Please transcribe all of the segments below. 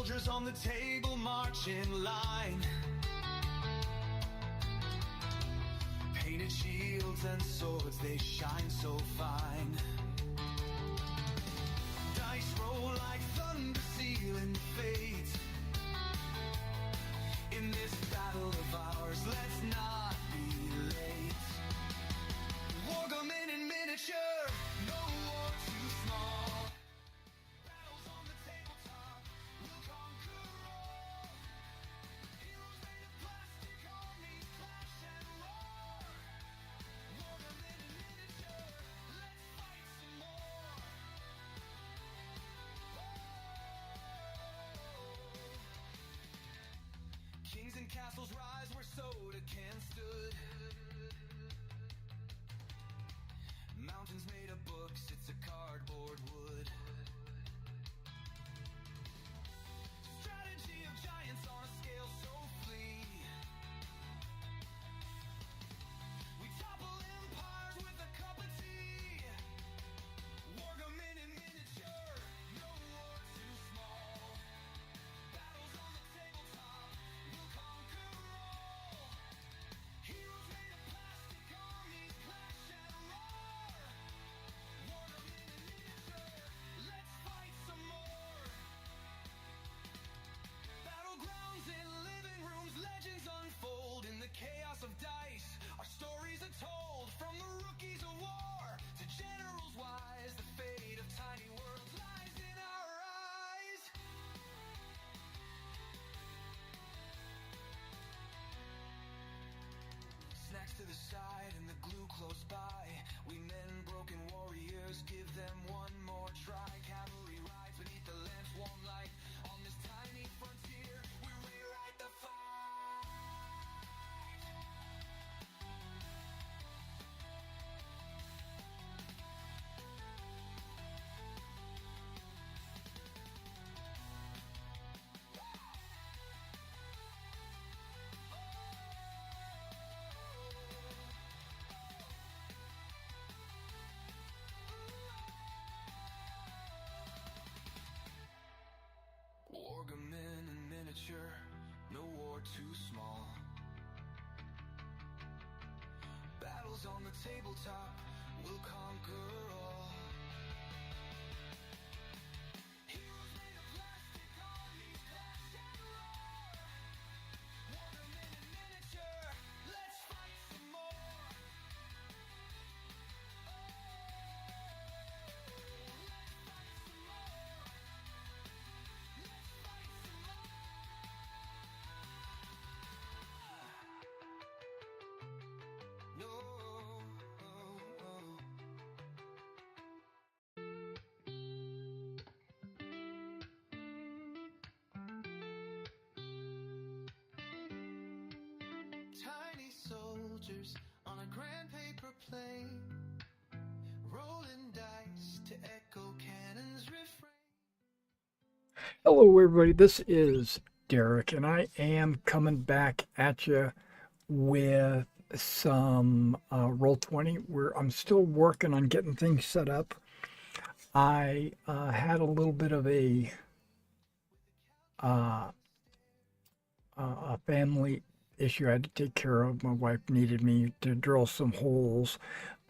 soldiers on the table march in line. Painted shields and swords, they shine so fine. Dice roll like thunder, sealing fate. In this battle of ours, let's not be late. Wargaming in miniature, no war too small. Battles on the tabletop, we'll conquer all. Heroes made of plastic, armies clash and roar. Wargaming in miniature, let's fight some more. Kings and castles rise where soda can stood. Mountains made of books, it's a cardboard wood. Strategy of giants on a scale so flee. We topple empires with a cup of tea. Wargaming in miniature, no war too small. Battles on the tabletop, we'll conquer all. Heroes made of plastic, armies clash and roar. Wargaming in miniature, let's fight some more. Battlegrounds in living rooms, legends unfold in the chaos of dice. Our stories are told from the rookies of war to generals wise. The fate of tiny worlds lies in our eyes. Snacks to the side and the glue close by. We men, broken warriors, give them one more try. Cavalry rides beneath the lamp's warm light. On this tiny frontier, we rewrite the fight. Wargaming in miniature, no war too small. Battles on the tabletop, we'll conquer all. Heroes made of plastic, armies clash and roar. Wargaming in miniature, let's fight some more. Tiny soldiers on a grand paper plane, rolling dice to echo cannons refrain. Hello everybody, this is Derek and I am coming back at you with some Roll20 where I'm still working on getting things set up. I had a little bit of a family issue I had to take care of. My wife needed me to drill some holes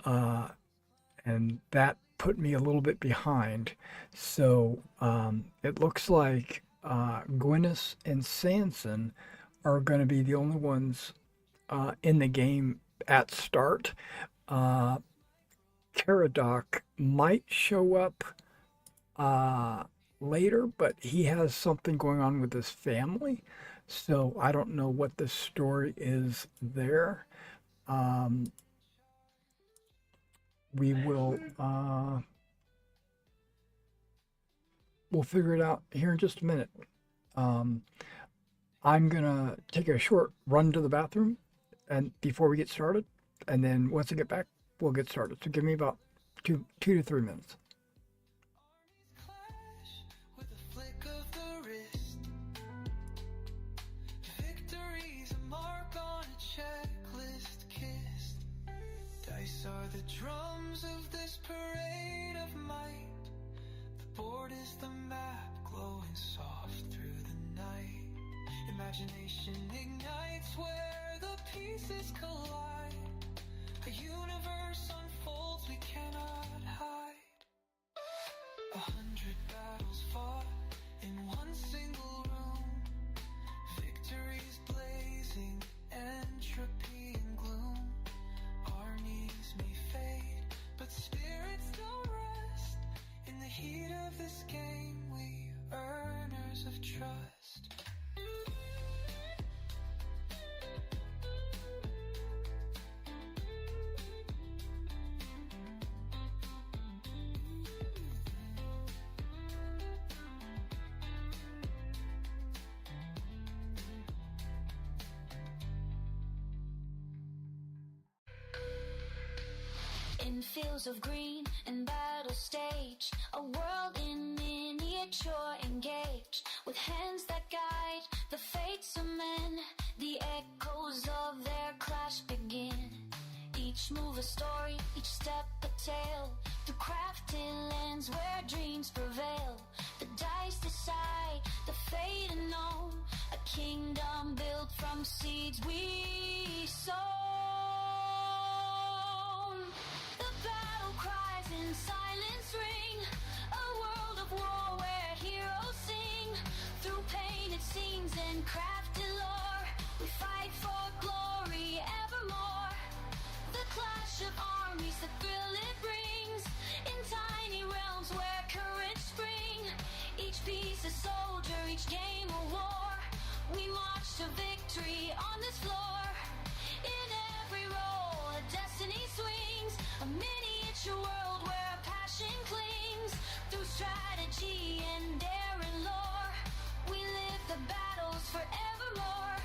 and that put me a little bit behind. So it looks like Gwyneth and Sanson are going to be the only ones in the game at start. Caradoc might show up later, but he has something going on with his family. So I don't know what the story is there. We will we'll figure it out here in just a minute. I'm gonna take a short run to the bathroom and before we get started, and then once I get back, we'll get started. So give me about two to 3 minutes. Are the drums of this parade of might. The board is the map, glowing soft through the night. Imagination ignites where the pieces collide. A universe unfolds we cannot hide. 100 battles fought in one single room. Victories blazing, entropy and gloom. Armies may fade, but spirits don't rest. In the heat of this game, we earners of trust. In fields of green and battle stage, a world in miniature engaged, with hands that guide the fates of men. The echoes of their clash begin. Each move a story, each step a tale, through crafted lands where dreams prevail. The dice decide the fate unknown, a kingdom built from seeds we sow. In silence ring, a world of war where heroes sing. Through painted scenes and crafted lore, we fight for glory evermore. The clash of armies, the thrill it brings, in tiny realms where courage spring. Each piece a soldier, each game a war. We march to victory on this floor. In every role, a destiny swings, a miniature world where passion clings. Through strategy and daring lore, we live the battles forevermore.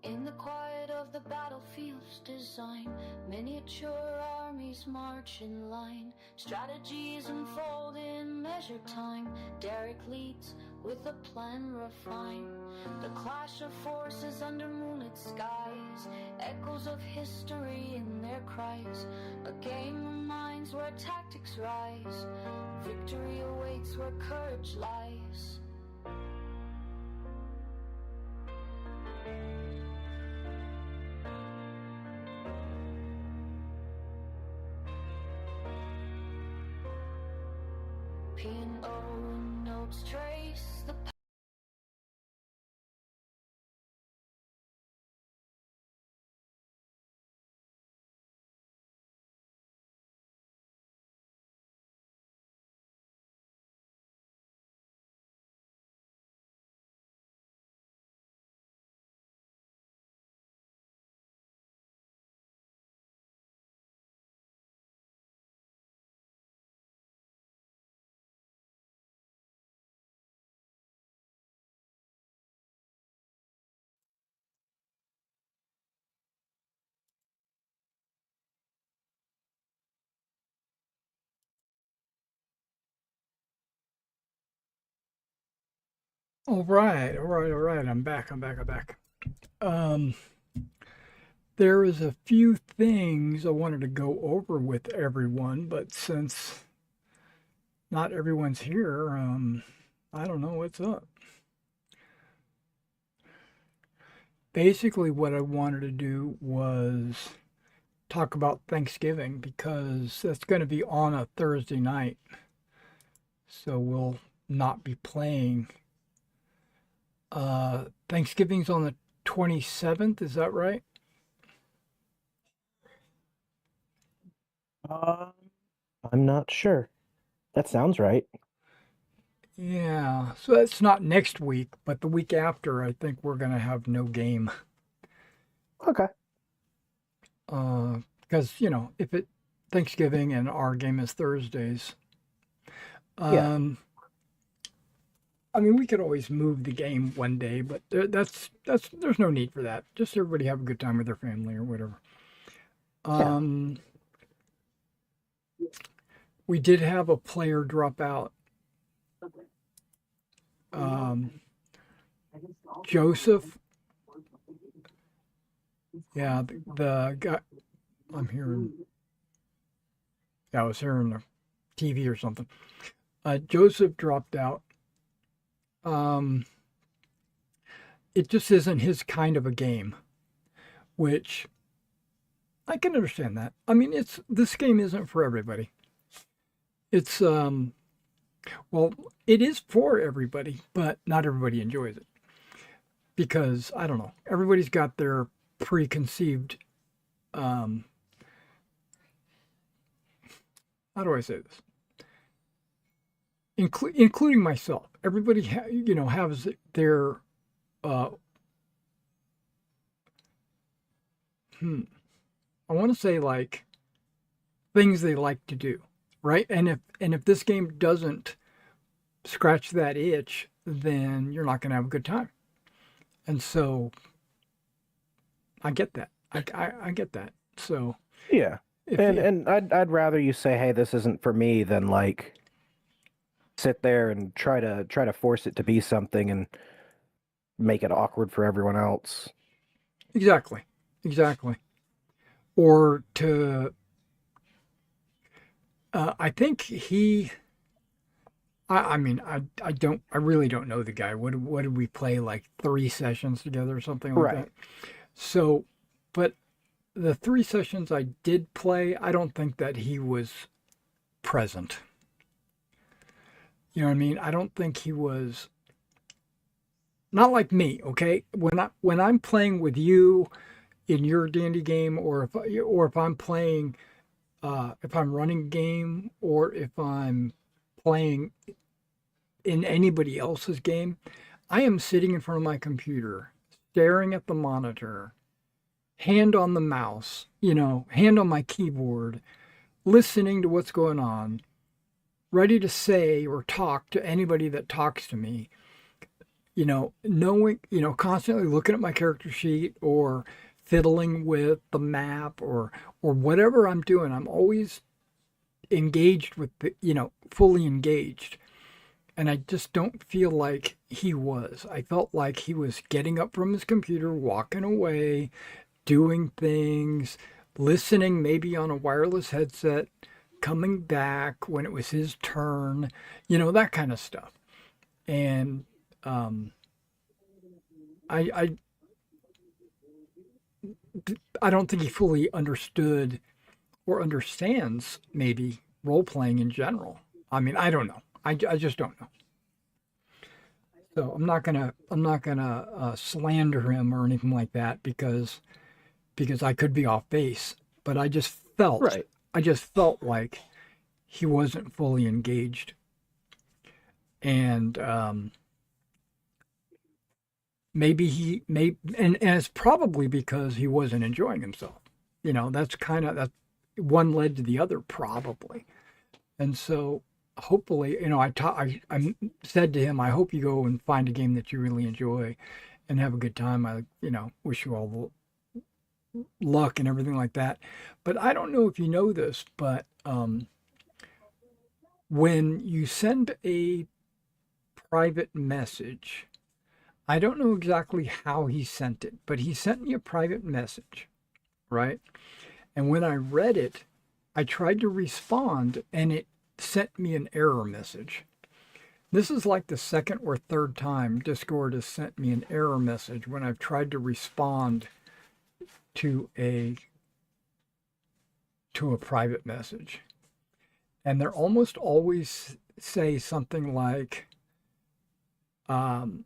In the quiet of the battlefield's design, miniature armies march in line. Strategies unfold in measured time. Derek leads with a plan refined. The clash of forces under moonlit skies, echoes of history in their cries. A game reminds where tactics rise. Victory awaits where courage lies. P&O notes trace the All right. I'm back. Um, there is a few things I wanted to go over with everyone, but since not everyone's here, I don't know what's up. Basically, what I wanted to do was talk about Thanksgiving because that's going to be on a Thursday night. So we'll not be playing. Thanksgiving's on the 27th, is that right? Um, I'm not sure. That sounds right. Yeah, so that's not next week, but the week after, I think we're going to have no game. Okay. Because, if it Thanksgiving and our game is Thursdays. Yeah. Um, I mean, we could always move the game one day, but there's no need for that. Just everybody have a good time with their family or whatever. Yeah. Um, we did have a player drop out. Um, Joseph. Yeah, the guy. I'm hearing. Yeah, I was hearing the TV or something. Joseph dropped out. Um, it just isn't his kind of a game, which I can understand that. I mean, it's this game isn't for everybody. It's well, it is for everybody, but not everybody enjoys it because I don't know. Everybody's got their preconceived um how do I say this? Including myself. Everybody has their uh hmm, I want to say like things they like to do, right? And if this game doesn't scratch that itch, then you're not going to have a good time. And so I get that. I get that. So Yeah. if, And if and I'd rather you say, "Hey, this isn't for me," than like sit there and try to force it to be something and make it awkward for everyone else. exactly, exactly, or to I think he. I mean, I really don't know the guy. What did we play like 3 sessions together or something like that? Right. So, but the 3 sessions I did play, I don't think that he was present. You know what I mean? I don't think he was not like me. Okay, when I'm playing with you in your dandy game, or if I'm playing, if I'm running a game, or if I'm playing in anybody else's game, I am sitting in front of my computer, staring at the monitor, hand on the mouse, hand on my keyboard, listening to what's going on, ready to say or talk to anybody that talks to me, knowing, constantly looking at my character sheet or fiddling with the map or whatever I'm doing. I'm always engaged with fully engaged. And I just don't feel like he was. I felt like he was getting up from his computer, walking away, doing things, listening maybe on a wireless headset, coming back when it was his turn, that kind of stuff. And um, I I don't think he fully understood or understands maybe role playing in general. I mean, I don't know. I just don't know. So I'm not gonna slander him or anything like that because I could be off base. But Right. I just felt like he wasn't fully engaged, and maybe and it's probably because he wasn't enjoying himself. That's kind of that one led to the other probably. And so hopefully, I said to him, I hope you go and find a game that you really enjoy and have a good time. I wish you all the luck and everything like that. But I don't know if you know this, but when you send a private message, I don't know exactly how he sent it, but he sent me a private message, right? And when I read it, I tried to respond and it sent me an error message. This is like the second or third time Discord has sent me an error message when I've tried to respond to a private message. And they're almost always say something like, um,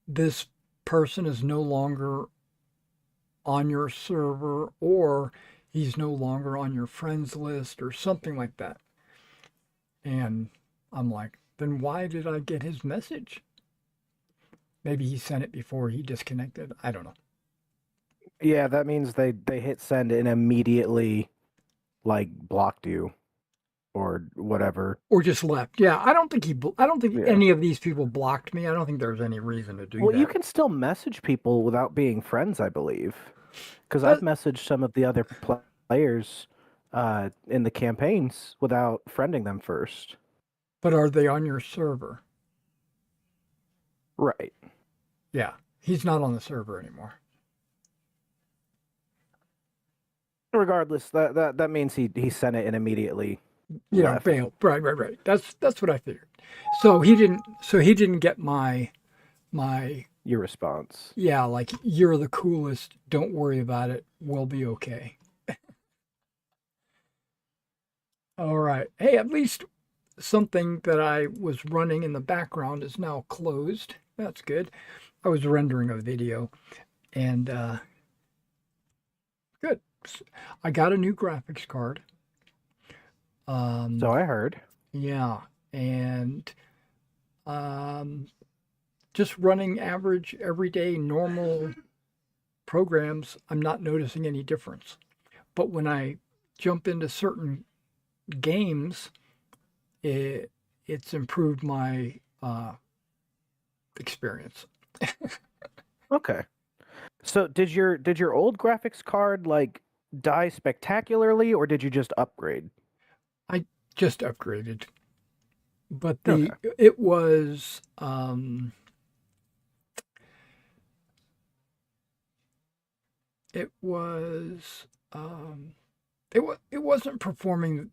this person is no longer on your server, or he's no longer on your friends list, or something like that. And I'm like, then why did I get his message? Maybe he sent it before he disconnected. I don't know. Yeah, that means they hit send and immediately like blocked you. or whatever. Or just left. Yeah, I don't think I don't think Yeah. any of these people blocked me. I don't think there's any reason to do Well, that. you can still message people without being friends, I believe. Because That- I've messaged some of the other players in the campaigns without friending them first. But are they on your server? Right. Yeah, he's not on the server anymore. Regardless, that means he sent it and immediately Yeah, left. bail. Right. That's what I figured. So he didn't get my Your response. yeah, like you're the coolest. Don't worry about it. We'll be okay. All right. Hey, at least something that I was running in the background is now closed. That's good. I was rendering a video and good. I got a new graphics card. So I heard. Yeah, and just running average, everyday, normal programs, I'm not noticing any difference. But when I jump into certain games, it's improved my experience. Okay. So did your old graphics card like die spectacularly, or did you just upgrade? I just upgraded, but Okay. it was it was it wasn't performing.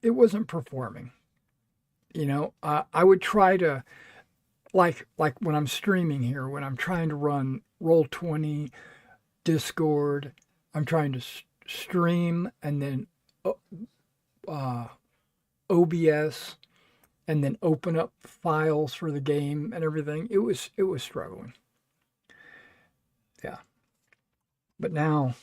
It wasn't performing. You know, I would try to like when I'm streaming here, when I'm trying to run Roll20, Discord, I'm trying to stream and then OBS and then open up files for the game and everything. It was struggling. Yeah. But now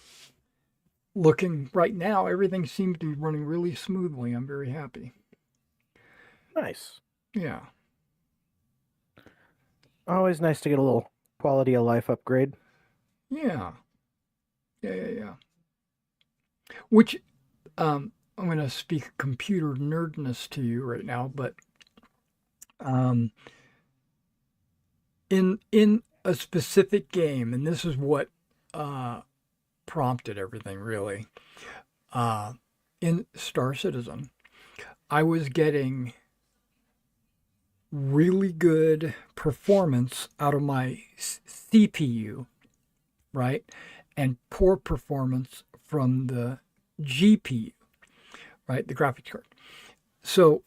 looking right now, everything seems to be running really smoothly. I'm very happy. Nice. Yeah. Always nice to get a little quality of life upgrade. Yeah. Yeah. Which I'm going to speak computer nerdness to you right now, but in a specific game, and this is what prompted everything really. In Star Citizen, I was getting really good performance out of my CPU, right? And poor performance from the GPU, right? The graphics card. So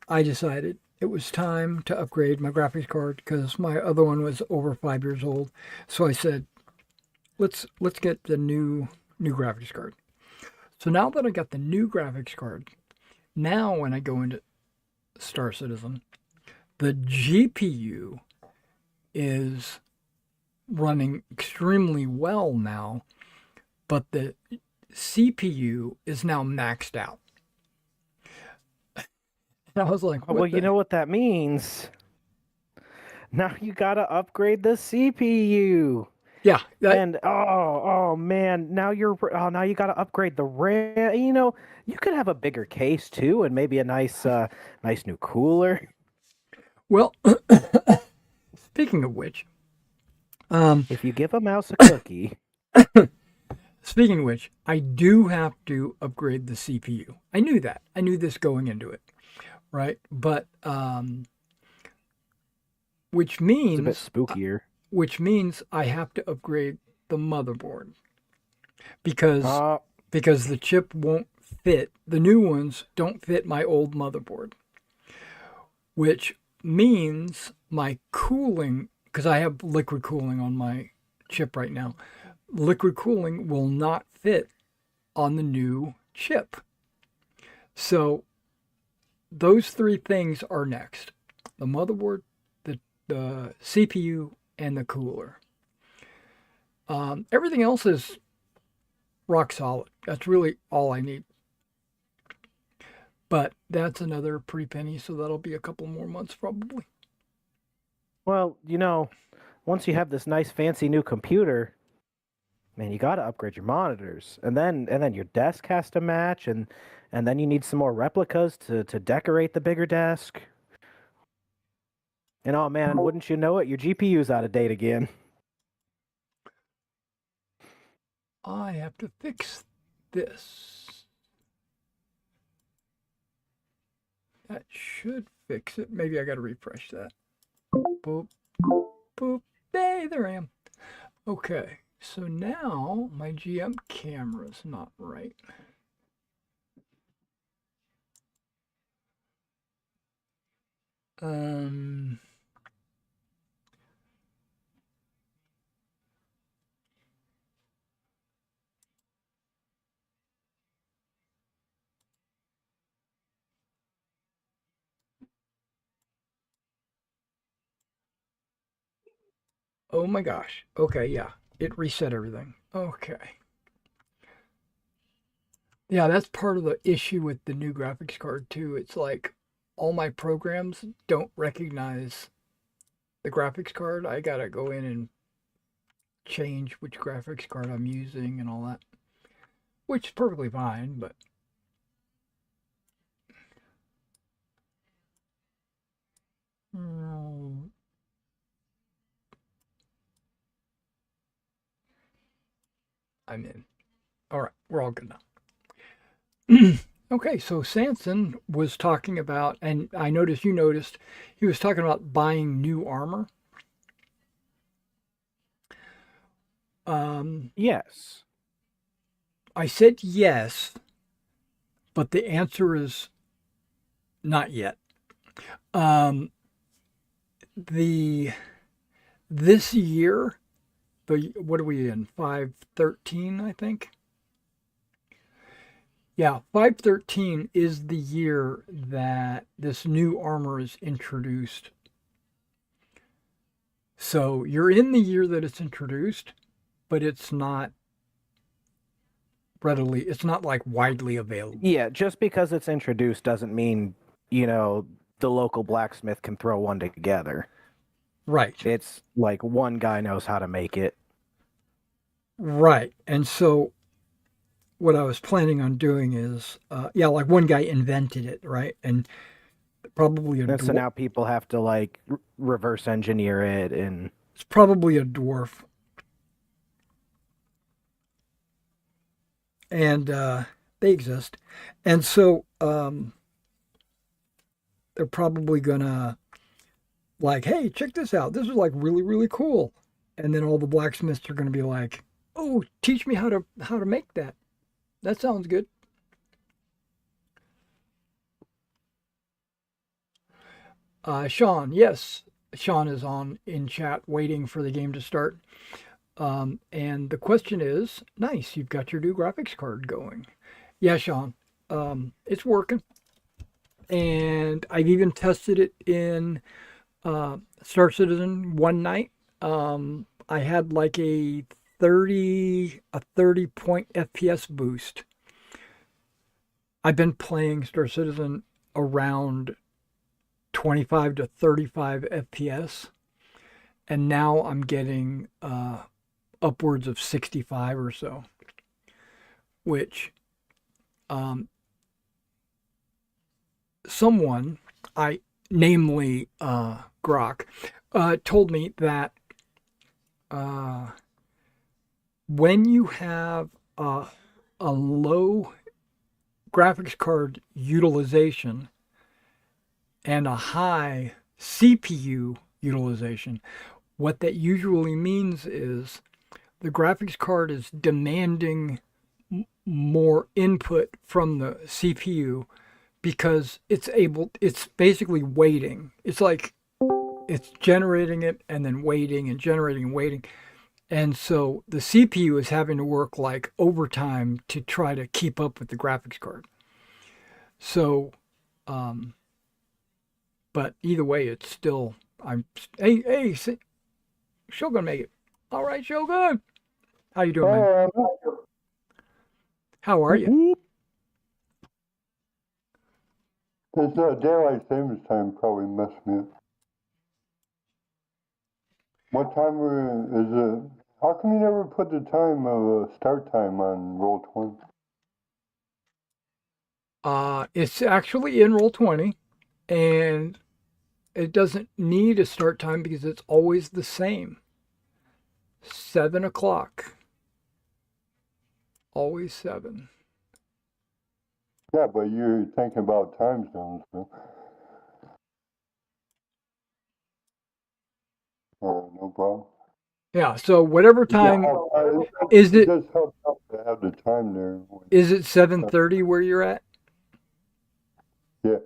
I decided it was time to upgrade my graphics card because my other one was over 5 years old. So I said, let's get the new graphics card. So now that I got the new graphics card, now when I go into Star Citizen, the GPU is running extremely well now, but the CPU is now maxed out. And I was like, Well, you know what that means. Now you gotta upgrade the CPU. Yeah. And oh man, now you gotta upgrade the RAM. You know, you could have a bigger case too, and maybe a nice new cooler. Well, speaking of which, If you give a mouse a cookie, I do have to upgrade the CPU. I knew that. I knew this going into it, right? But which it's a means bit spookier. I have to upgrade the motherboard because Uh, the chip won't fit. The new ones don't fit my old motherboard, which means my cooling, because I have liquid cooling on my chip right now, liquid cooling will not fit on the new chip. So those three things are next: the motherboard, the CPU, and the cooler. Everything else is rock solid. That's really all I need. But that's another pretty penny, so that'll be a couple more months probably. well, you know, once you have this nice fancy new computer, man, you gotta upgrade your monitors, and then your desk has to match, and and then you need some more replicas to decorate the bigger desk. And oh man, wouldn't you know it, your GPU's out of date again. I have to fix this. That should fix it. Maybe I got to refresh that. Boop, boop. Hey, there I am. Okay, so now my GM camera's not right. Um, oh my gosh. Okay, yeah, it reset everything. Okay. Yeah, that's part of the issue with the new graphics card too. It's like all my programs don't recognize the graphics card. I gotta go in and change which graphics card I'm using and all that, which is perfectly fine, but mm, I'm in. All right, we're all good now. Okay, so Sanson was talking about, and I noticed you noticed, he was talking about buying new armor. Yes. I said yes, but the answer is not yet. Um, the this year, the what are we in? 513, I think. Yeah, 513 is the year that this new armor is introduced. So you're in the year that it's introduced, but it's not readily, it's not like widely available. Yeah, just because it's introduced doesn't mean, the local blacksmith can throw one together. Right, It's like one guy knows how to make it. right. And so what I was planning on doing is, yeah, like one guy invented it, right? And probably a And so dwarf. now people have to like reverse engineer it and It's probably a dwarf. And they exist. And so they're probably gonna like, hey, check this out. This is like really, really cool. And then all the blacksmiths are gonna be like, oh, teach me how to make that. That sounds good. Sean, yes, Sean is on in chat waiting for the game to start. And the question is, nice, you've got your new graphics card going. Yeah, Sean, it's working. And I've even tested it in Star Citizen one night. I had like a 30 point FPS boost. I've been playing Star Citizen around 25 to 35 FPS, and now I'm getting upwards of 65 or so, which someone, namely Grok, told me that when you have a low graphics card utilization and a high CPU utilization, what that usually means is the graphics card is demanding more input from the CPU because it's basically waiting. It's like it's generating it and then waiting and generating and waiting. And so the CPU is having to work like overtime to try to keep up with the graphics card. So, but either way, it's still, hey, Shogun make it. All right, Shogun. How you doing, man? How are you? This daylight savings time probably messed me up. What time is it? How come you never put the time of start time on Roll20? It's actually in Roll20, and it doesn't need a start time because it's always the same. 7 o'clock. Always 7. Yeah, but you're thinking about time zones, so. No problem. Yeah, so whatever time is It it does help out to have the time there. is it 7:30 where you're at? Yeah.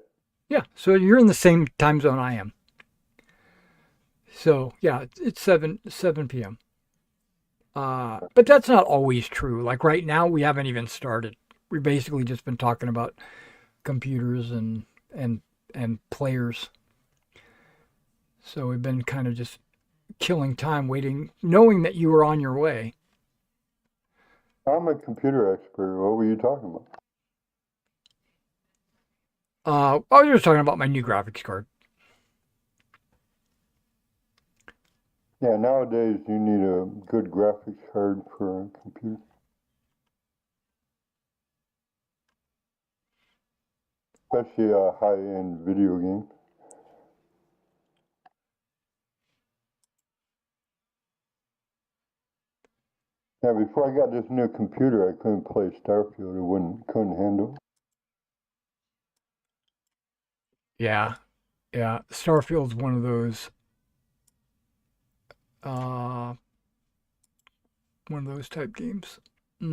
Yeah, so you're in the same time zone I am. So yeah, it's 7 p.m. But that's not always true. Like right now, we haven't even started. We've basically just been talking about computers and players. So we've been kind of just killing time, waiting, knowing that you were on your way. I'm a computer expert. What were you talking about? I was just talking about my new graphics card. Yeah, nowadays you need a good graphics card for a computer. Especially a high-end video game. Yeah, before I got this new computer, I couldn't play Starfield. Couldn't handle. Yeah, yeah. Starfield's one of those. Uh, one of those type games. What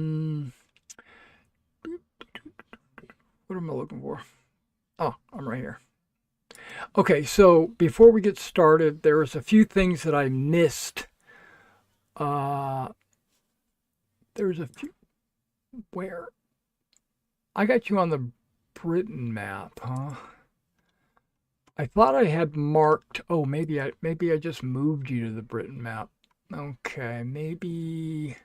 am I looking for? Oh, I'm right here. Okay, so before we get started, there's a few things that I missed. There's a few. Where? I got you on the Britain map, huh? I thought I had marked. Oh, maybe I just moved you to the Britain map. Okay, maybe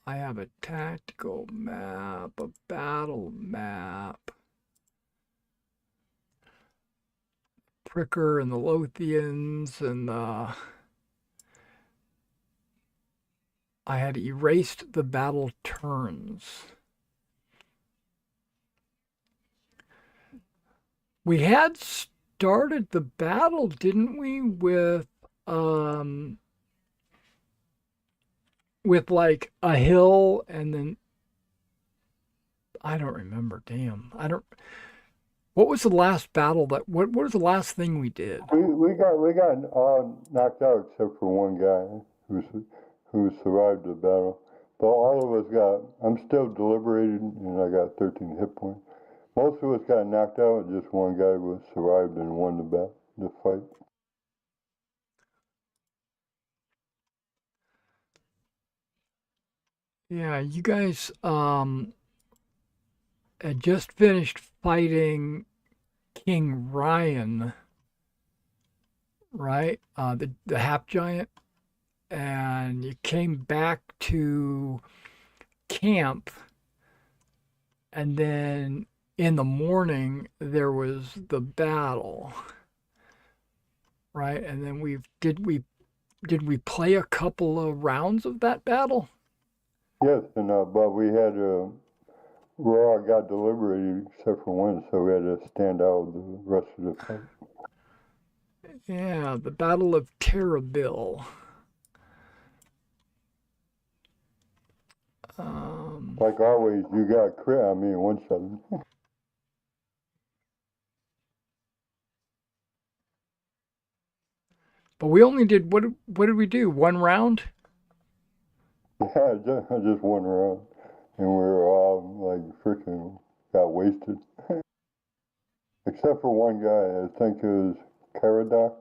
I have a tactical map, a battle map. Pricker and the Lothians and I had erased the battle turns. We had started the battle, didn't we, with like a hill and then I don't remember. Damn. I don't. What was the last battle that what was the last thing we did? We got all knocked out except for one guy who survived the battle. But all of us got. I'm still deliberating, and I got 13 hit points. Most of us got knocked out. Just one guy was survived and won the fight. Yeah, you guys had just finished fighting King Ryan, right? The half giant, and you came back to camp, and then in the morning there was the battle, right? And then did we play a couple of rounds of that battle? Yes, and but we had we all got deliberated except for one, so we had to stand out the rest of the fight. Yeah, the Battle of Terrabil. Like always, you got crit on me in one shot. But we only did what did we do? One round? Yeah, just one round, and we were all like freaking got wasted. Except for one guy, I think it was Caradoc.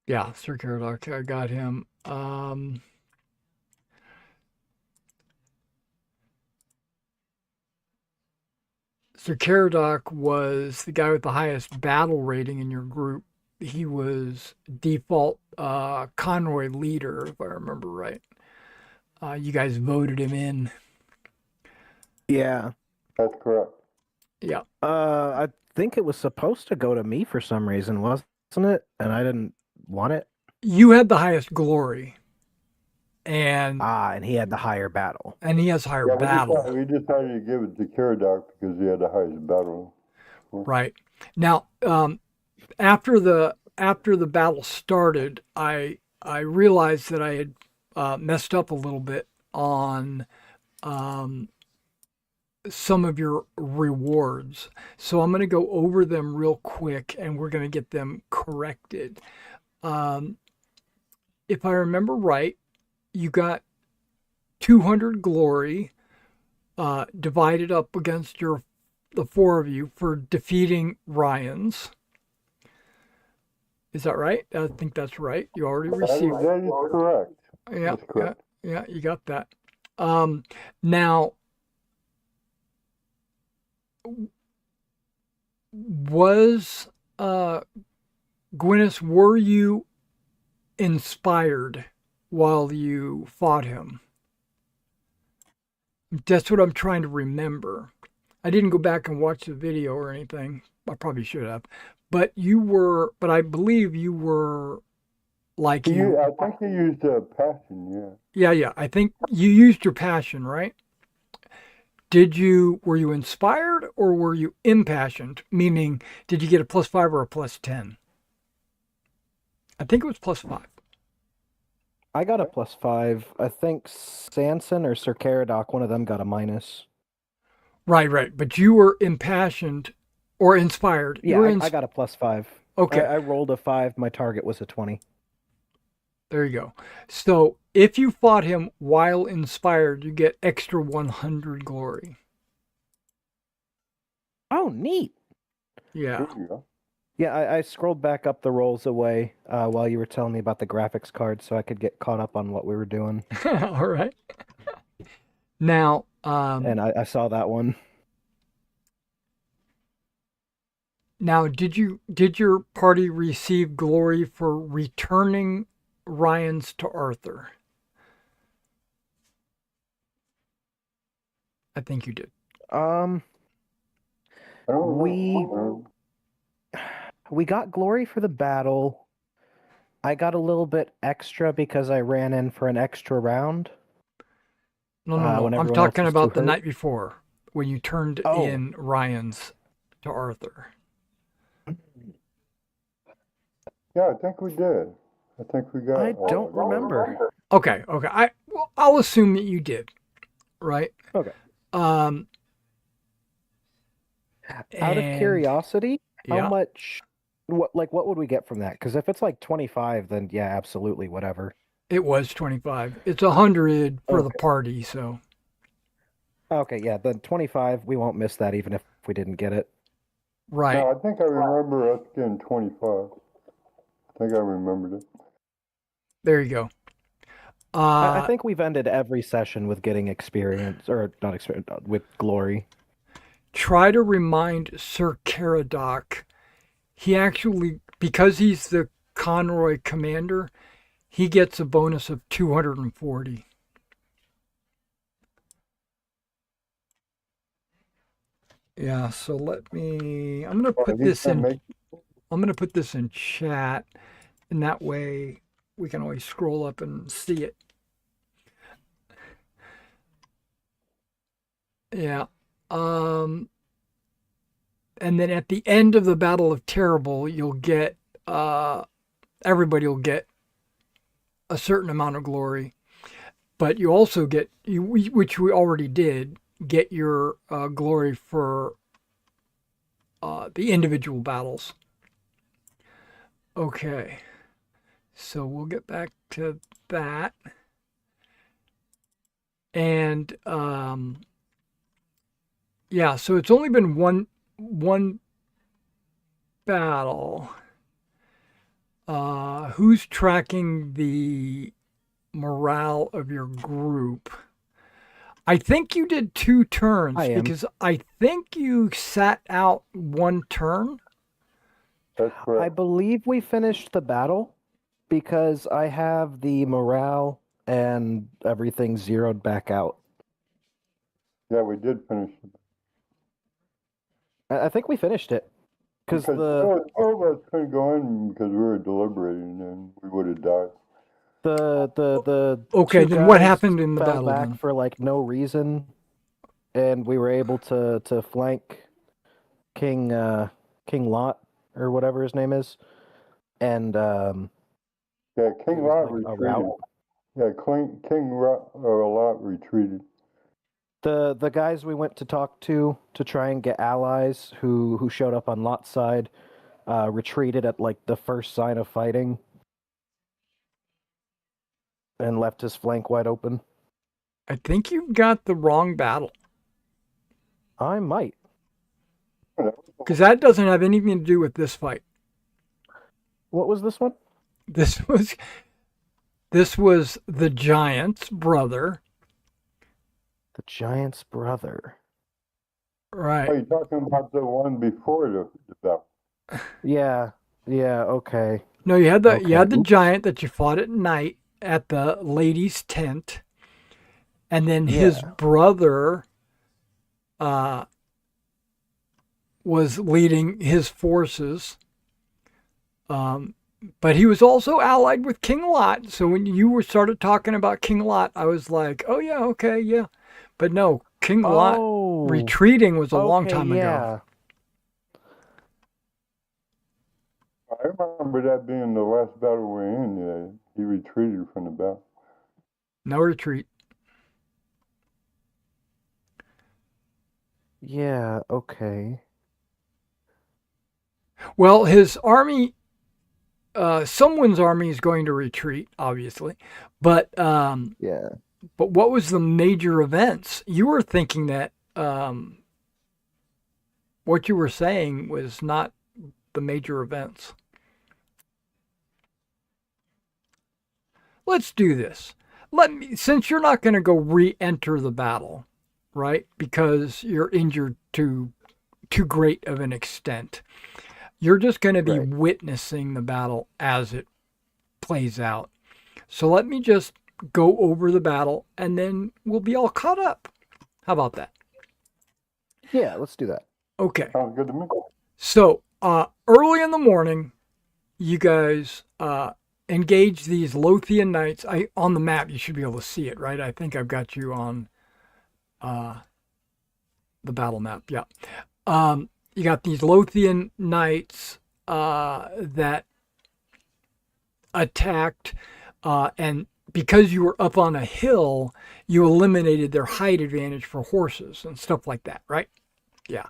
Yeah, Sir Caradoc. I got him. Sir Caradoc was the guy with the highest battle rating in your group. He was default Conroy leader, if I remember right. You guys voted him in. Yeah. That's correct. Yeah. I think it was supposed to go to me for some reason, wasn't it? And I didn't want it. You had the highest glory. and And he had the higher battle. he has higher Yeah, battle. we decided to give it to Caradoc because he had the highest battle. Right. Now, after the battle started, I realized that I had messed up a little bit on some of your rewards. So I'm going to go over them real quick, and we're going to get them corrected. If I remember right, you got 200 glory divided up against the four of you for defeating Ryan's. Is that right? I think that's right. You already received. That is correct. Yeah, That's correct. yeah, you got that. Now, was Gwyneth, were you inspired while you fought him? That's what I'm trying to remember. I didn't go back and watch the video or anything. I probably should have. But I believe you were like you. I think he used passion, Yeah. I think you used your passion, right? Were you inspired or were you impassioned? Meaning, did you get a +5 or a +10? I think it was +5. I got a +5. I think Sanson or Sir Caradoc, one of them got a minus. Right. But you were impassioned or inspired. Yeah, I got a +5. Okay. I rolled a 5. My target was a 20. There you go. So if you fought him while inspired, you get extra 100 glory. Oh, neat. Yeah. There you go. Yeah, I scrolled back up the rolls away while you were telling me about the graphics card so I could get caught up on what we were doing. All right. Now, and I saw that one. Now, did your party receive glory for returning Ryan's to Arthur? I think you did. We got glory for the battle. I got a little bit extra because I ran in for an extra round. No. I'm talking about the night before when you turned in Ryan's to Arthur. Yeah, I think we did. I think we got. I don't remember. Okay. I'll assume that you did, right? Okay. Out of curiosity, yeah. how much? What would we get from that? Because if it's like 25, then yeah, absolutely, whatever. It was 25. It's 100 for the party, so. Okay, yeah, then 25. We won't miss that, even if we didn't get it. Right. No, I think I remember us getting 25. I think I remembered it. There you go. I think we've ended every session with getting experience, or not experience, with glory. Try to remind Sir Caradoc. He actually, because he's the Conroy commander, he gets a bonus of 240. Yeah, so I'm gonna put this in chat, and that way we can always scroll up and see it. Yeah. And then at the end of the Battle of Terrabil, you'll get everybody will get a certain amount of glory, but you also get which we already did, get your glory for the individual battles. Okay, so we'll get back to that, and yeah, so it's only been one battle. Who's tracking the morale of your group? I think you did 2 turns because I think you sat out 1 turn. That's correct. I believe we finished the battle because I have the morale and everything zeroed back out. Yeah, we did finish it. I think we finished it. Because 4 of us couldn't go in because we were deliberating and we would have died. The Okay, two then what guys happened in the fell battle back then? for like no reason, and we were able to flank King King Lot or whatever his name is, and Yeah, it King was Lot like a rout. retreated. Yeah, Lot retreated. The guys we went to talk to try and get allies who showed up on Lot's side retreated at like the first sign of fighting and left his flank wide open. I think you got the wrong battle I might. because that doesn't have anything to do with this fight. What was this one? This was this was the giant's brother, The giant's brother. Are right? you talking about the one before the battle? Yeah. Yeah, okay. No, you had the Oops. giant that you fought at night at the lady's tent, and then his Yeah. brother was leading his forces. But he was also allied with King Lot. So when you were started talking about King Lot, I was like, oh yeah, okay, yeah. But no, King Lot Oh. retreating was a long Okay, time ago. yeah. I remember that being the last battle we're in. Yeah, he retreated from the battle. No retreat. Yeah, okay. Well, his army, someone's army is going to retreat, obviously. But Yeah. what was the major events? You were thinking that what you were saying was not the major events. Let's do this. Since you're not going to go re-enter the battle, right? Because you're injured to too great of an extent. You're just going to be Right. witnessing the battle as it plays out. So let me just go over the battle and then we'll be all caught up. How about that? Yeah, let's do that. Okay. Sounds good to me. So early in the morning, you guys engage these Lothian knights. On the map, you should be able to see it, right? I think I've got you on the battle map. Yeah. You got these Lothian knights that attacked, and because you were up on a hill, you eliminated their height advantage for horses and stuff like that, right? Yeah,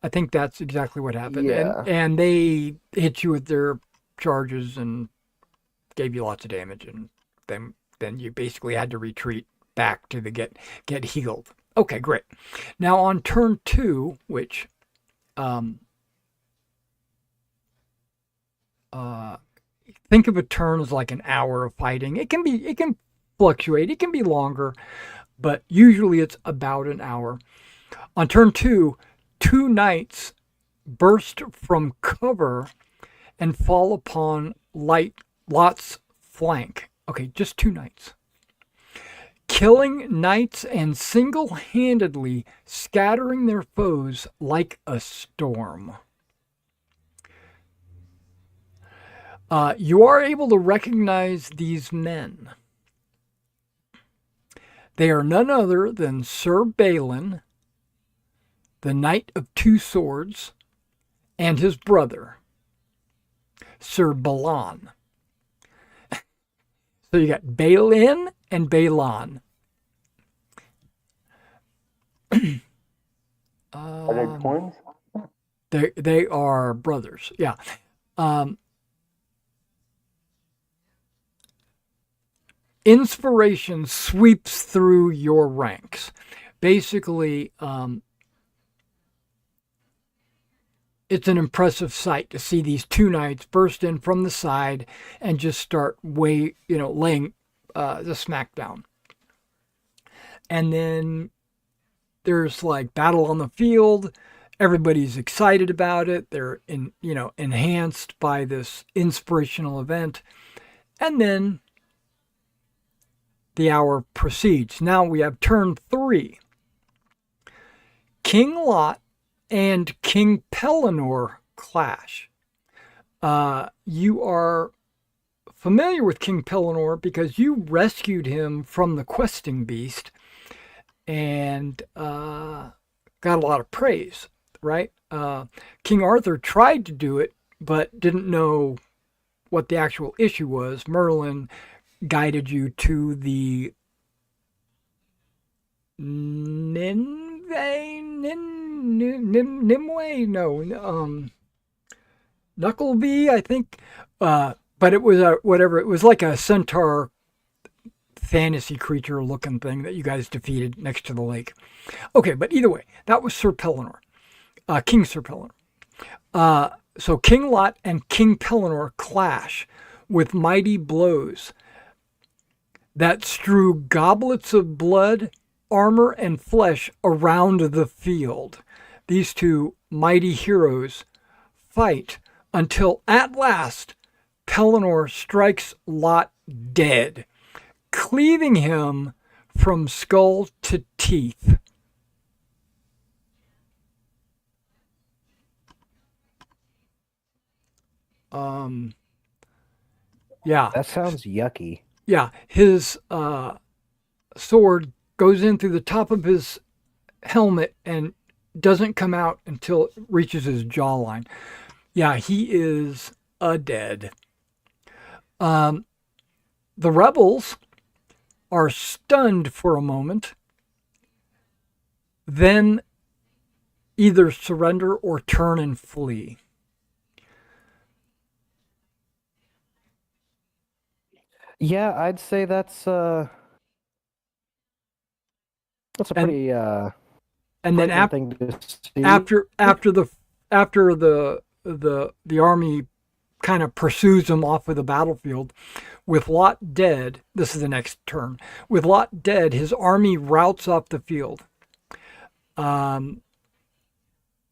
I think that's exactly what happened. Yeah. And they hit you with their charges and gave you lots of damage, and then you basically had to retreat back to the get healed. Okay, great. Now on turn 2, which think of a turn as like an hour of fighting. It can fluctuate. It can be longer, but usually it's about an hour. On turn 2, 2 knights burst from cover and fall upon Lot's flank. Okay, just 2 knights. Killing knights and single-handedly scattering their foes like a storm. You are able to recognize these men. They are none other than Sir Balin, the Knight of Two Swords, and his brother, Sir Balan. So you got Balin and Balan. Are they twins? They are brothers. Yeah. Inspiration sweeps through your ranks. Basically, it's an impressive sight to see these 2 knights burst in from the side and just start laying the smackdown. And then there's like battle on the field. Everybody's excited about it. They're enhanced by this inspirational event. And then the hour proceeds. Now we have turn 3. King Lot and King Pellinor clash. You are familiar with King Pellinor because you rescued him from the questing beast and got a lot of praise, right? King Arthur tried to do it, but didn't know what the actual issue was. Merlin guided you to the Knuckleby, I think. But it was whatever. It was like a centaur fantasy creature looking thing that you guys defeated next to the lake. Okay, but either way, that was Sir Pellinor, King Sir Pellinor. So King Lot and King Pellinor clash with mighty blows that strew goblets of blood, armor, and flesh around the field. These two mighty heroes fight until at last Pellinor strikes Lot dead, cleaving him from skull to teeth. Yeah. That sounds yucky. Yeah, his sword goes in through the top of his helmet and doesn't come out until it reaches his jawline. Yeah, he is dead. The rebels are stunned for a moment, then either surrender or turn and flee. Yeah, I'd say that's a pretty And then frightening thing to see. after the army kind of pursues him off of the battlefield, with Lot dead, this is the next turn. With Lot dead, his army routs off the field. And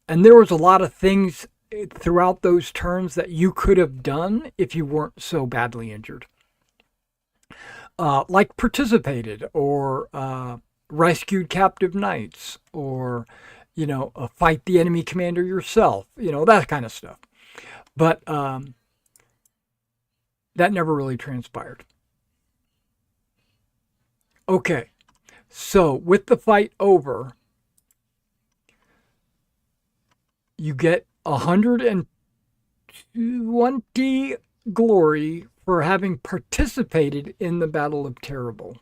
there was a lot of things throughout those turns that you could have done if you weren't so badly injured. Like participated or rescued captive knights or, fight the enemy commander yourself, that kind of stuff. But that never really transpired. Okay, so with the fight over, you get 120 glory for having participated in the Battle of Terrabil.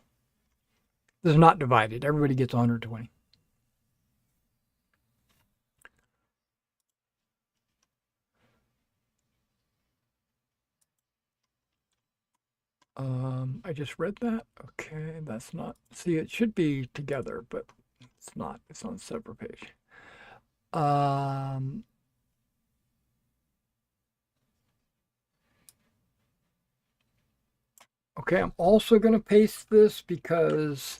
This is not divided. Everybody gets 120. I just read that. Okay, that's not. See, it should be together, but it's not. It's on a separate page. Okay, I'm also going to paste this because,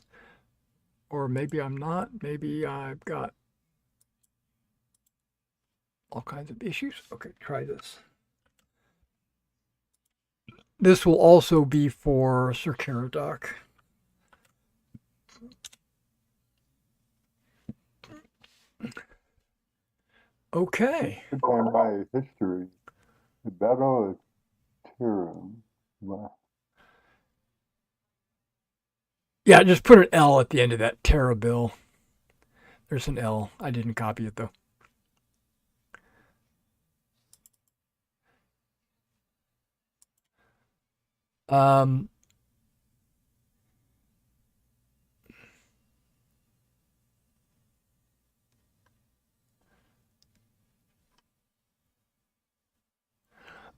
or maybe I'm not. Maybe I've got all kinds of issues. Okay, try this. This will also be for Sir Caradoc. Okay. On my history, the Battle of Terrabil. Yeah, just put an L at the end of that Terrabil. There's an L. I didn't copy it though.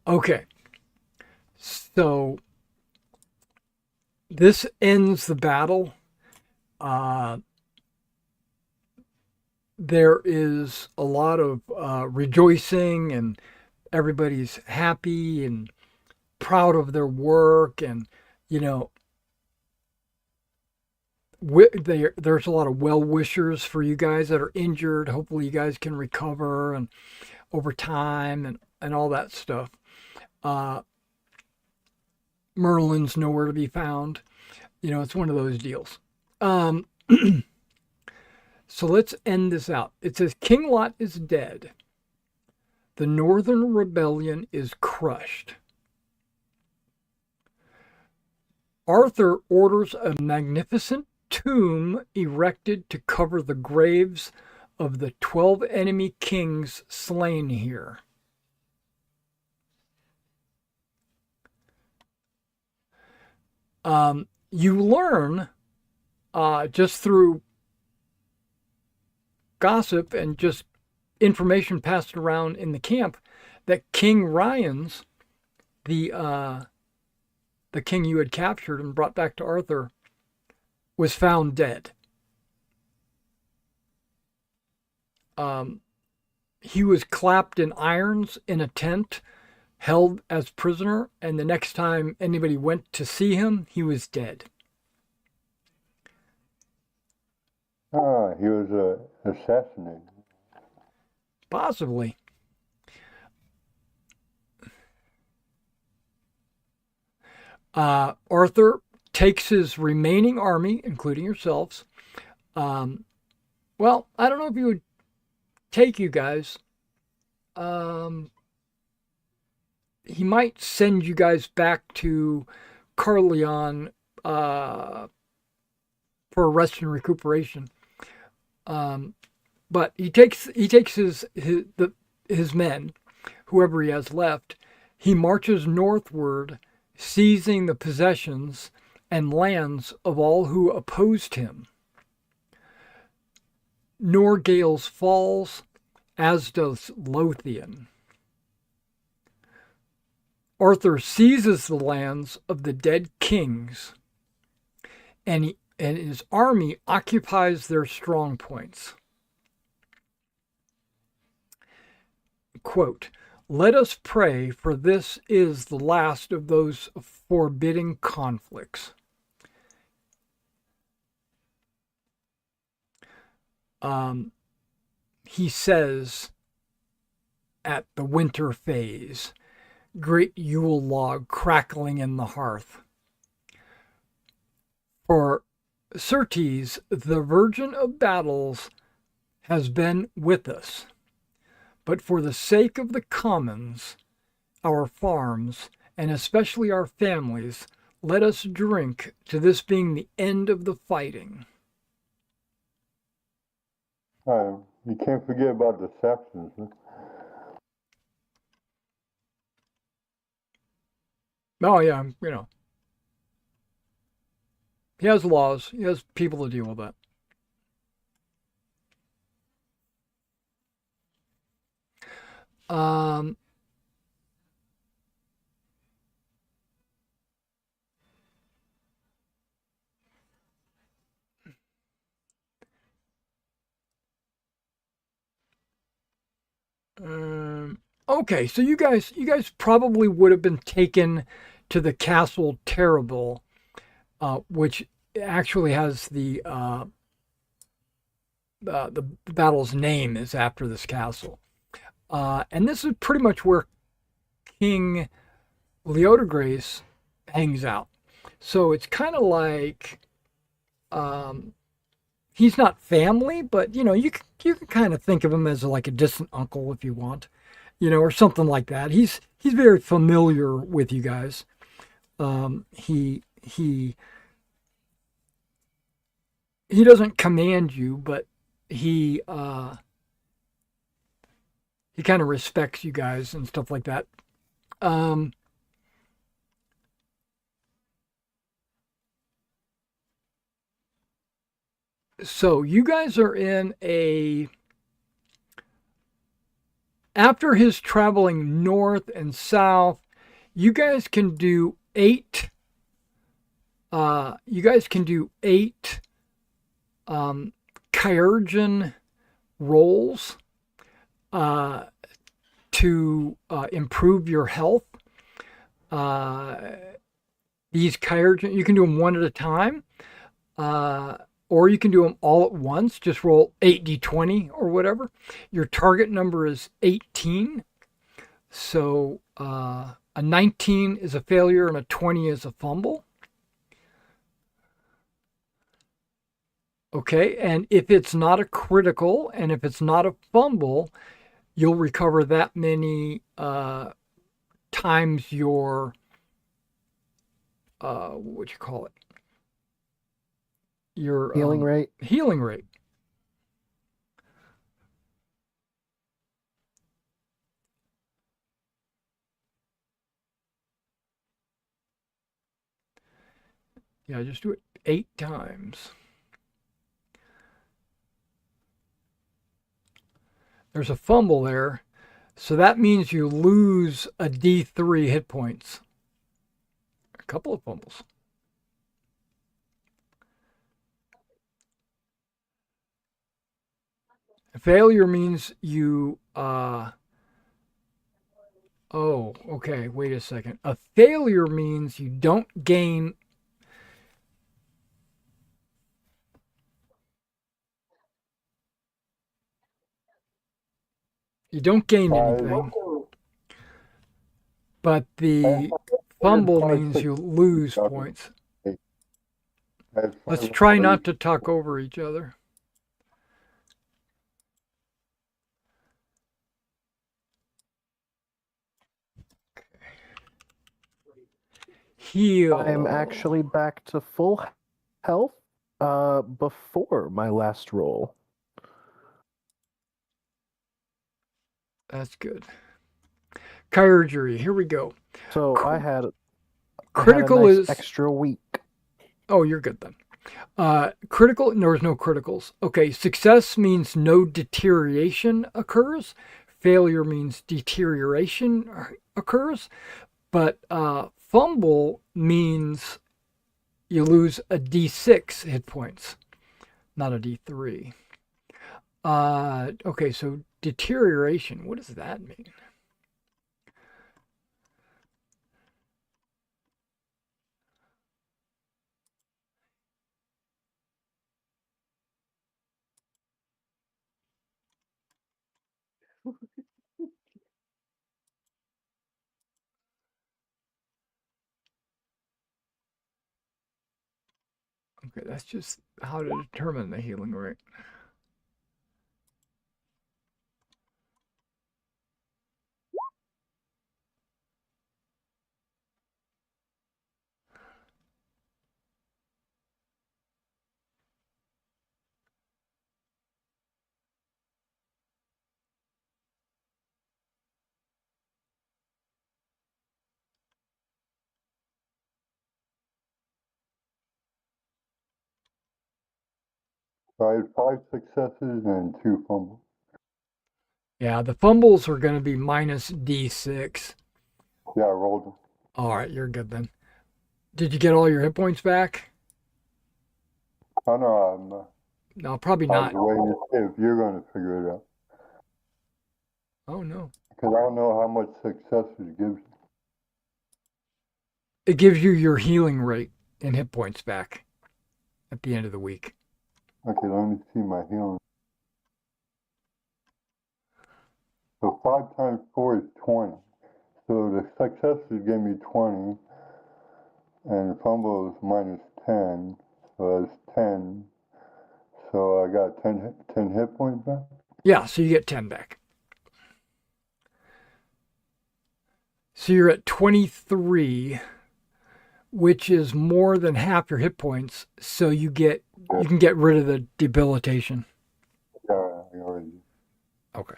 Okay. So this ends the battle. There is a lot of rejoicing and everybody's happy and proud of their work, and there's a lot of well wishers for you guys that are injured. Hopefully you guys can recover and over time and all that stuff. Merlin's nowhere to be found. It's one of those deals. So let's end this out. It says King Lot is dead. The Northern Rebellion is crushed. Arthur orders a magnificent tomb erected to cover the graves of the 12 enemy kings slain here. You learn just through gossip and just information passed around in the camp that King Ryan's, the king you had captured and brought back to Arthur, was found dead. He was clapped in irons in a tent, held as prisoner, and the next time anybody went to see him, he was dead. He was assassinated. Possibly. Arthur takes his remaining army, including yourselves. Well, I don't know if he would take you guys. He might send you guys back to Carleon for rest and recuperation. But he takes his men, whoever he has left. He marches northward, seizing the possessions and lands of all who opposed him. Norgales falls, as does Lothian. Arthur seizes the lands of the dead kings, and his army occupies their strong points. Quote, "Let us pray, for this is the last of those forbidding conflicts." He says at the winter phase, great Yule log crackling in the hearth. For certes, the Virgin of Battles has been with us, but for the sake of the commons, our farms, and especially our families, let us drink to this being the end of the fighting. You can't forget about the Saxons. Huh? Oh, yeah, he has laws. He has people to deal with that. Okay, so you guys probably would have been taken to the castle Terrabil, which actually has the battle's name is after this castle, and this is pretty much where King Leodegrace hangs out. So it's kind of like he's not family, but you can kind of think of him as like a distant uncle if you want, or something like that. He's very familiar with you guys. He doesn't command you, but he kind of respects you guys and stuff like that. So you guys are in after his traveling north and south, you guys can do 8 Kyrgyz rolls to improve your health. These Kyrgyz, you can do them one at a time, or you can do them all at once. Just roll 8d20 or whatever. Your target number is 18. So a 19 is a failure and a 20 is a fumble. Okay, and if it's not a critical and if it's not a fumble, you'll recover that many times your what you call it? Your Healing rate. healing rate. Yeah, just do it 8 times. There's a fumble there, so that means you lose a D3 hit points. A couple of fumbles. Failure means you oh, okay, wait a second. A failure means you don't gain I, anything, but the I had fumble five means six. you lose points. I had Let's five try eight. not to talk over each other. Heal. I'm actually back to full health before my last roll. That's good. Chirurgery. Here we go. So I had a Critical nice is extra week. Oh, you're good then. Critical, there's no criticals. Okay, success means no deterioration occurs. Failure means deterioration occurs. But fumble means you lose a D6 hit points, not a D3. Okay, so deterioration, what does that mean? Okay, that's just how to determine the healing rate. So I had 5 successes and 2 fumbles. Yeah, the fumbles are going to be minus D6. Yeah, I rolled them. All right, you're good then. Did you get all your hit points back? Oh no, No, probably I was not. waiting to see if you're going to figure it out. Oh, no. Because I don't know how much successes gives you. It gives you your healing rate and hit points back at the end of the week. Okay, let me see my healing. So 5 times 4 is 20. So the successes gave me 20, and fumble is minus 10. So that's 10. So I got 10 hit points back. Yeah, so you get 10 back. So you're at 23, which is more than half your hit points. So you can get rid of the debilitation. Yeah, I already. Okay.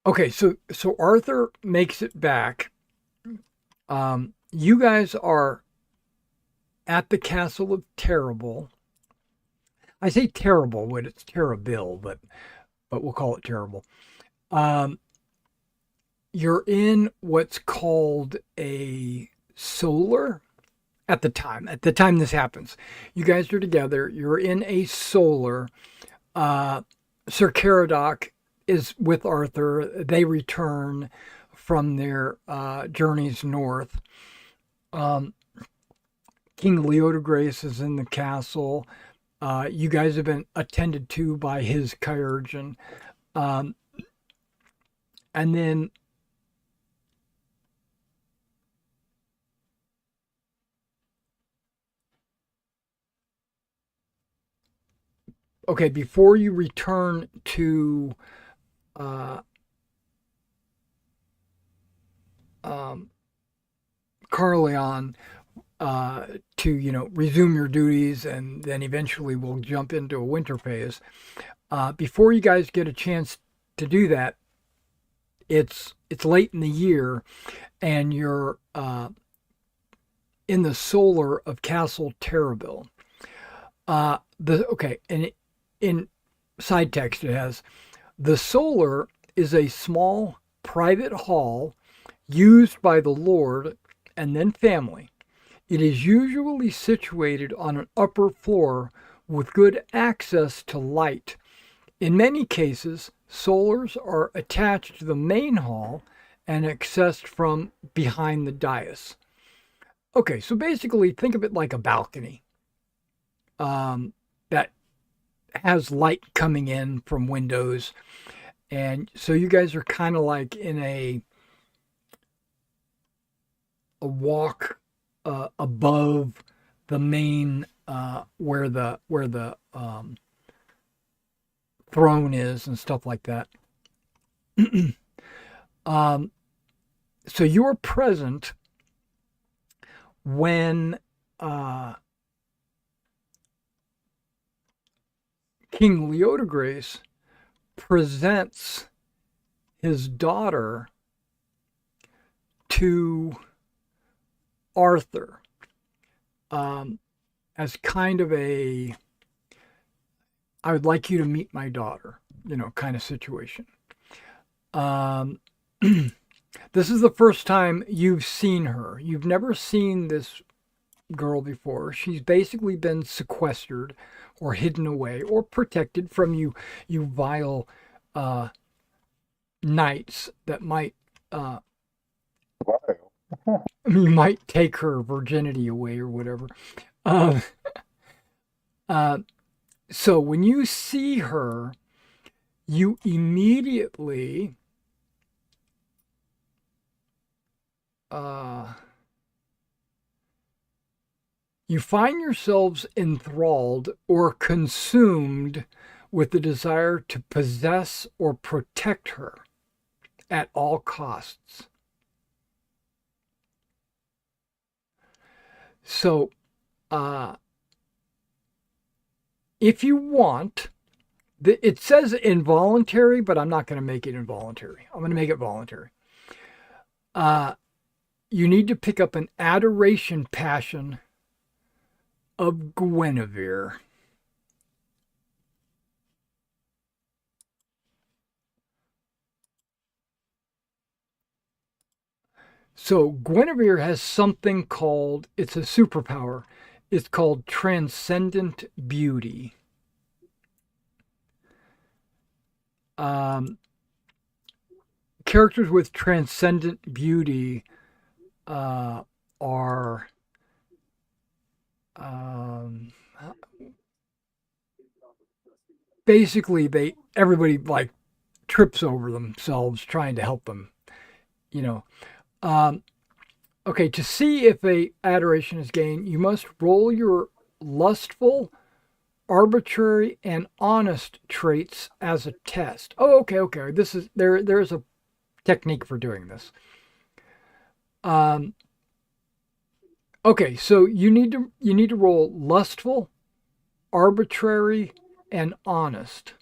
Okay, so Arthur makes it back. You guys are at the castle of Terrabil. I say terrible when it's Terrabil, but we'll call it terrible. You're in what's called a solar at the time. At the time this happens, you guys are together. You're in a solar. Sir Caradoc is with Arthur. They return from their journeys north. King Leodegrace is in the castle. You guys have been attended to by his chirurgeon. And then okay, before you return to uh, um, Carleon, to resume your duties, and then eventually we'll jump into a winter phase. Before you guys get a chance to do that, it's late in the year, and you're in the solar of Castle Terrabil. And in side text it has, the solar is a small private hall used by the Lord and then family. It is usually situated on an upper floor with good access to light. In many cases, solars are attached to the main hall and accessed from behind the dais. Okay, so basically think of it like a balcony that has light coming in from windows. And so you guys are kind of like in a walk above the main where the throne is and stuff like that. So you're present when King Leodegrace presents his daughter to Arthur as kind of a, I would like you to meet my daughter, kind of situation. This is the first time you've seen her. You've never seen this girl before. She's basically been sequestered or hidden away or protected from you vile knights that might you might take her virginity away or whatever. So when you see her, you immediately you find yourselves enthralled or consumed with the desire to possess or protect her at all costs. So, if you want, it says involuntary, but I'm not going to make it involuntary. I'm going to make it voluntary. You need to pick up an adoration passion of Guinevere. So Guinevere has something called, it's a superpower. It's called transcendent beauty. Characters with transcendent beauty are basically everybody like trips over themselves trying to help them, Okay, to see if a adoration is gained, you must roll your lustful, arbitrary, and honest traits as a test. Oh, okay. This is there's a technique for doing this. Okay, so you need to roll lustful, arbitrary, and honest.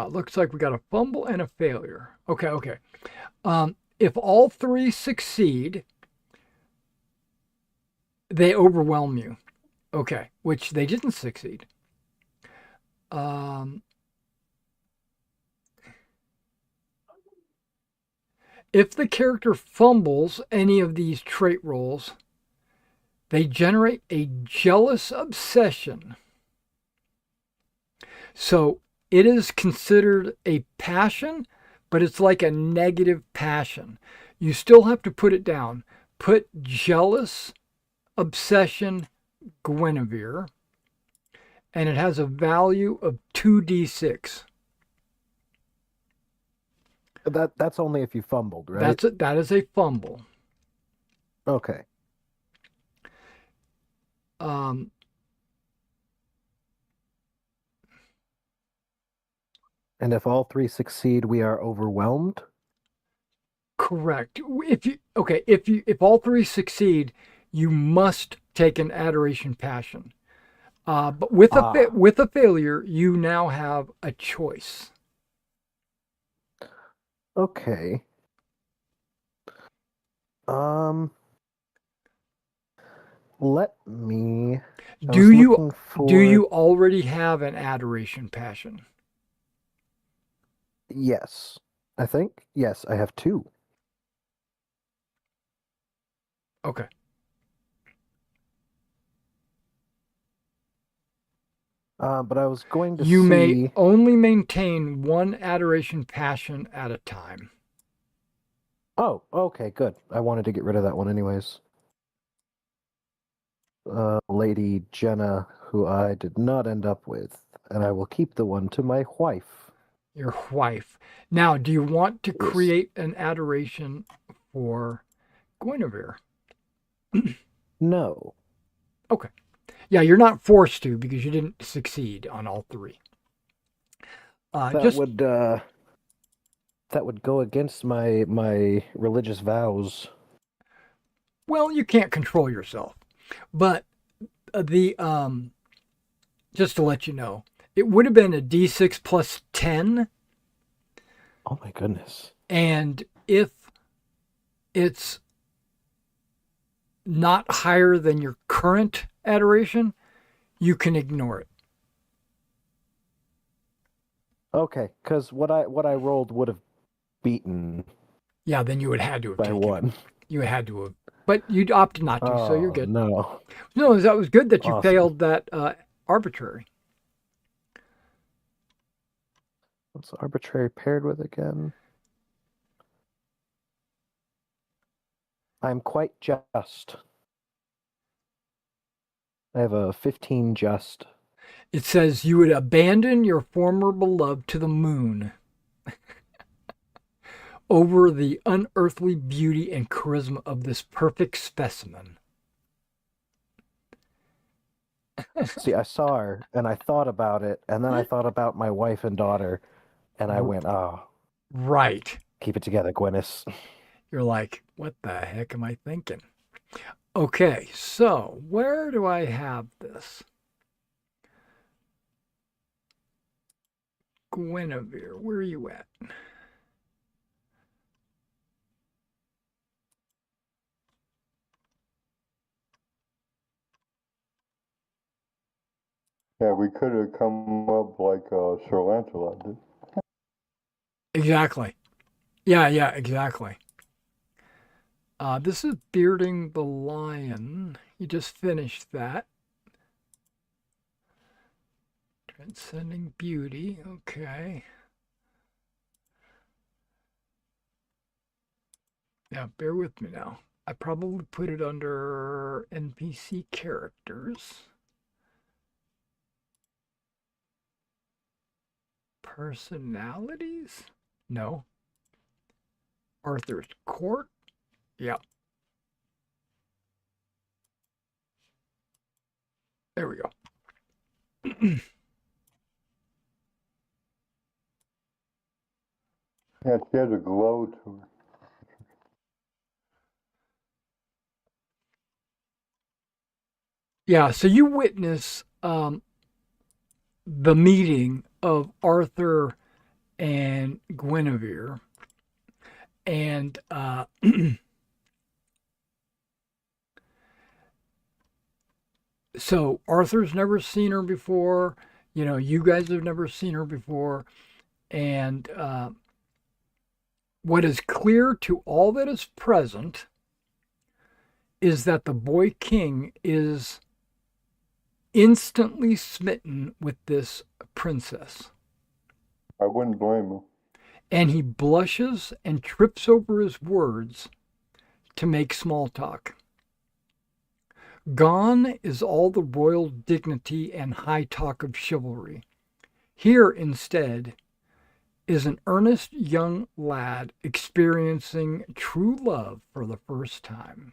Looks like we got a fumble and a failure. Okay. If all three succeed, they overwhelm you. Okay, which they didn't succeed. If the character fumbles any of these trait rolls, they generate a jealous obsession. So it is considered a passion, but it's like a negative passion. You still have to put it down. Put jealous obsession Guinevere, and it has a value of 2d6. That's only if you fumbled, right? That is a fumble. Okay. Um, And if all three succeed, we are overwhelmed. correct. If all three succeed, you must take an adoration passion. But with a failure, you now have a choice. Okay. Let me. I Do was you looking do for- you already have an adoration passion? Yes. I think. Yes, I have 2. Okay. But I was going to You see. may only maintain one adoration passion at a time. Oh, okay, good. I wanted to get rid of that one anyways. Lady Jenna, who I did not end up with, and I will keep the one to my wife. Your wife. Now, do you want to Yes. create an adoration for Guinevere? No. Okay. Yeah, you're not forced to because you didn't succeed on all 3. That would go against my religious vows. Well, you can't control yourself, but just to let you know, it would have been a d6 plus 10, Oh my goodness. and if it's not higher than your current adoration, you can ignore it. Okay, because what I rolled would have beaten Yeah, then you would have had to have by taken 1. it. You had to have, but you opted not to, so you're good. No. No, that was good that you Awesome. failed that arbitrary. What's arbitrary paired with again? I'm quite just. I have a 15 just. It says you would abandon your former beloved to the moon over the unearthly beauty and charisma of this perfect specimen. See, I saw her and I thought about it, and then I thought about my wife and daughter, and I went, oh, Right. keep it together, Gwyneth. You're like, what the heck am I thinking? Okay, so where do I have this? Guinevere, where are you at? Yeah, we could have come up like Sir Lancelot did. Exactly. Yeah, exactly. This is Bearding the Lion. You just finished that. Transcending Beauty. Okay. Yeah, bear with me now. I probably put it under NPC characters. Personalities? No. Arthur's Court? Yeah. There we go. Yeah, she has a glow to her. Yeah, so you witness the meeting of Arthur and Guinevere. And so Arthur's never seen her before. You guys have never seen her before. And what is clear to all that is present is that the boy king is instantly smitten with this princess. I wouldn't blame her. and he blushes and trips over his words to make small talk. Gone is all the royal dignity and high talk of chivalry. Here, instead, is an earnest young lad experiencing true love for the first time.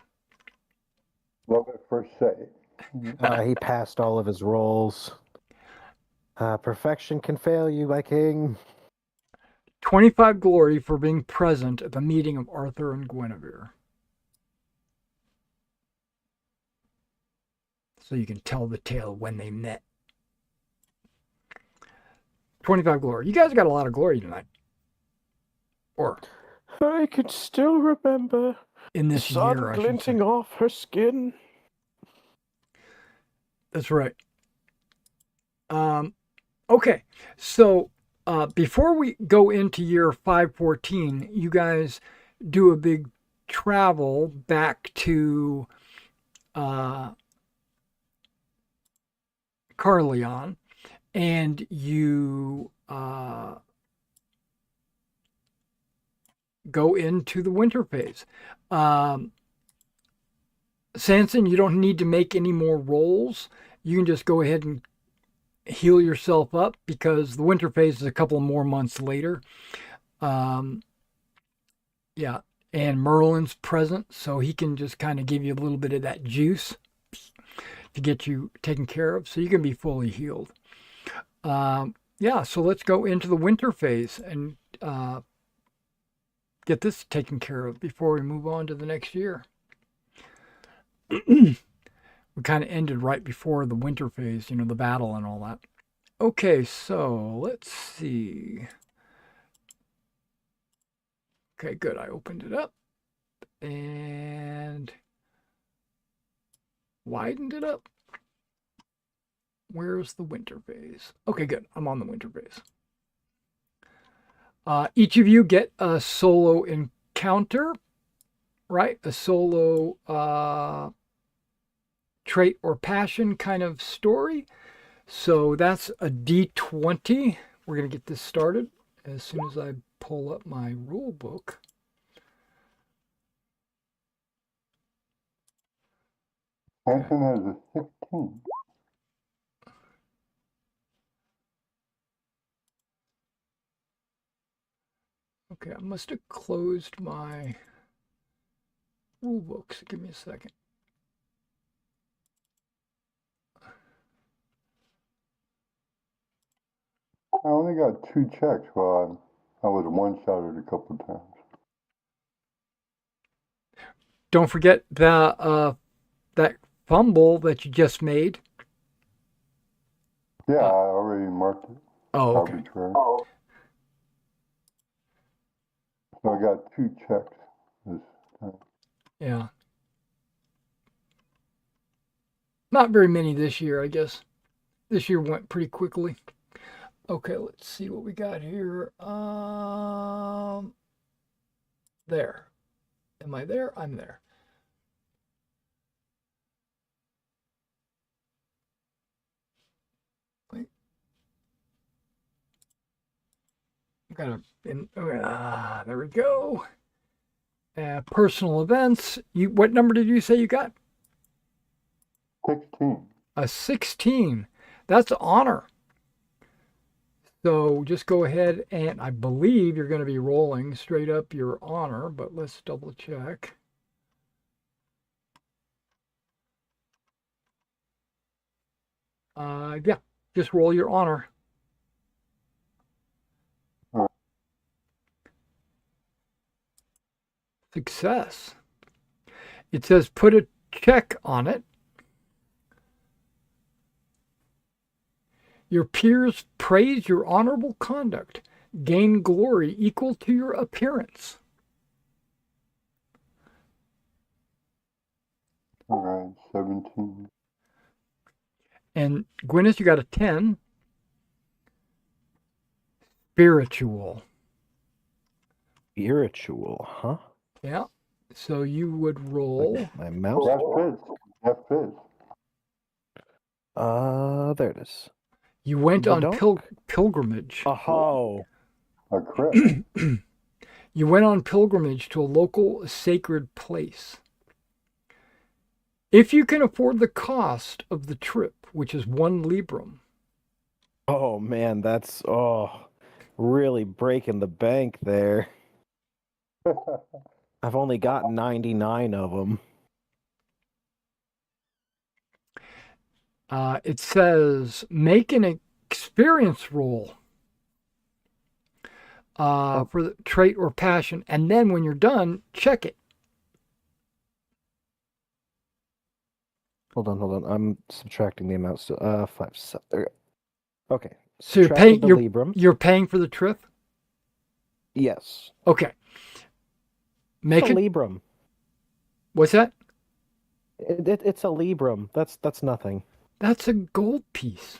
Love at first sight. He passed all of his rolls. Perfection can fail you, my king. 25 glory for being present at the meeting of Arthur and Guinevere. So you can tell the tale when they met. 25 glory. You guys got a lot of glory tonight. Or I can still remember in the this sun year, I should say. glinting off her skin. That's right. Okay, so before we go into year 514, you guys do a big travel back to Carleon, and you go into the winter phase. Sanson, you don't need to make any more rolls. You can just go ahead and heal yourself up because the winter phase is a couple more months later. Yeah, and Merlin's present, so he can just kind of give you a little bit of that juice to get you taken care of, so you can be fully healed. Yeah, so let's go into the winter phase and get this taken care of before we move on to the next year. We kind of ended right before the winter phase, you know, the battle and all that. Okay, so let's see. Okay, good. I opened it up and widened it up. Where's the winter phase? Okay, good. I'm on the winter phase. Each of you get a solo encounter, right? A solo trait or passion kind of story. So that's a D20. We're going to get this started as soon as I pull up my rule book. Hanson has a 16. Okay, I must have closed my rule books. Give me a second. I only got 2 checks while I was one-shotted a couple of times. Don't forget the that fumble that you just made. Yeah, I already marked it. Oh, okay. Arbitrary. So I got 2 checks this time. Yeah. Not very many this year, I guess. This year went pretty quickly. Okay, let's see what we got here. There. Am I there? I'm there. Wait. Got there we go. Personal events. What number did you say you got? 16. A 16. That's honor. So just go ahead and I believe you're going to be rolling straight up your honor, but let's double check. Yeah, just roll your honor. Success. It says put a check on it. Your peers praise your honorable conduct. Gain glory equal to your appearance. All right, 17. And Gwyneth, you got a 10. Spiritual. Spiritual, huh? Yeah. So you would roll. My mouse. That fits. There it is. You went The on dog? pilgrimage. Oh. A crit. You went on pilgrimage to a local sacred place. If you can afford the cost of the trip, which is 1 librum, Oh man, that's really breaking the bank there. I've only got 99 of them. it says make an experience roll for the trait or passion, and then when you're done, check it. Hold on. I'm subtracting the amounts to 5. There we go. Okay. So you're Subtracted paying the librum. you're paying for the trip. Yes. Okay. Make It's a it. librum. What's that? It's a librum. That's nothing. That's a gold piece.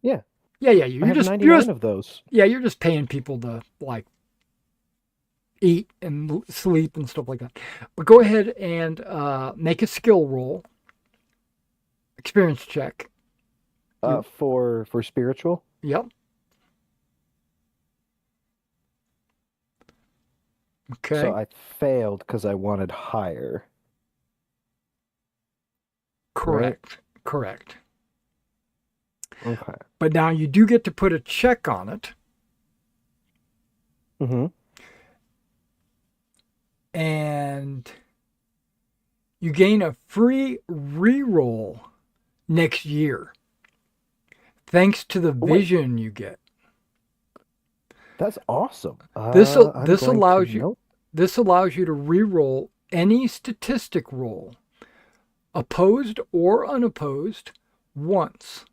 Yeah. Yeah. I You're have just 99 of those. yeah. You're just paying people to like eat and sleep and stuff like that. But go ahead and make a skill roll, experience check. For spiritual. Yep. Okay. So I failed because I wanted higher. Correct. Correct. Okay. But now you do get to put a check on it, Mm-hmm. and you gain a free reroll next year, thanks to the Wait. vision you get. That's awesome. This I'm this going allows to you note. this allows you to reroll any statistic roll, opposed or unopposed, once.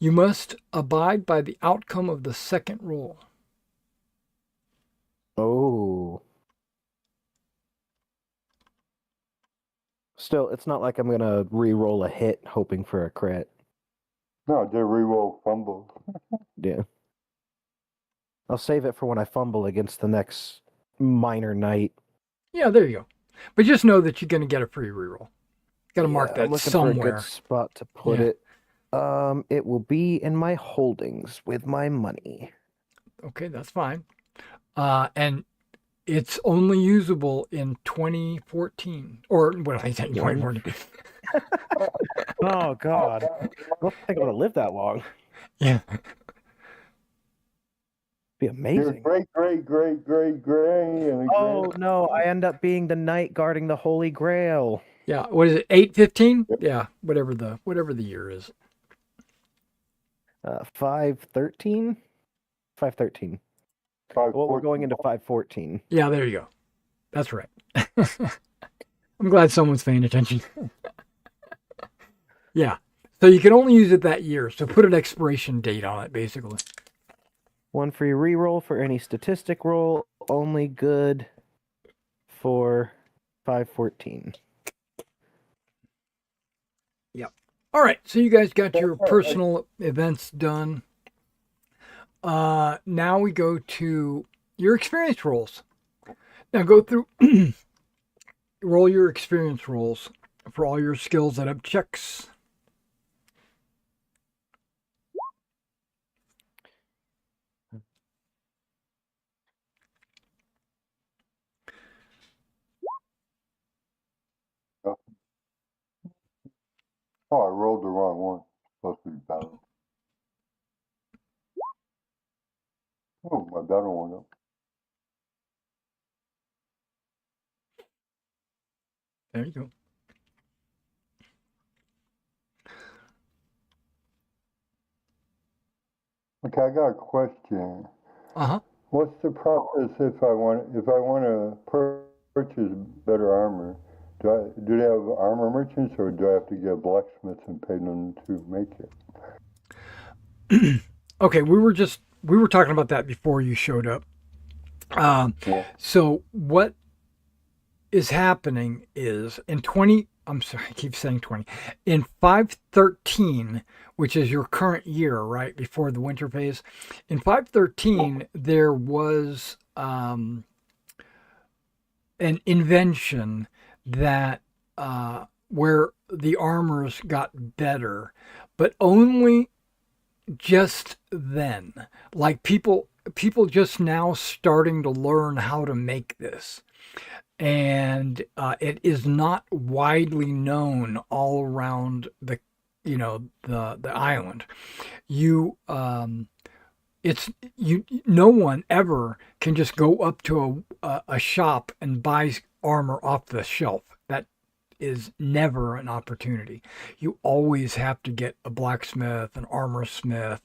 You must abide by the outcome of the second roll. Oh. Still, it's not like I'm gonna re-roll a hit hoping for a crit. No, they reroll fumbles. Yeah. I'll save it for when I fumble against the next minor knight. Yeah, there you go. But just know that you're going to get a free reroll. Got to mark I'm that looking for a somewhere. good spot to put Yeah. it. It will be in my holdings with my money. Okay, that's fine. And it's only usable in 2014, or what did I say? 2014. Oh God, I don't think I'm gonna live that long. Yeah. Be You're amazing. great, and Oh no, I end up being the knight guarding the Holy Grail. Yeah. What is it? 815? Yeah. Whatever the year is. 513. 513. Well, we're going into 514. Yeah, there you go. That's right. I'm glad someone's paying attention. Yeah. So you can only use it that year. So put an expiration date on it, basically. One free reroll for any statistic roll. Only good for 514. Yep. All right. So you guys got your personal events done. Now we go to your experience rolls. Now go through, roll your experience rolls for all your skills that have checks. Oh, I rolled the wrong one. Supposed to be battle. Oh, my battle went up. There you go. Okay, I got a question. Uh-huh. What's the process if I want to purchase better armor? Do they have armor merchants, or do I have to get blacksmiths and pay them to make it? Okay, we were talking about that before you showed up. Yeah. So what is happening is I'm sorry, I keep saying 20. In 513, which is your current year, right, before the winter phase, in 513, there was an invention that where the armors got better, but only just then. Like people just now starting to learn how to make this. And it is not widely known all around the island. You it's you no one ever can just go up to a shop and buy armor off the shelf. That is never an opportunity. You always have to get a blacksmith, an armor smith,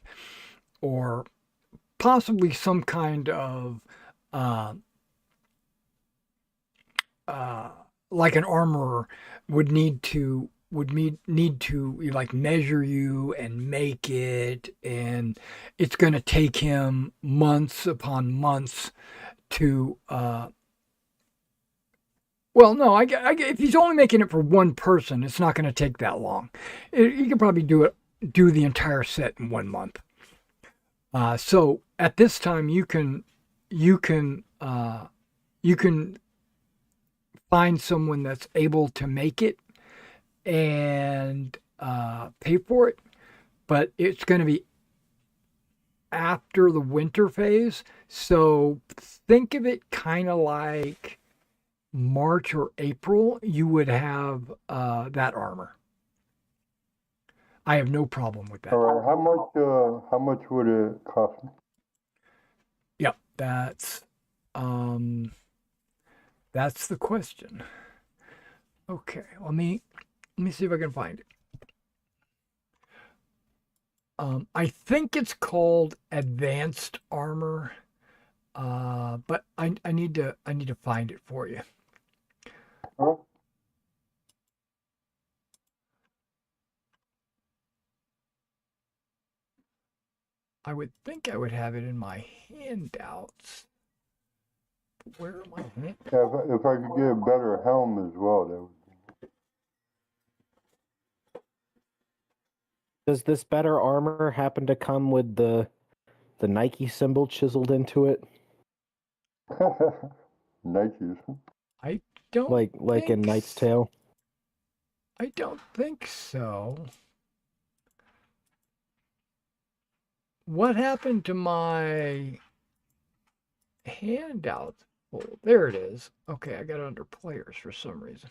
or possibly some kind of uh, uh, like an armorer would need to like measure you and make it, and it's going to take him months upon months to well, no, if he's only making it for one person, it's not going to take that long. You can probably do the entire set in 1 month. So at this time, you can you can find someone that's able to make it and pay for it, but it's going to be after the winter phase. So think of it kind of like March or April, you would have that armor. I have no problem with that. All right. How much would it cost me? Yep, that's the question. Okay, let me see if I can find it. I think it's called advanced armor, but I need to find it for you. Huh? I would think I would have it in my handouts. Where are my handouts? Yeah, if I could get a better helm as well, that would. Does this better armor happen to come with the Nike symbol chiseled into it? Nikes. I don't Like think in Knight's Tale? I don't think so. What happened to my handout? Oh, there it is. Okay, I got it under players for some reason.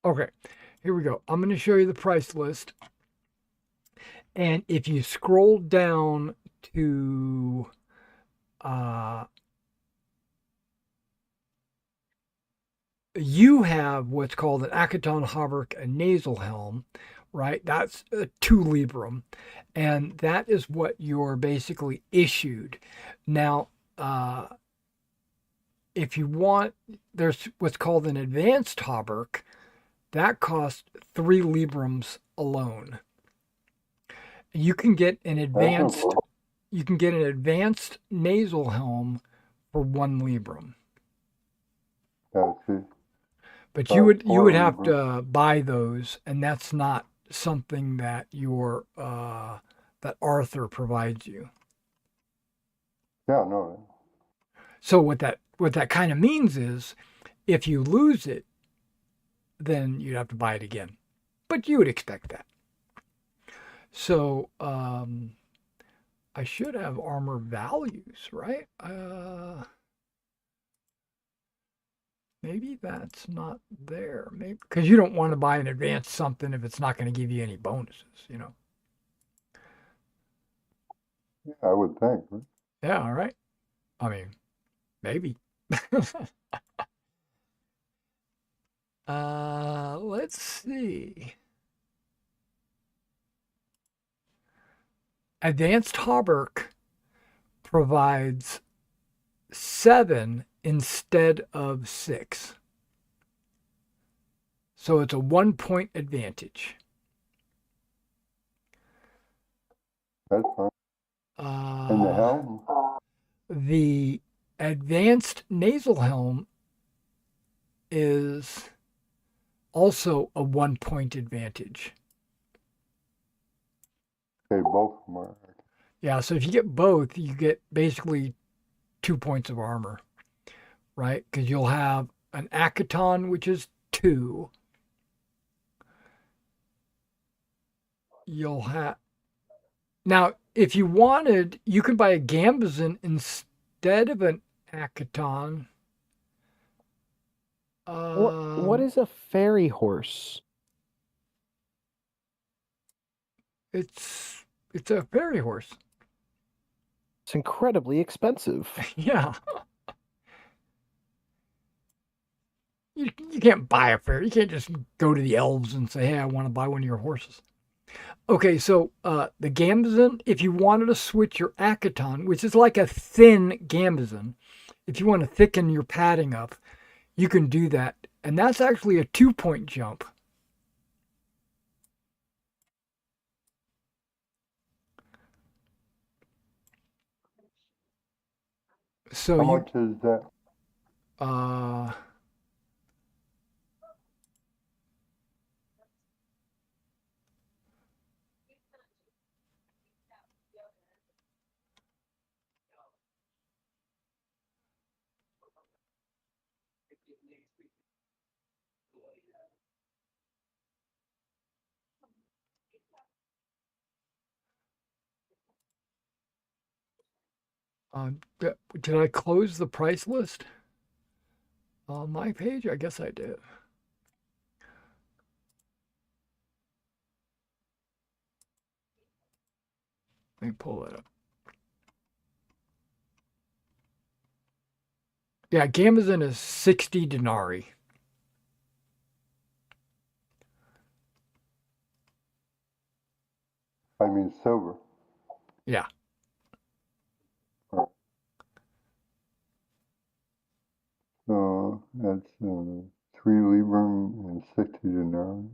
Okay, here we go. I'm going to show you the price list. And if you scroll down to you have what's called an Akaton Hauberk, a nasal helm, right? That's a 2 Libram. And that is what you're basically issued. Now, if you want, there's what's called an advanced Hauberk. That costs 3 Librams alone. You can get an advanced nasal helm for 1 Libram. Yeah, see. But you would have to buy those, and that's not something that your that Arthur provides you. Yeah, no. So what that kind of means is, if you lose it, then you'd have to buy it again. But you would expect that. So I should have armor values, right? Maybe that's not there. Maybe because you don't want to buy an advanced something if it's not going to give you any bonuses, Yeah, I would think. Right? Yeah, all right. I mean, maybe. Let's see. Advanced Hauberk provides 7 instead of 6. So it's a 1-point advantage. That's fine. And the helm? the advanced nasal helm is also a 1 point advantage. Okay, both of them are. Yeah, so if you get both, you get basically 2 points of armor, right? Because you'll have an Akaton, which is 2. You'll have. Now, if you wanted, you could buy a Gambazon instead of an Akaton. What is a fairy horse? It's a fairy horse. It's incredibly expensive. Yeah. You can't buy a fairy. You can't just go to the elves and say, hey, I want to buy one of your horses. Okay, so the Gambazon, if you wanted to switch your Akaton, which is like a thin Gambazon, if you want to thicken your padding up, you can do that. And that's actually a 2-point jump. So How much is that? uh did I close the price list on my page? I guess I did. Let me pull that up. Yeah, Gambazon is 60 denarii. I mean silver. Yeah. So that's 3 librum and 60 denarii.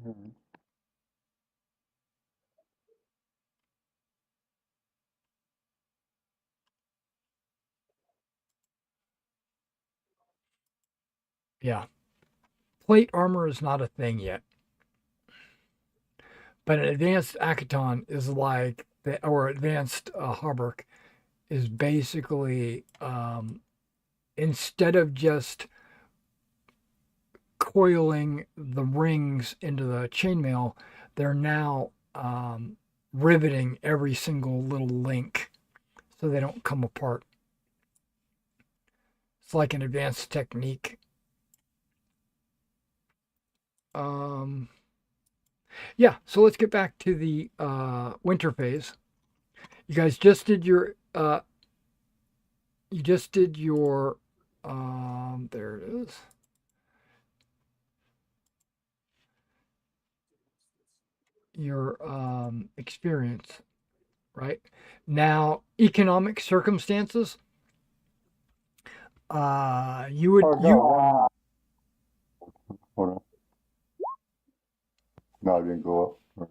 Yeah. Plate armor is not a thing yet. But an advanced Akaton is like, or advanced hauberk is basically, instead of just coiling the rings into the chainmail, they're now riveting every single little link so they don't come apart. It's like an advanced technique. Yeah, so let's get back to the winter phase. You guys just did your there it is. Your experience, right? Now, economic circumstances. You would Hold on. No, it didn't go up.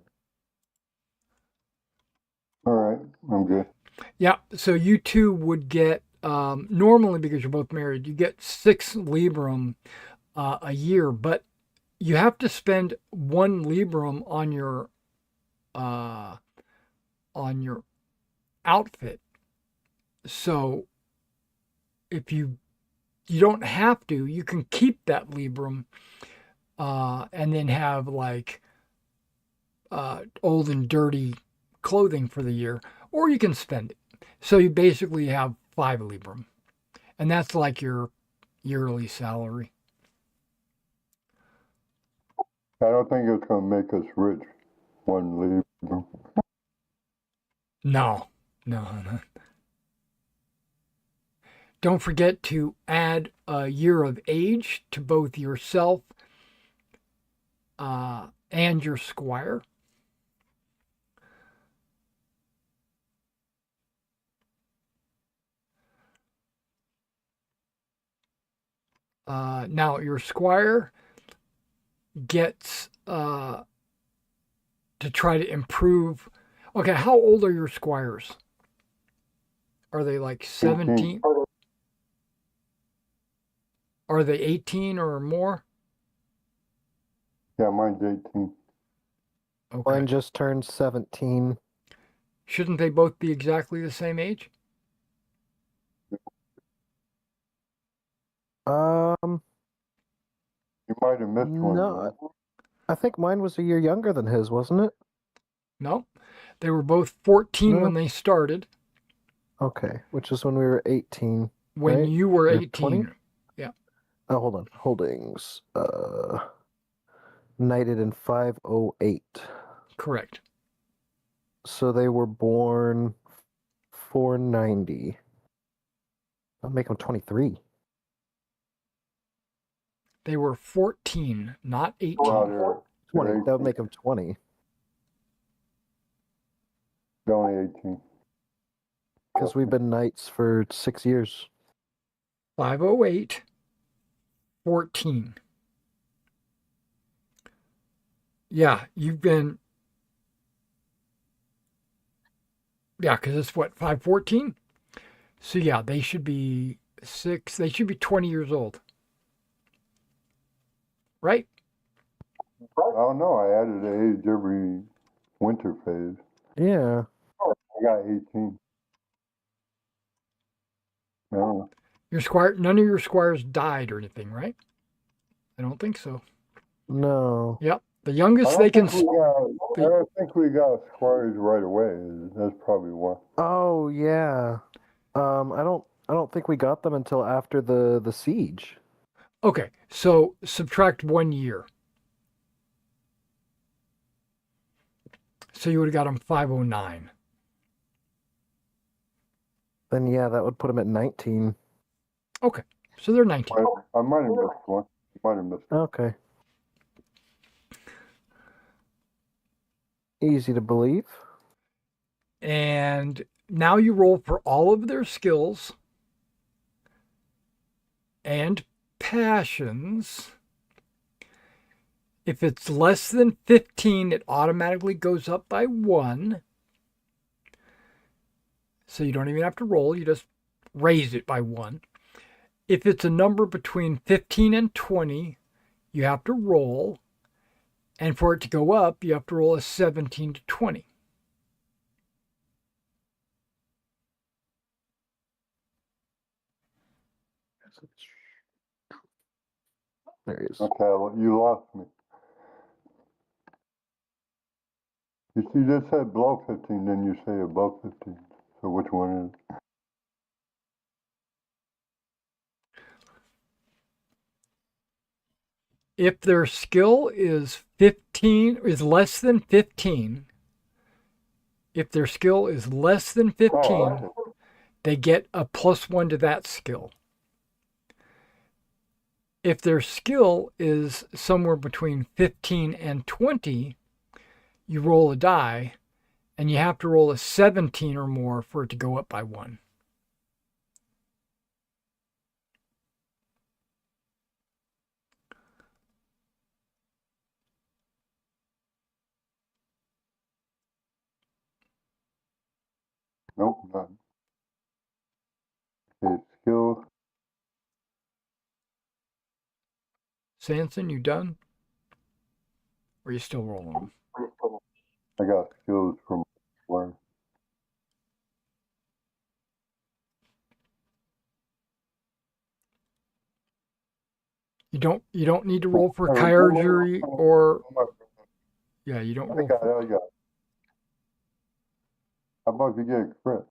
All right, I'm good. Yeah, so you two would get normally, because you're both married, you get 6 librum a year, but you have to spend 1 librum on your outfit. So if you don't have to, you can keep that librum and then have like old and dirty clothing for the year, or you can spend it. So you basically have 5 librum, and that's like your yearly salary. I don't think it's going to make us rich. 1 librum. No. Don't forget to add a year of age to both yourself and your squire. Now, your squire gets to try to improve. Okay, how old are your squires? Are they like 17? Are they 18 or more? Yeah, mine's 18. Okay. Mine just turned 17. Shouldn't they both be exactly the same age? Um, You might have missed one. no, Man. I think mine was a year younger than his, wasn't it? No. They were both 14 No. when they started. Okay, which is when we were 18, When right? you were Or 18. 20? Yeah. Oh, hold on. Holdings. Knighted in 508. Correct. So they were born 490. That'll make them 23. They were 14, not 18. Well, they're 20. That would 18. make them 20. They're only 18. Because we've been knights for 6 years. 508, 14. Yeah, you've been. Yeah, because it's what, 514? So yeah, they should be 6. They should be 20 years old. Right? I don't know. I added the age every winter phase. Yeah. I got 18. No. Your squire, none of your squires died or anything, right? I don't think so. No. Yep. The I youngest don't they can. think I don't think we got squires right away. That's probably why. Oh, yeah. I don't think we got them until after the siege. Okay, so subtract 1 year. So you would have got them 509. Then yeah, that would put them at 19. Okay, so they're 19. I might have missed one. Might have missed. Okay. Easy to believe. And now you roll for all of their skills and passions. If it's less than 15, it automatically goes up by 1. So you don't even have to roll, you just raise it by 1. If it's a number between 15 and 20, you have to roll. And for it to go up, you have to roll a 17 to 20. There he is. Okay, you lost me. You see, this said below 15, then you say above 15. So which one is it? If their skill is less than 15, if their skill is less than 15, Oh, they get a +1 to that skill. If their skill is somewhere between 15 and 20, you roll a die, and you have to roll a 17 or more for it to go up by 1. nope, none. Okay, skills. Sanson, you done? Or are you still rolling them? I got skills from where? You don't need to roll for Kyurgery or yeah, you don't I roll got for, it, I got it. How about if you get a crit?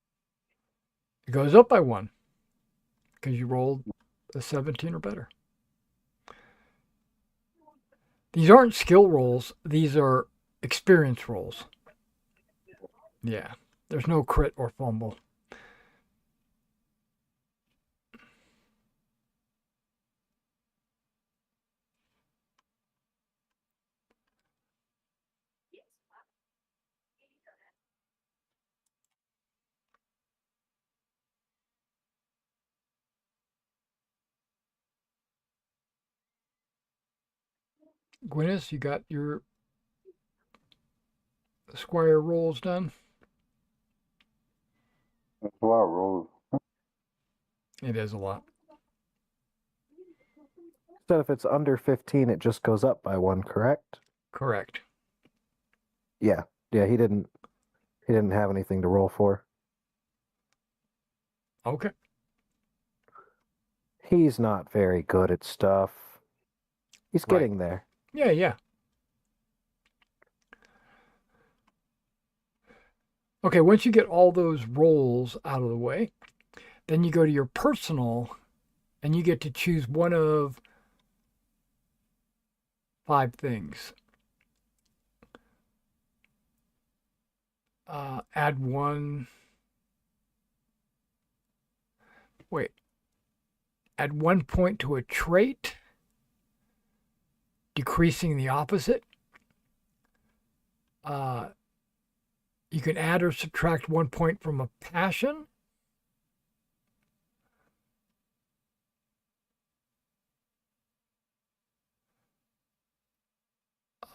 it goes up by 1 because you rolled a 17 or better. These aren't skill rolls, these are experience rolls. Yeah. There's no crit or fumble. Gwyneth, you got your Squire rolls done? That's a lot of rolls. It is a lot. Said if it's under 15, it just goes up by 1, correct? Correct. Yeah. Yeah, he didn't have anything to roll for. Okay. He's not very good at stuff. He's Right. getting there. Yeah, yeah. Okay, once you get all those rolls out of the way, then you go to your personal and you get to choose one of 5 things. Add 1. Wait. Add 1 point to a trait, decreasing the opposite. You can add or subtract 1 point from a passion.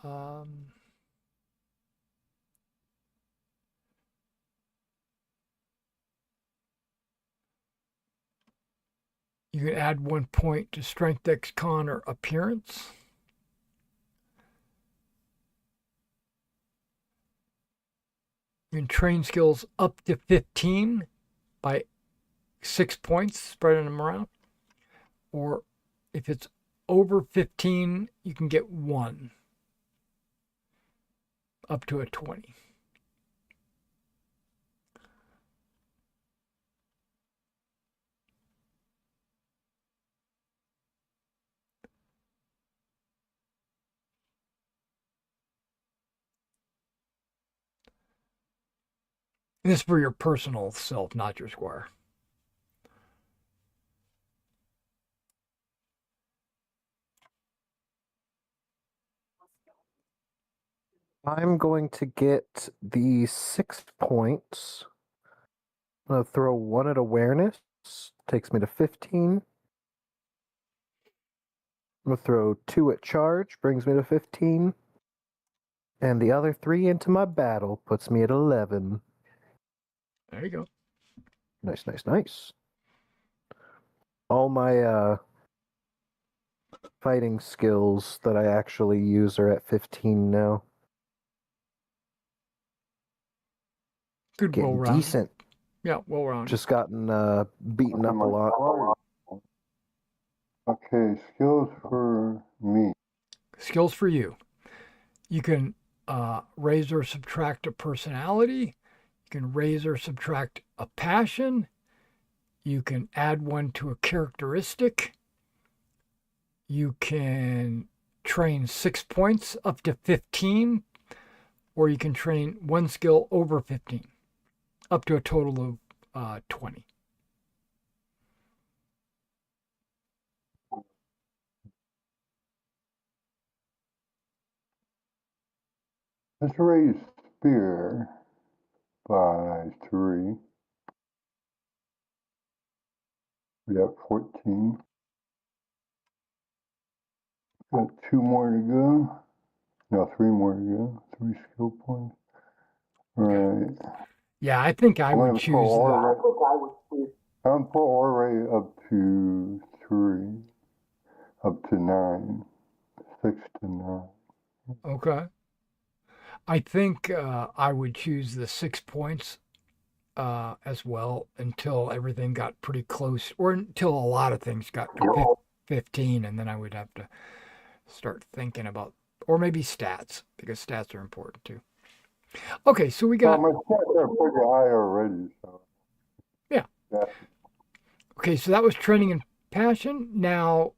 Um, you can add 1 point to strength, dex, con, or appearance. You can train skills up to 15 by 6 points, spreading them around. Or if it's over 15, you can get 1 up to a 20. And this is for your personal self, not your squire. I'm going to get the 6 points. I'm going to throw 1 at awareness. Takes me to 15. I'm going to throw 2 at charge. Brings me to 15. And the other 3 into my battle. Puts me at 11. There you go. Nice, nice, nice. All my fighting skills that I actually use are at 15 now. Good, Getting well-rounded. decent. Yeah, well-rounded. Just gotten beaten up a lot. Okay, skills for me. Skills for you. You can raise or subtract a personality. You can raise or subtract a passion. You can add 1 to a characteristic. You can train 6 points up to 15, or you can train 1 skill over 15, up to a total of 20. Let's raise spear by 3. We got 14. Got 2 more to go. No, 3 more to go. 3 skill points. All right. Yeah, I think I I'm would gonna choose pull that. I'm gonna pull Orray up to 3, up to 9, 6 to 9. Okay. I think I would choose the 6 points as well until everything got pretty close, or until a lot of things got to 15, and then I would have to start thinking about, or maybe stats, because stats are important too. Okay, so we Well, got, my stats are pretty high already, so. Yeah. Yeah. okay, so that was training and passion. Now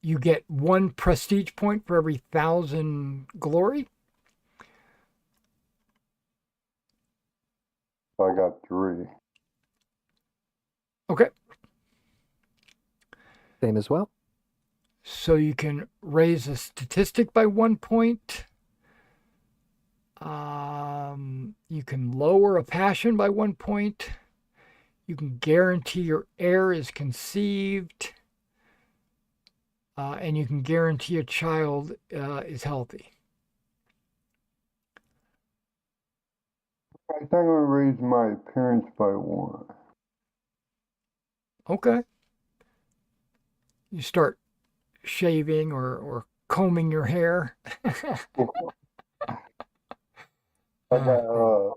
you get 1 prestige point for every 1,000 glory. I got 3. Okay, Same as well. so you can raise a statistic by 1 point. You can lower a passion by 1 point. You can guarantee your heir is conceived. And you can guarantee a child is healthy. I think I'm gonna raise my appearance by 1. Okay. You start shaving or combing your hair. I got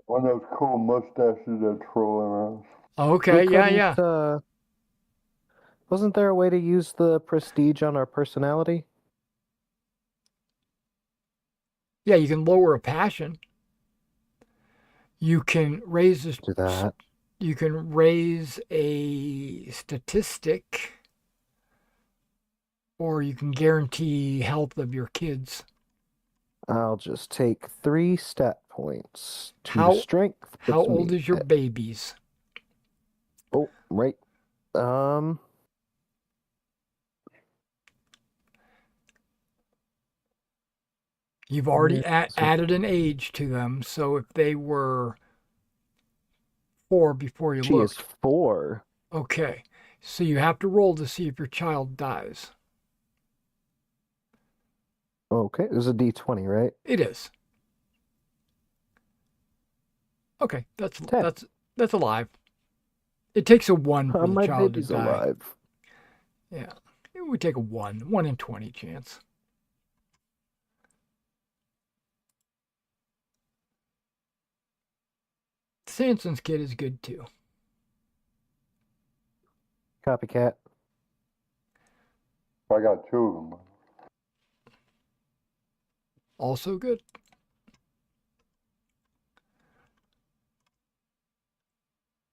one of those cool mustaches that troll around. Okay, yeah, yeah. Wasn't there a way to use the prestige on our personality? Yeah, you can lower a passion. You can raise a, Do that. you can raise a statistic, or you can guarantee health of your kids. I'll just take 3 stat points. 2 How strength how puts old me is your at, babies? oh, right. You've already so added an age to them, so if they were 4 before you she is looked, 4. okay. So you have to roll to see if your child dies. Okay, it was a D20, right? It is. Okay, 10. that's alive. It takes a 1 for the My child to baby's die. alive. Yeah. It would take a 1 in 20 chance. Sanson's kid is good too. Copycat. I got 2 of them. Also good.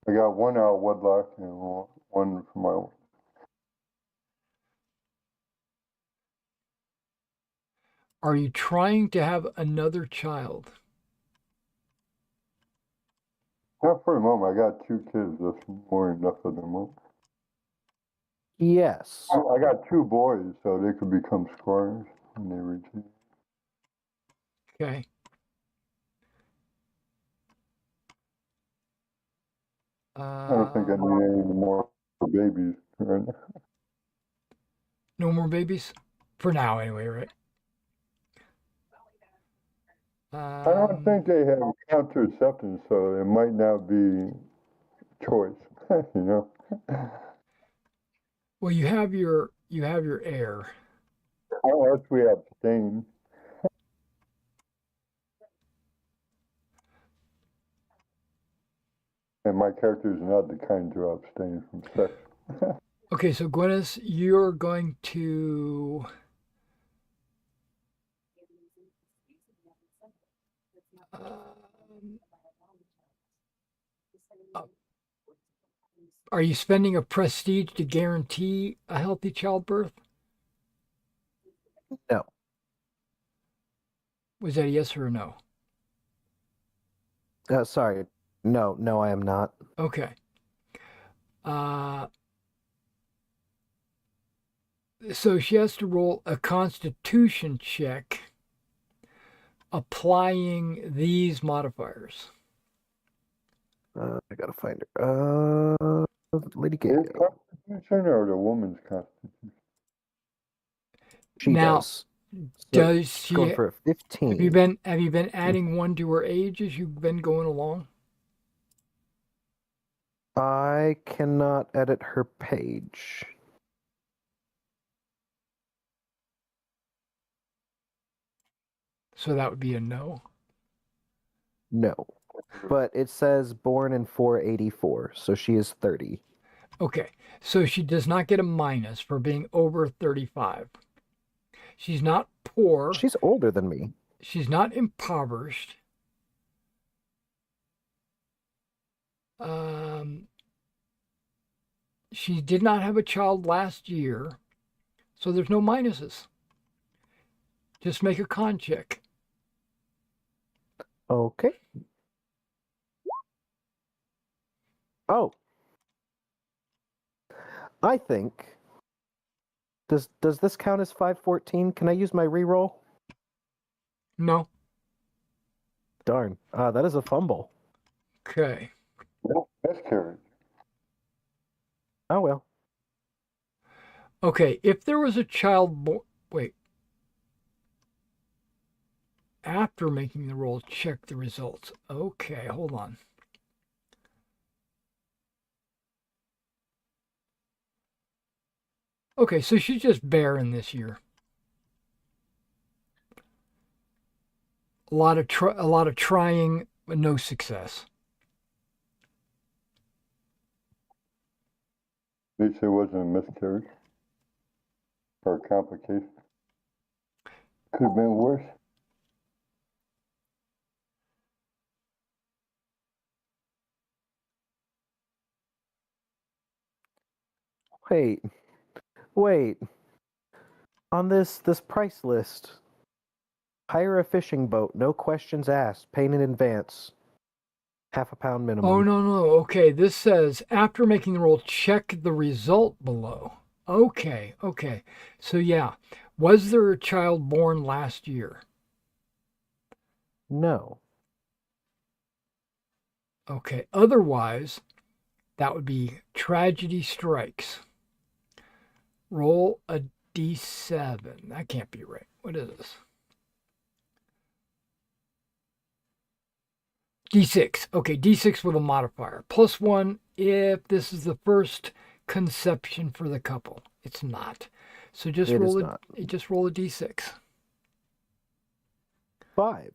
I got 1 out of wedlock and 1 from my. Are you trying to have another child? Not for the moment. I got 2 kids. That's more than enough of them. Yes. I got 2 boys, so they could become squires when they reach it. Okay. I don't think I need any more babies right now. No more babies? For now, anyway, right? I don't think they have contraception, so it might not be choice. You know. Well, you have your heir. Unless we abstain. And my character is not the kind to abstain from sex. Okay, so Gwyneth, you're going to um, uh, are you spending a prestige to guarantee a healthy childbirth? No. Was that a yes or a no? Sorry. No, I am not. Okay. So she has to roll a constitution check applying these modifiers. I gotta find her. Lady Gaga. His constitution or the woman's constitution? She Now, does. So does she's she going for a 15. have you been adding 1 to her age as you've been going along? I cannot edit her page. So that would be a no. No. But it says born in 484, so she is 30. Okay. So she does not get a minus for being over 35. She's not poor. She's older than me. She's not impoverished. She did not have a child last year, so there's no minuses. Just make a con check. Okay. Oh. I think. Does this count as 514? Can I use my reroll? No. Darn. That is a fumble. Okay. No, miscarriage. Oh well. Okay, if there was a child born, wait. After making the roll, check the results. Okay, hold on. Okay, so she's just barren this year. A lot of trying, but no success. At least it wasn't a miscarriage or a complication. Could have been worse. Wait, wait. On this price list, hire a fishing boat, no questions asked, paid in advance, £half a pound minimum. Oh, no, no. Okay, this says after making the roll, check the result below. Okay, okay. So, yeah, was there a child born last year? No. Okay, otherwise, that would be tragedy strikes. Roll a d7. That can't be right. What is this? D6. Okay, D6 with a modifier. +1 if this is the first conception for the couple. It's not. So just It is roll not. just roll a D6. 5.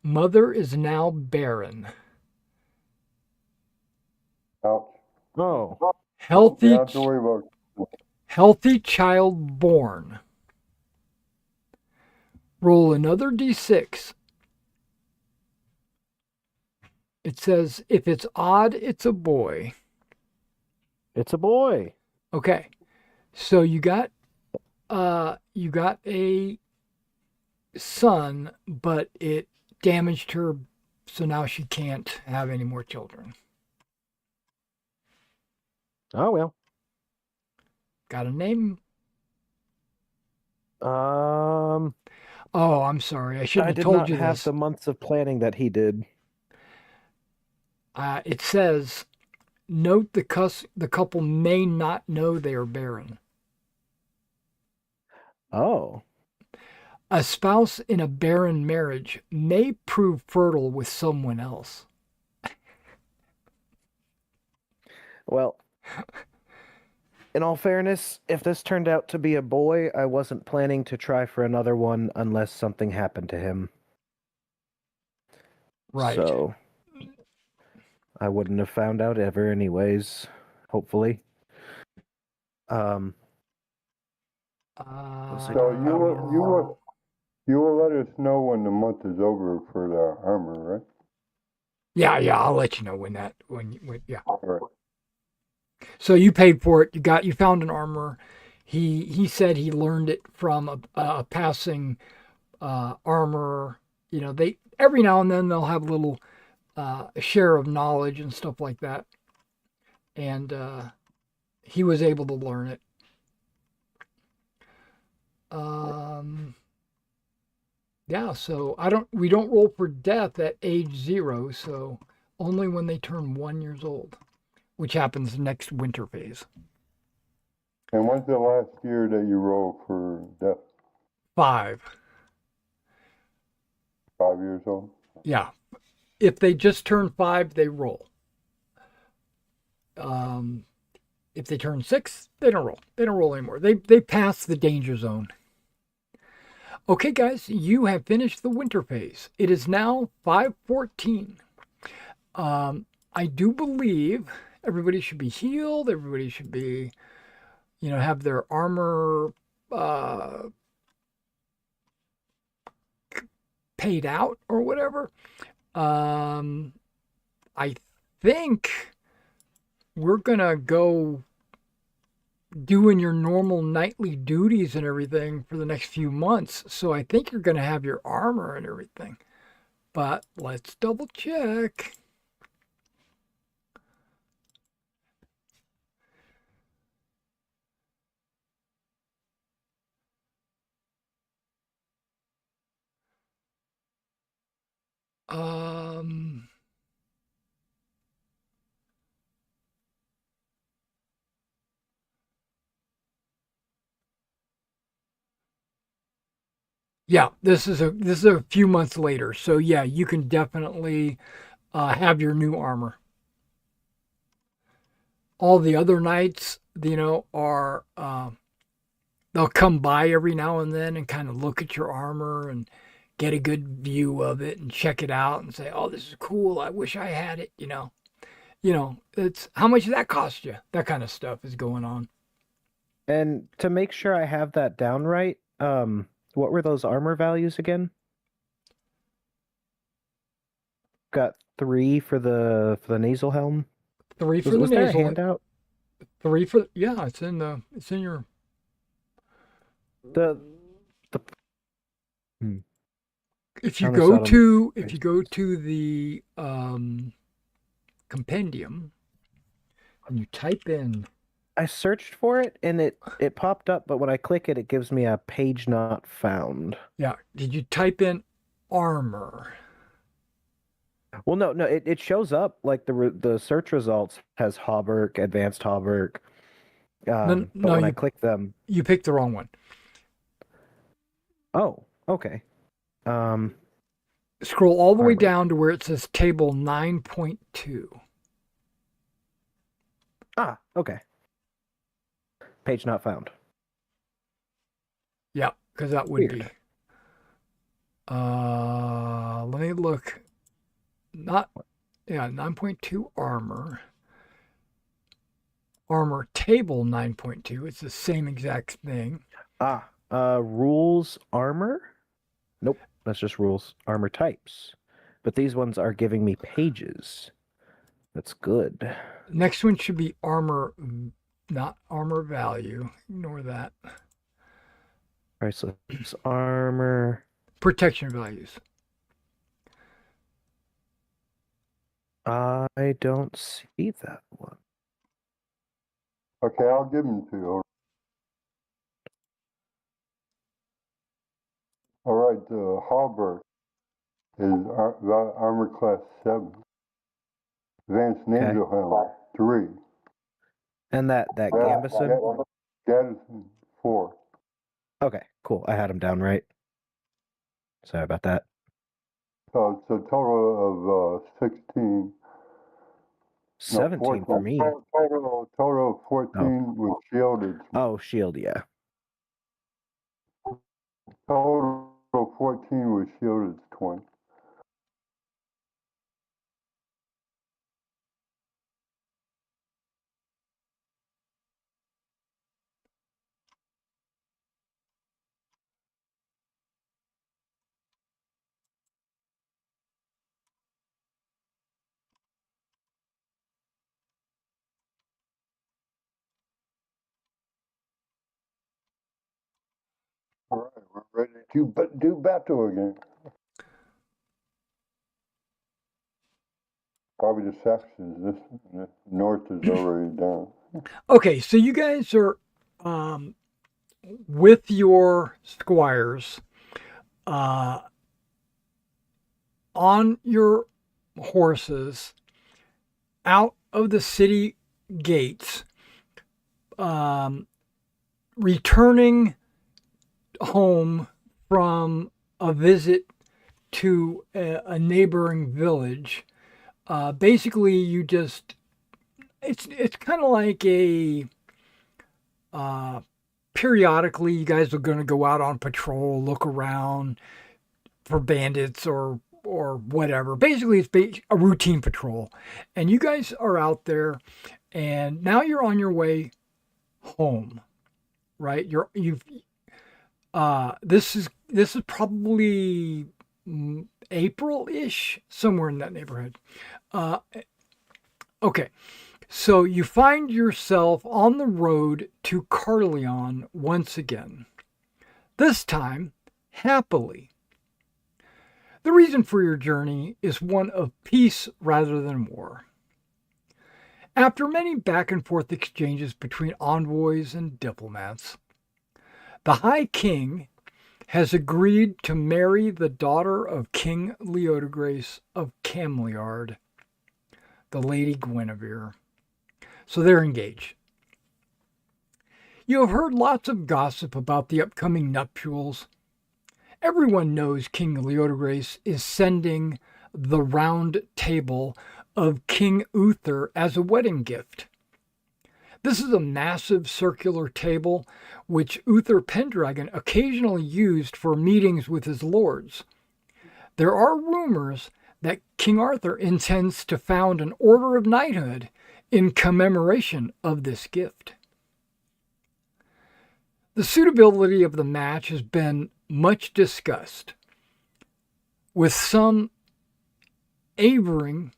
Mother is now barren. Ouch. Oh. Healthy You don't have to worry about healthy child born. Roll another D6. It says if it's odd, it's a boy. It's a boy. Okay. So you got a son, but it damaged her, so now she can't have any more children. Oh well. Got a name? Um, Oh, I'm sorry. I shouldn't I have did told not you have this. the months of planning that he did. It says, note the couple may not know they are barren. Oh. A spouse in a barren marriage may prove fertile with someone else. Well, in all fairness, if this turned out to be a boy, I wasn't planning to try for another one unless something happened to him. Right. So I wouldn't have found out ever anyways, hopefully. So you will let us know when the month is over for the armor, right? Yeah, I'll let you know when yeah. All right. So you paid for it. You found an armor. He said he learned it from a passing armor. You know, they every now and then they'll have a little share of knowledge and stuff like that. And he was able to learn it. Yeah, so we don't roll for death at age 0, so only when they turn 1 year old, which happens next winter phase. And when's the last year that you roll for death? 5. 5 years old? Yeah. If they just turn 5, they roll. If they turn 6, they don't roll. They don't roll anymore. They pass the danger zone. Okay, guys, you have finished the winter phase. It is now 5:14. I do believe everybody should be healed. Everybody should be, have their armor paid out or whatever. I think we're gonna go doing your normal nightly duties and everything for the next few months. So I think you're gonna have your armor and everything. But let's double check. Um, yeah, this is a few months later. So yeah, you can definitely have your new armor. all the other knights, are they'll come by every now and then and kind of look at your armor and get a good view of it and check it out and say, "Oh, this is cool. I wish I had it." It's how much does that cost you? That kind of stuff is going on. And to make sure I have that down right, what were those armor values again? Got 3 for the nasal helm. 3 for the Was there a nasal. handout? 3 for it's in your The if you On the go settlement to the compendium and you type in I searched for it and it popped up, but when I click it, it gives me a page not found. did you type in armor? Well, no, it shows up like the search results has Hauberk, Advanced Hauberk. But when I click them, you picked the wrong one. oh, okay. Scroll all the way Armor. down to where it says table 9.2. Ah, okay. Page not found. Yeah, because that would be. Weird. Let me look. 9.2 armor. Armor table 9.2. It's the same exact thing. Rules armor? Nope, that's just rules. Armor types. But these ones are giving me pages. That's good. Next one should be armor, not armor value. Ignore that. All right, so it's armor. Protection values. I don't see that one. Okay, I'll give them to you. All right, the Hauberk is armor class 7. Advanced Nasal Helm 3. And that Gambison? Gaddison 4. Okay, cool. I had him down right. Sorry about that. So it's a total of 16. 17 for me. Total of 14 with shielded. Oh, shield, yeah. Total of 14 with shielded 20. All right, we're ready to do battle again. Probably the Saxons. This north is already down. Okay, so you guys are with your squires on your horses out of the city gates, returning home from a visit to a neighboring village. Basically, you just it's kind of like a periodically you guys are going to go out on patrol, look around for bandits or whatever. Basically, it's a routine patrol, and you guys are out there, and now you're on your way home, right? This is probably April-ish, somewhere in that neighborhood. Okay, so you find yourself on the road to Carleon once again. This time, happily. The reason for your journey is one of peace rather than war. After many back and forth exchanges between envoys and diplomats, the High King has agreed to marry the daughter of King Leodegrace of Cameliard, the Lady Guinevere. So they're engaged. You have heard lots of gossip about the upcoming nuptials. Everyone knows King Leodegrace is sending the round table of King Uther as a wedding gift. This is a massive circular table which Uther Pendragon occasionally used for meetings with his lords. There are rumors that King Arthur intends to found an order of knighthood in commemoration of this gift. The suitability of the match has been much discussed, with some averring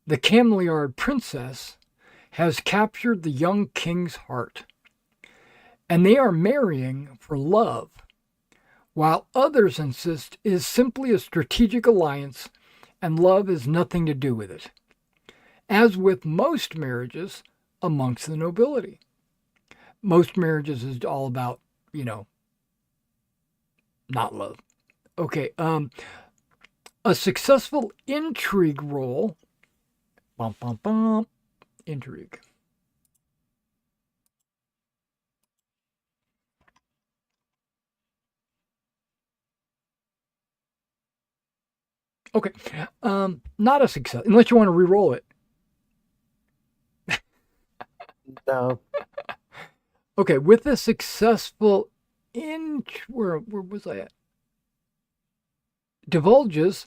the Cameliard princess has captured the young king's heart, and they are marrying for love, while others insist it is simply a strategic alliance and love has nothing to do with it, as with most marriages amongst the nobility. Most marriages is all about, not love. Okay, a successful intrigue roll. Bum, bum, bum. Intrigue. Okay, not a success unless you want to re-roll it. No. Okay, with a successful where was I at? Divulges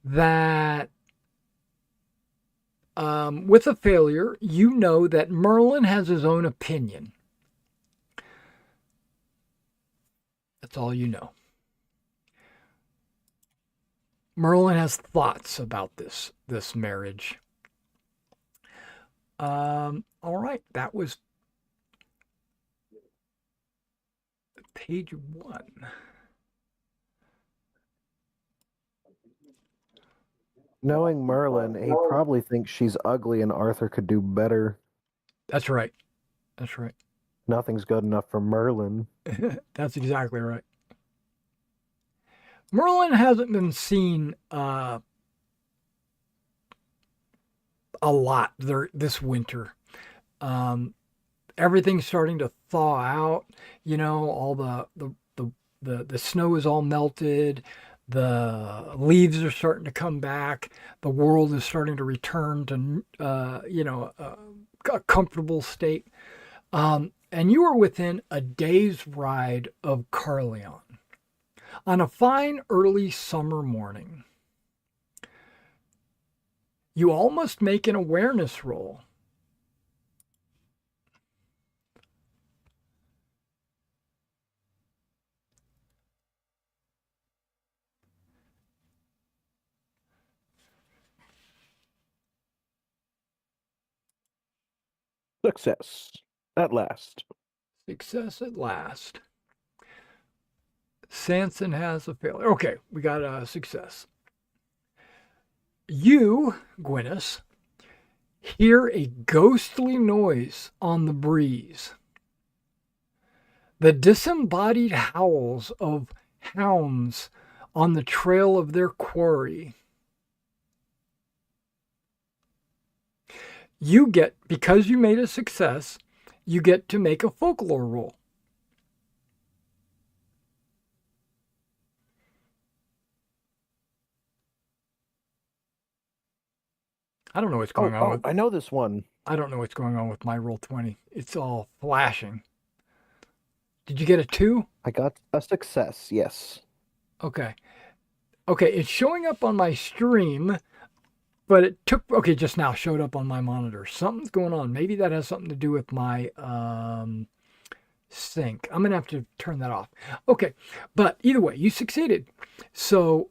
that with a failure, you know that Merlin has his own opinion. That's all you know. Merlin has thoughts about this marriage. All right, that was page 1. Knowing Merlin, he probably thinks she's ugly and Arthur could do better. That's right. That's right. Nothing's good enough for Merlin. That's exactly right. Merlin hasn't been seen a lot this winter. Everything's starting to thaw out. All the snow is all melted. The leaves are starting to come back. The world is starting to return to a comfortable state. And you are within a day's ride of Carleon on a fine early summer morning. You almost make an awareness roll. Success. At last. Success at last. Sanson has a failure. Okay, we got a success. You, Gwyneth, hear a ghostly noise on the breeze. The disembodied howls of hounds on the trail of their quarry. You get, because you made a success, you get to make a folklore roll. I don't know what's going on with. I know this one. I don't know what's going on with my roll 20. It's all flashing. Did you get a 2? I got a success, yes. Okay. Okay, it's showing up on my stream, but it took, okay, just now showed up on my monitor. Something's going on. Maybe that has something to do with my sync. I'm going to have to turn that off. Okay, but either way, you succeeded. So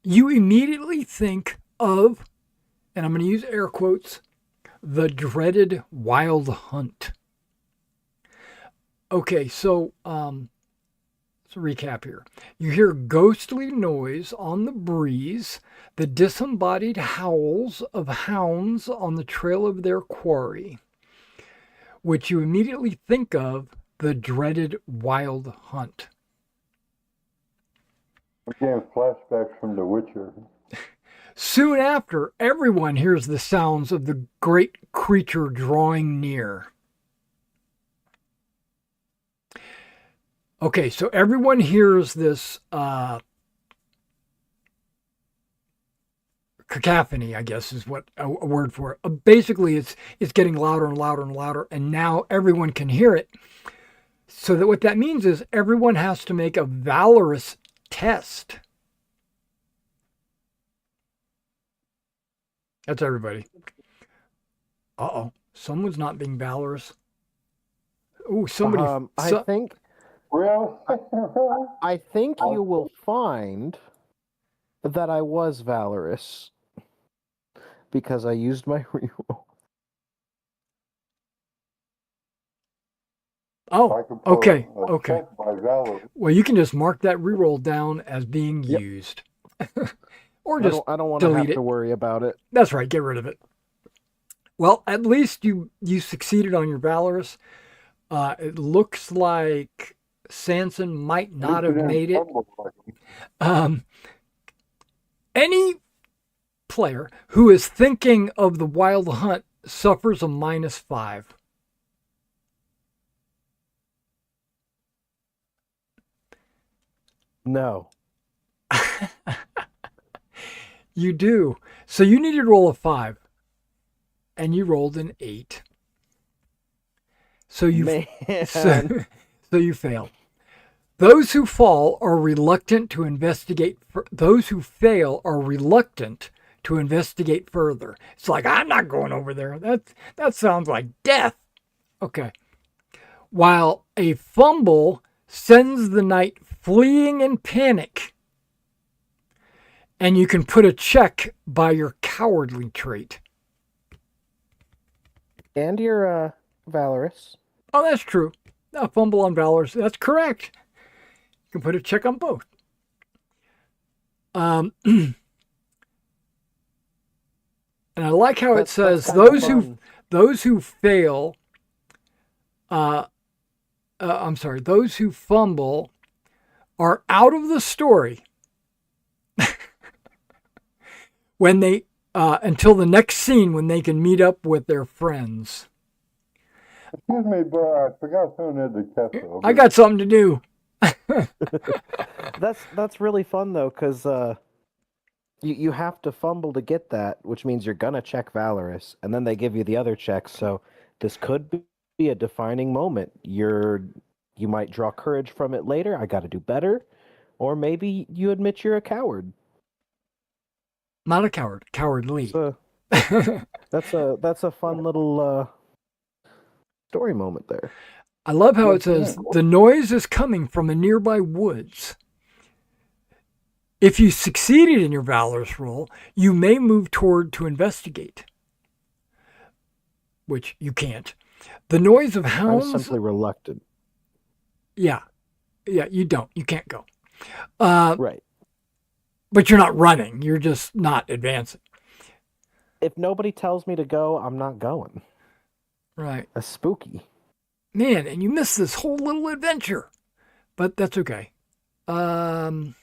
you immediately think of, and I'm going to use air quotes, the dreaded wild hunt. Okay, so let's recap here. You hear ghostly noise on the breeze, the disembodied howls of hounds on the trail of their quarry, which you immediately think of the dreaded wild hunt. Again, flashbacks from The Witcher. Soon after, everyone hears the sounds of the great creature drawing near. Okay, so everyone hears this cacophony, I guess is what a word for it. Basically, it's getting louder and louder and louder, and now everyone can hear it. So that what that means is everyone has to make a valorous test. That's everybody. Uh-oh. Someone's not being valorous. Oh, somebody. I think Well, I think you will find that I was valorous because I used my reroll. Oh, I can put okay. a Okay. check by valor. Well, you can just mark that reroll down as being Yep. used. Or I just don't want to delete have it. to worry about it. That's right. Get rid of it. Well, at least you succeeded on your valorous. It looks like Sanson might not have made it. Any player who is thinking of the wild hunt suffers a -5. No. You do. So you need to roll a 5. And you rolled an 8. So you Man. so you fail. Those who fall are reluctant to investigate. Those who fail are reluctant to investigate further. It's like, I'm not going over there. That sounds like death. Okay. While a fumble sends the knight fleeing in panic. And you can put a check by your cowardly trait. And you're valorous. Oh, that's true. A fumble on valorous. That's correct. You can put a check on both. And I like how it says those who fail. I'm sorry. Those who fumble are out of the story when they until the next scene when they can meet up with their friends. Excuse me, but I forgot something at the cafe. I got something to do. That's really fun though, because you have to fumble to get that, which means you're gonna check valorous, and then they give you the other checks. So this could be a defining moment. You might draw courage from it later. I got to do better, or maybe you admit you're a coward. Not a coward, cowardly. So that's a fun little story moment there. I love how it says the noise is coming from a nearby woods. If you succeeded in your valorous roll, you may move toward to investigate, which you can't. The noise of hounds. I'm simply reluctant. Yeah, you don't. You can't go. Right. But you're not running. You're just not advancing. If nobody tells me to go, I'm not going. Right. That's spooky. Man, and you missed this whole little adventure. But that's okay. I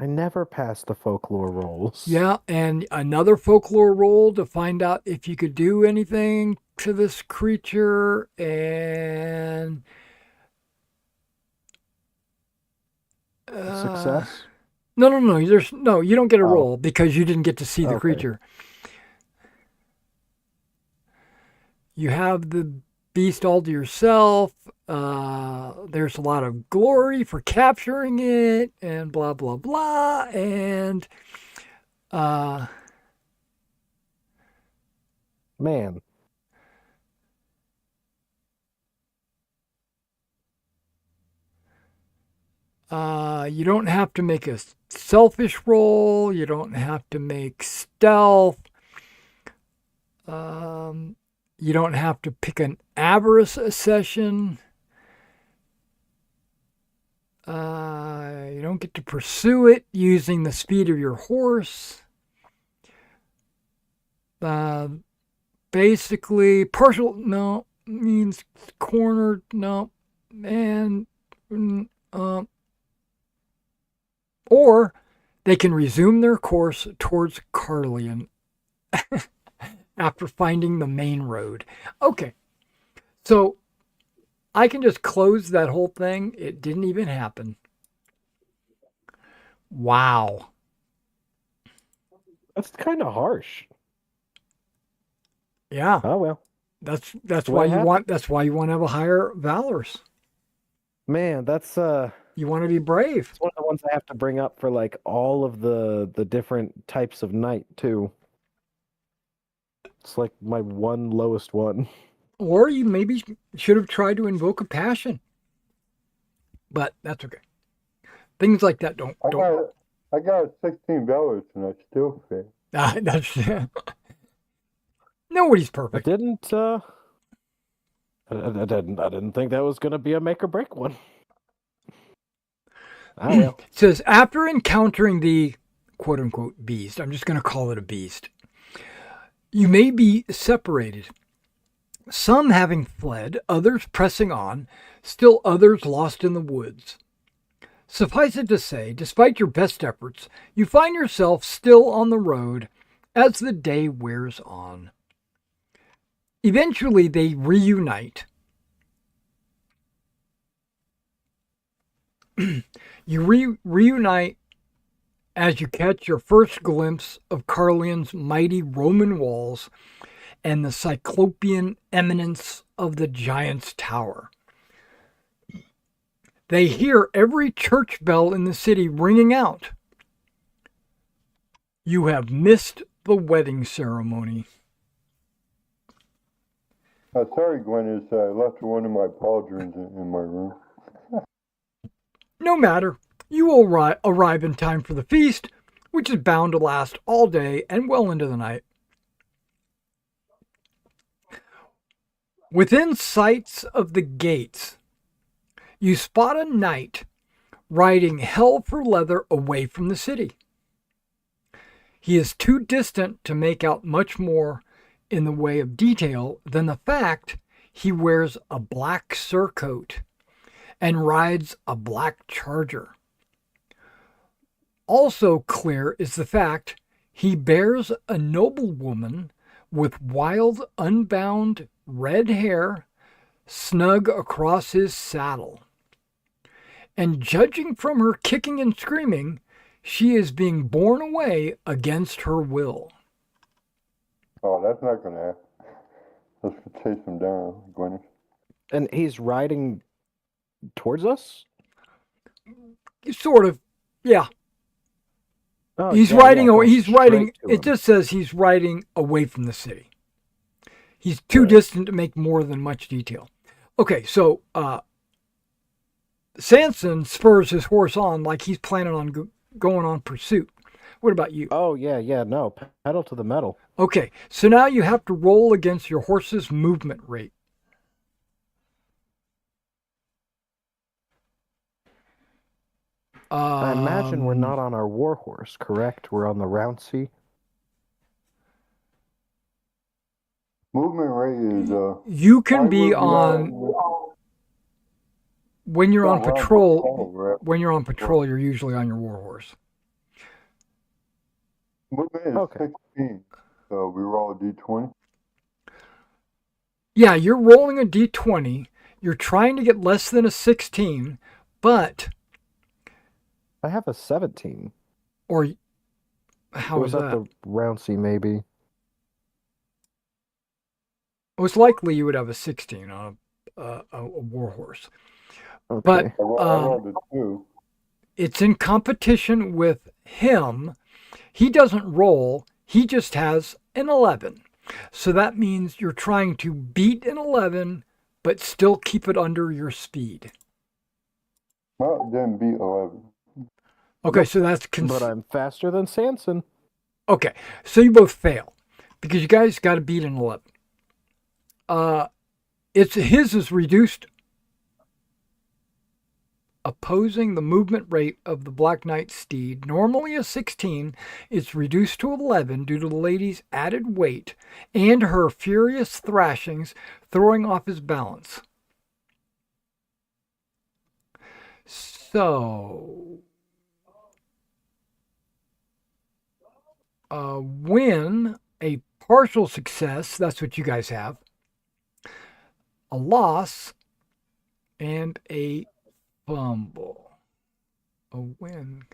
never passed the folklore rolls. Yeah, and another folklore roll to find out if you could do anything to this creature, and Success? No. You don't get a roll because you didn't get to see the creature. You have the beast all to yourself. There's a lot of glory for capturing it, and blah blah blah, and man. You don't have to make a selfish roll. You don't have to make stealth. You don't have to pick an avarice accession. You don't get to pursue it using the speed of your horse. Basically, partial, no, means cornered, no, and or they can resume their course towards Carlion after finding the main road. Okay, so I can just close that whole thing. It didn't even happen. Wow. That's kind of harsh. Yeah. Oh well. That's What happened? that's why you want to have a higher valors. Man, that's You want to be brave. it's one of the ones I have to bring up for like all of the different types of knight too. It's like my one lowest one. Or you maybe should have tried to invoke a passion. But that's okay. Things like that don't I got 16 valors and I still failed. that's nobody's I perfect. didn't I didn't think that was gonna be a make or break one. Ah well. It says after encountering the quote unquote beast, I'm just going to call it a beast, you may be separated. Some having fled, others pressing on, still others lost in the woods. Suffice it to say, despite your best efforts, you find yourself still on the road as the day wears on. Eventually, they reunite. You reunite as you catch your first glimpse of Carleon's mighty Roman walls and the cyclopean eminence of the giant's tower. They hear every church bell in the city ringing out. You have missed the wedding ceremony. Sorry, Gwen, I left one of my pauldrons in my room. No matter, you will arrive in time for the feast, which is bound to last all day and well into the night. Within sights of the gates, you spot a knight riding hell for leather away from the city. He is too distant to make out much more in the way of detail than the fact he wears a black surcoat and rides a black charger. Also clear is the fact he bears a noblewoman with wild, unbound red hair snug across his saddle. And judging from her kicking and screaming, she is being borne away against her will. Oh, that's not going to happen. Let's chase him down, Gwen. And he's riding towards us? Sort of, yeah. Oh, He's yeah, riding yeah, away. going He's riding. straight to It him. just says he's riding away from the city. He's too Right. distant to make more than much detail. Okay, so Sanson spurs his horse on like he's planning on going on pursuit. What about you? Oh yeah, no. Pedal to the metal. Okay, so now you have to roll against your horse's movement rate. I imagine we're not on our war horse, correct? We're on the Rouncy. Movement rate is You can I be would on when you're on we're on patrol. patrol, we're at- When you're on patrol, you're usually on your war horse. movement is Okay. 16. So we roll a d20. Yeah, you're rolling a d20. You're trying to get less than a 16, but I have a 17. or how Or is was that that? the Rouncy maybe? Most likely you would have a 16 on a war horse. Okay. But I rolled a 2. it's in competition with him. He doesn't roll, he just has an 11. So that means you're trying to beat an 11, but still keep it under your speed. Well, then beat 11. Okay, so that's But I'm faster than Sanson. okay. So you both fail because you guys got to beat an 11. It's his is reduced, opposing the movement rate of the Black Knight steed. Normally a 16, it's reduced to 11 due to the lady's added weight and her furious thrashings throwing off his balance. So, win, a partial success, that's what you guys have, a loss, and a fumble. A win.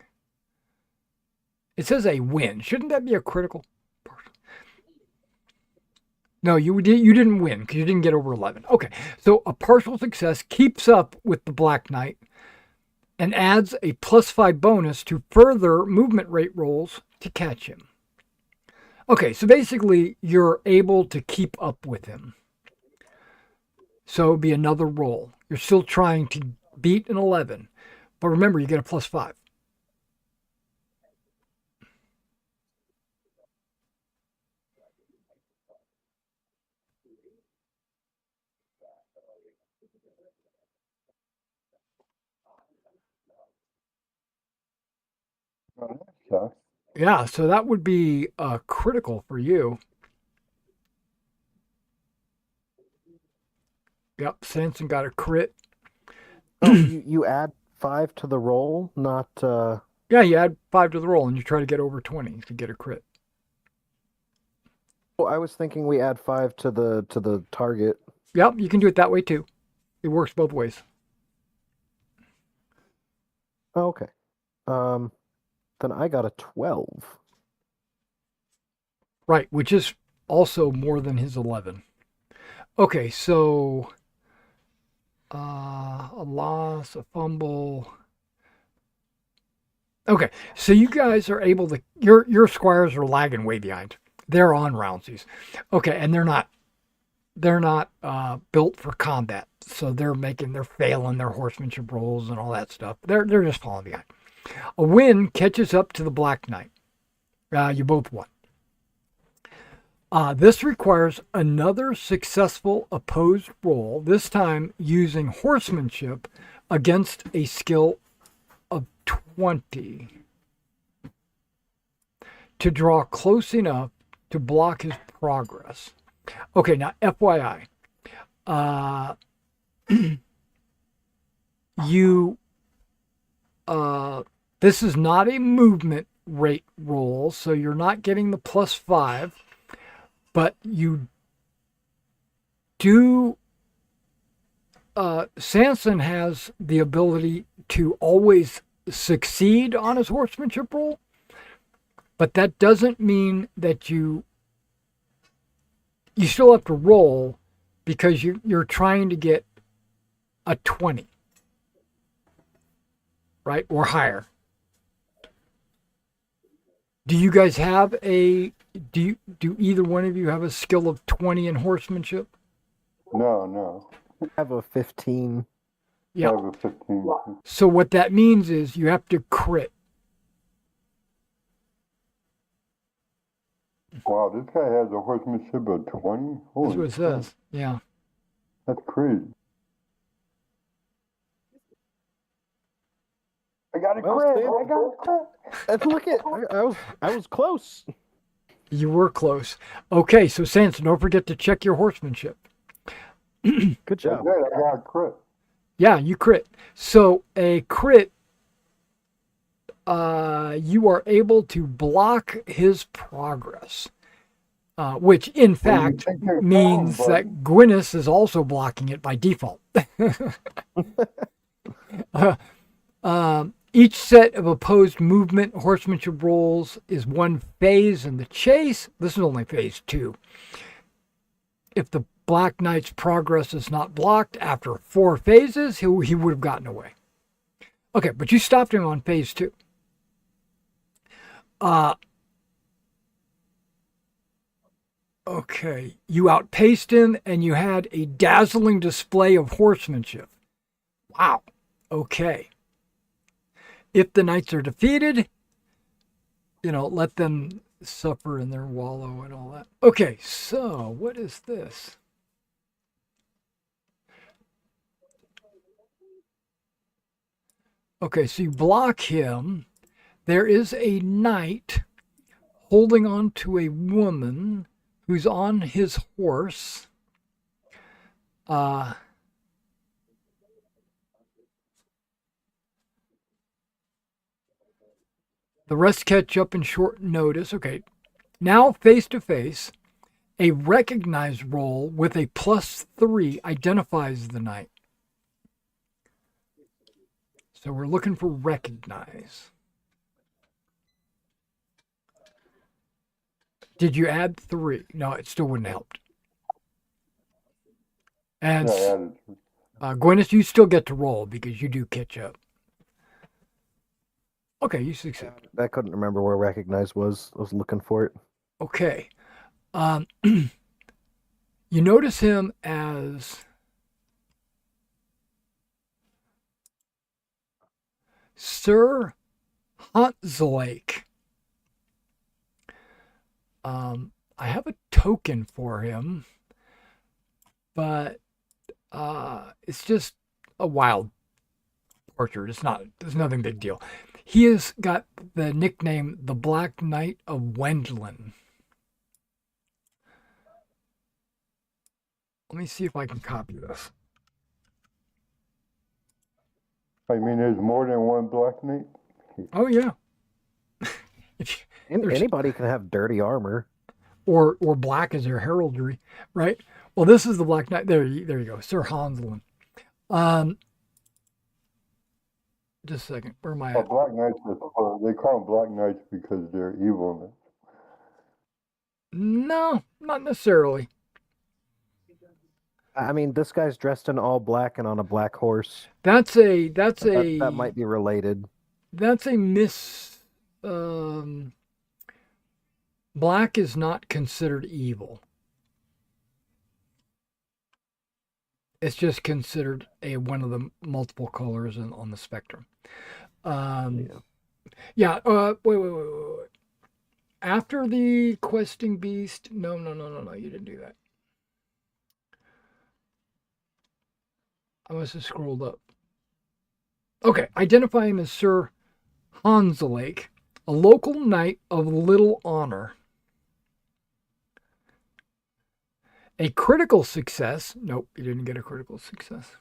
It says a win. Shouldn't that be a critical? No, you didn't win because you didn't get over 11. Okay, so a partial success keeps up with the Black Knight and adds a +5 bonus to further movement rate rolls to catch him. Okay, so basically you're able to keep up with him. So it'd be another roll. You're still trying to beat an 11, but remember you get a +5. Oh, that sucks. Yeah, so that would be critical for you. Yep, Sanson got a crit. Oh, you add 5 to the roll, not. Yeah, you add 5 to the roll and you try to get over 20 to get a crit. Oh, I was thinking we add 5 to the target. Yep, you can do it that way too. It works both ways. Oh, okay. Then I got a 12. Right, which is also more than his 11. Okay, so a loss, a fumble. Okay, so you guys are able to. Your squires are lagging way behind. They're on roundsies. Okay, and they're not built for combat, so they're failing their horsemanship rolls and all that stuff. They're just falling behind. A win catches up to the Black Knight. You both won. This requires another successful opposed roll, this time using horsemanship against a skill of 20 to draw close enough to block his progress. Okay, now FYI, this is not a movement rate roll, so you're not getting the +5, but you do. Sanson has the ability to always succeed on his horsemanship roll, but that doesn't mean that you still have to roll because you're trying to get a 20, right, or higher. Do you guys have do either one of you have a skill of 20 in horsemanship? No. I have a 15. I Yeah. have a 15. So what that means is you have to crit. Wow, this guy has a horsemanship of 20? That's Holy what it crap. says. Yeah. That's crazy. I got a Well, crit! Sam- I got a crit! And look at I was close. You were close. Okay, so Sanson, don't forget to check your horsemanship. Good I job. did, I got a crit. Yeah, you crit. So a crit, you are able to block his progress, which in fact take your means time, that Gwyneth is also blocking it by default. Each set of opposed movement horsemanship rolls is one phase in the chase. This is only phase 2. If the Black Knight's progress is not blocked after 4 phases, he would have gotten away. Okay, but you stopped him on phase 2. Okay, you outpaced him and you had a dazzling display of horsemanship. Wow. Okay. If the knights are defeated, let them suffer in their wallow and all that. Okay, so what is this? Okay, so you block him. There is a knight holding on to a woman who's on his horse. The rest catch up in short notice. Okay, now face to face, a recognized roll with a +3 identifies the knight. So we're looking for recognize. Did you add 3? No, it still wouldn't have helped. And Yeah, I added. Gwyneth, you still get to roll because you do catch up. Okay, you succeed. I couldn't remember where recognize was. I was looking for it. Okay. You notice him as Sir Huntslake. I have a token for him, but it's just a wild portrait. There's nothing big deal. He has got the nickname the Black Knight of Wendlin. Let me see if I can copy this. I mean, there's more than one Black Knight. Oh yeah. There's- Anybody can have dirty armor. or black as their heraldry, right? Well, this is the Black Knight. There you go, Sir Hanslin. Just a second. Where am I Well, at? Black Knights, they call them Black Knights because they're evil. No, not necessarily. I mean, this guy's dressed in all black and on a black horse. That might be related. That's a miss. Black is not considered evil. It's just considered one of the multiple colors on the spectrum. Yeah. Wait. After the questing beast, no. You didn't do that. I must have scrolled up. Okay, identify him as Sir Hanslake, a local knight of little honor. A critical success. Nope, you didn't get a critical success.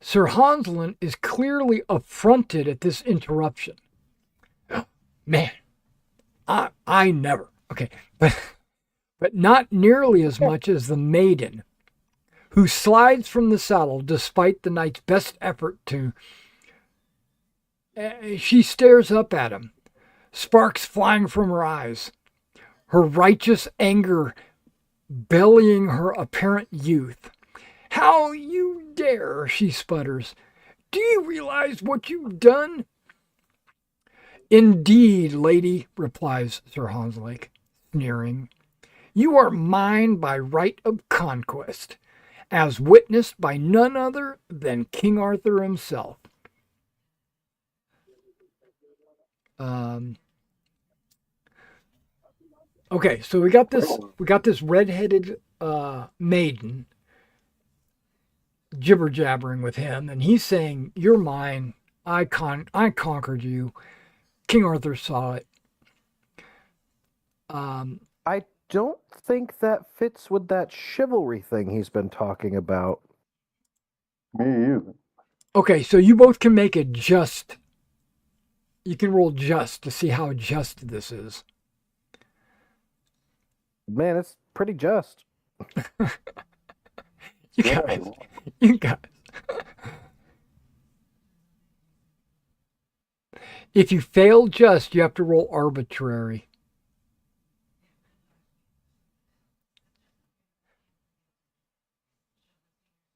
Sir Hanslin is clearly affronted at this interruption. Man, I never. Okay, but not nearly as much as the maiden, who slides from the saddle despite the knight's best effort to. She stares up at him, sparks flying from her eyes, her righteous anger bellying her apparent youth. How you dare, she sputters. Do you realize what you've done? Indeed, lady, replies Sir Hanslake, sneering. You are mine by right of conquest, as witnessed by none other than King Arthur himself. Okay, so we got this red-headed maiden jibber jabbering with him, and he's saying, "You're mine. I conquered you. King Arthur saw it." I don't think that fits with that chivalry thing he's been talking about. Me either. Okay, so you both can make it just. You can roll just to see how just this is. Man, it's pretty just. You guys. If you fail just, you have to roll arbitrary.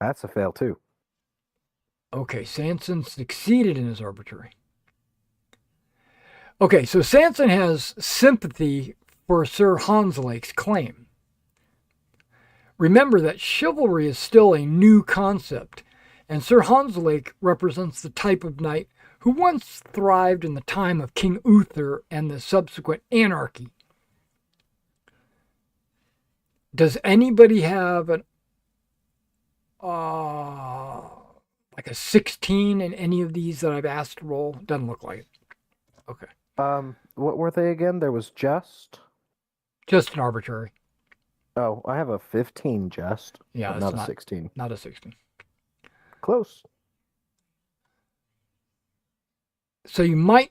That's a fail too. Okay, Sanson succeeded in his arbitrary. Okay, so Sanson has sympathy for Sir Hanslake's claim. Remember that chivalry is still a new concept, and Sir Hanslake represents the type of knight who once thrived in the time of King Uther and the subsequent anarchy. Does anybody have like a 16 in any of these that I've asked to roll? Doesn't look like it. Okay. What were they again? There was just an arbitrary. Oh, I have a 15 just. Yeah, but it's not a 16. Not a 16. Close. So you might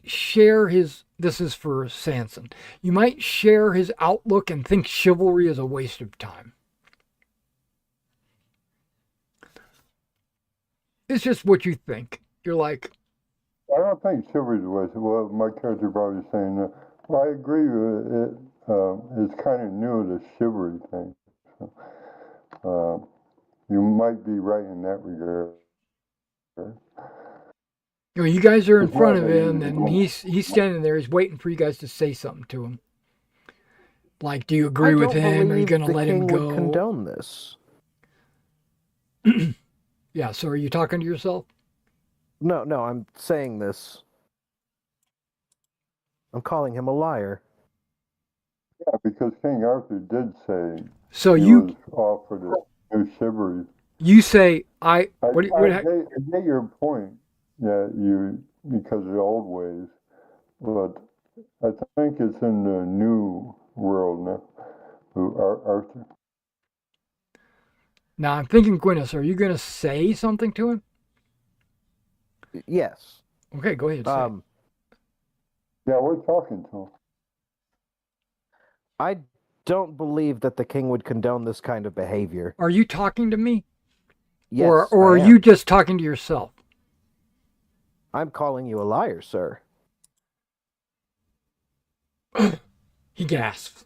share his. This is for Sanson. You might share his outlook and think chivalry is a waste of time. It's just what you think. You're like, I don't think chivalry is the way. Well, my character probably saying, well, I agree with it. It's kind of new, the chivalry thing. So, you might be right in that regard. You guys are in It's front not of that him, easy to and go. he's standing there. He's waiting for you guys to say something to him. Like, do you I agree with don't him? Are you believe going to the let him king go? would condone this. Yeah, so are you talking to yourself? No, I'm saying this. I'm calling him a liar. Yeah, because King Arthur did say So he you was offered a new chivalry. say, I what, get your point that because of the old ways, but I think it's in the new world now. Arthur. now I'm thinking, Gwyneth, are you going to say something to him? Yes. Okay, go ahead. Say it. Yeah, we're talking to him. I don't believe that the king would condone this kind of behavior. Are you talking to me? Yes, Or I are am. you just talking to yourself? I'm calling you a liar, sir. He gasps.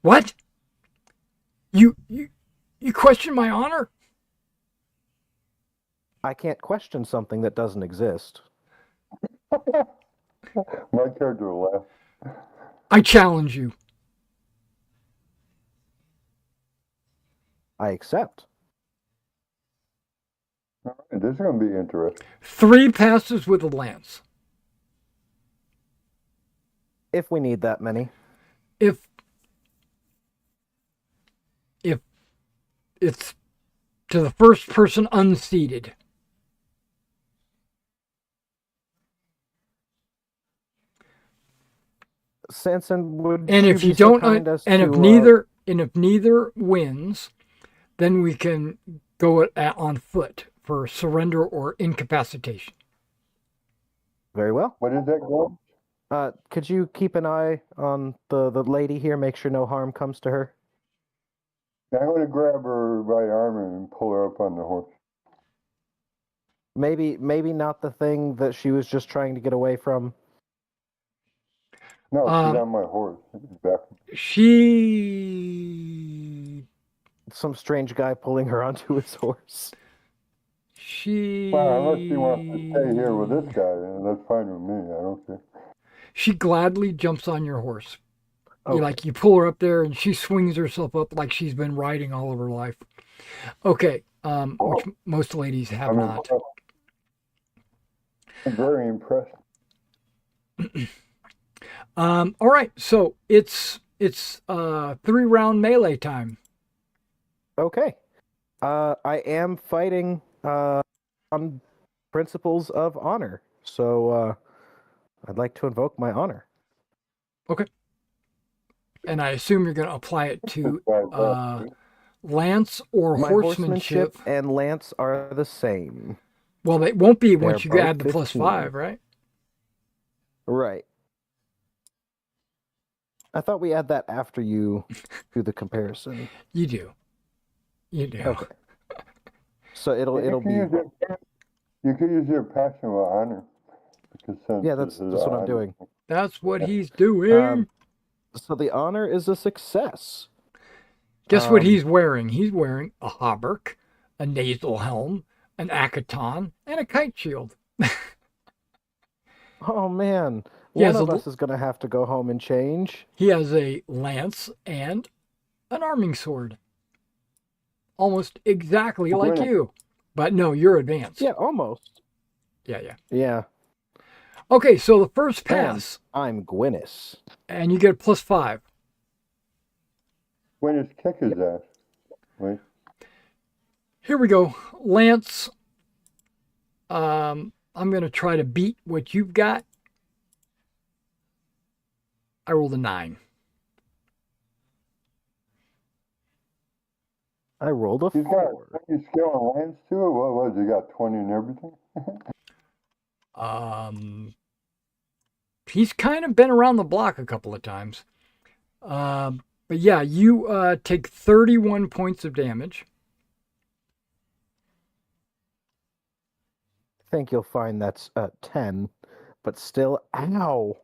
What? You question my honor? I can't question something that doesn't exist. My character will laugh. I challenge you. I accept. All right, this is going to be interesting. 3 passes with a lance. If we need that many. If it's to the first person unseated. Sanson, would And you if be you so don't, kind as and to, if neither wins, then we can go on foot for surrender or incapacitation. Very well. What is that going? Could you keep an eye on the lady here, make sure no harm comes to her? I'm going to grab her right arm and pull her up on the horse. Maybe not the thing that she was just trying to get away from. No, she's on my horse. Back. Some strange guy pulling her onto his horse. Well, unless she wants to stay here with this guy, that's fine with me. I don't care. She gladly jumps on your horse. Okay. You pull her up there and she swings herself up like she's been riding all of her life. Okay, which most ladies have not. I'm very impressed. All right, so it's 3-round melee time. Okay. I am fighting on principles of honor, so I'd like to invoke my honor. Okay. And I assume you're going to apply it to lance or My horsemanship. and lance are the same. Well, they won't be once They're you both add the 15. +5, right? Right. I thought we add that after you do the comparison. You do. Okay. So it'll be. You could use your passion with honor. Yeah, that's what I'm doing. That's what he's doing. So the honor is a success. Guess what he's wearing? He's wearing a hauberk, a nasal helm, an akaton, and a kite shield. Oh man, one of us is going to have to go home and change. He has a lance and an arming sword. Almost exactly like you. But no, you're advanced. Yeah, almost. Yeah. Okay, so the first pass. And I'm Gwyneth. And you get a +5. Gwyneth, kick his ass. Wait. Here we go. Lance. I'm going to try to beat what you've got. I rolled a 9. I rolled a 4. He's got any skill on lance too? What was he got 20 and everything? He's kind of been around the block a couple of times. But yeah, you take 31 points of damage. think you'll find that's 10, but still, ow.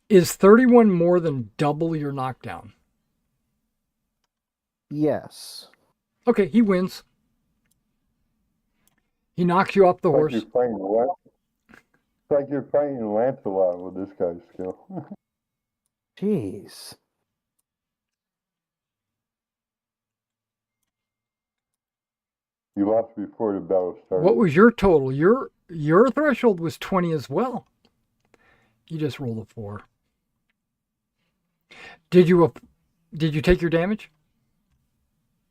Is 31 more than double your knockdown? Yes. Okay, he wins. He knocks you off the It's like horse. you're fighting it's like you're fighting Lancelot with this guy's skill. Jeez. You lost before the battle started. What was your total? Your threshold was 20 as well. You just rolled a 4. Did you take your damage?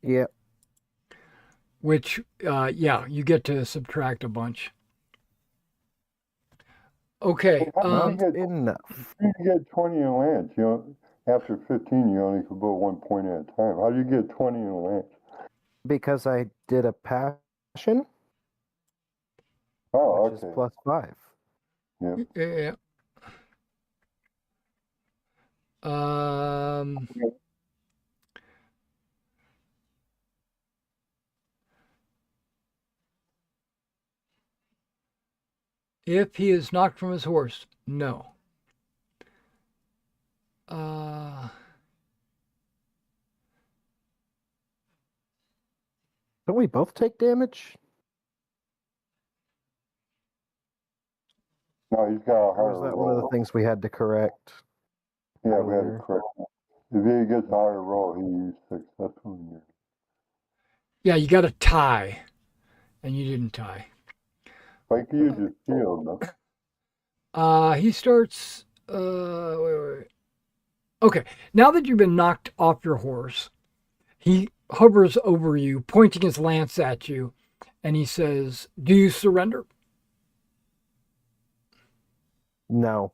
Yep. Which, yeah, you get to subtract a bunch. Okay. How do you Enough. you get 20 in lance? You know, after 15, you only could put 1 point at a time. How do you get 20 in lance? Because I did a passion, Oh, which okay. is +5. Yeah. Yeah. If he is knocked from his horse, no. Don't we both take damage? No, he's got a Or higher was that one of the roll. things we had to correct? Yeah, we had to earlier? correct him. If he gets a higher roll, he used successful in your. Yeah, you got a tie, and you didn't tie. Like you use his shield, though. He starts. Wait. Okay, now that you've been knocked off your horse, he hovers over you, pointing his lance at you, and he says, "Do you surrender?" No.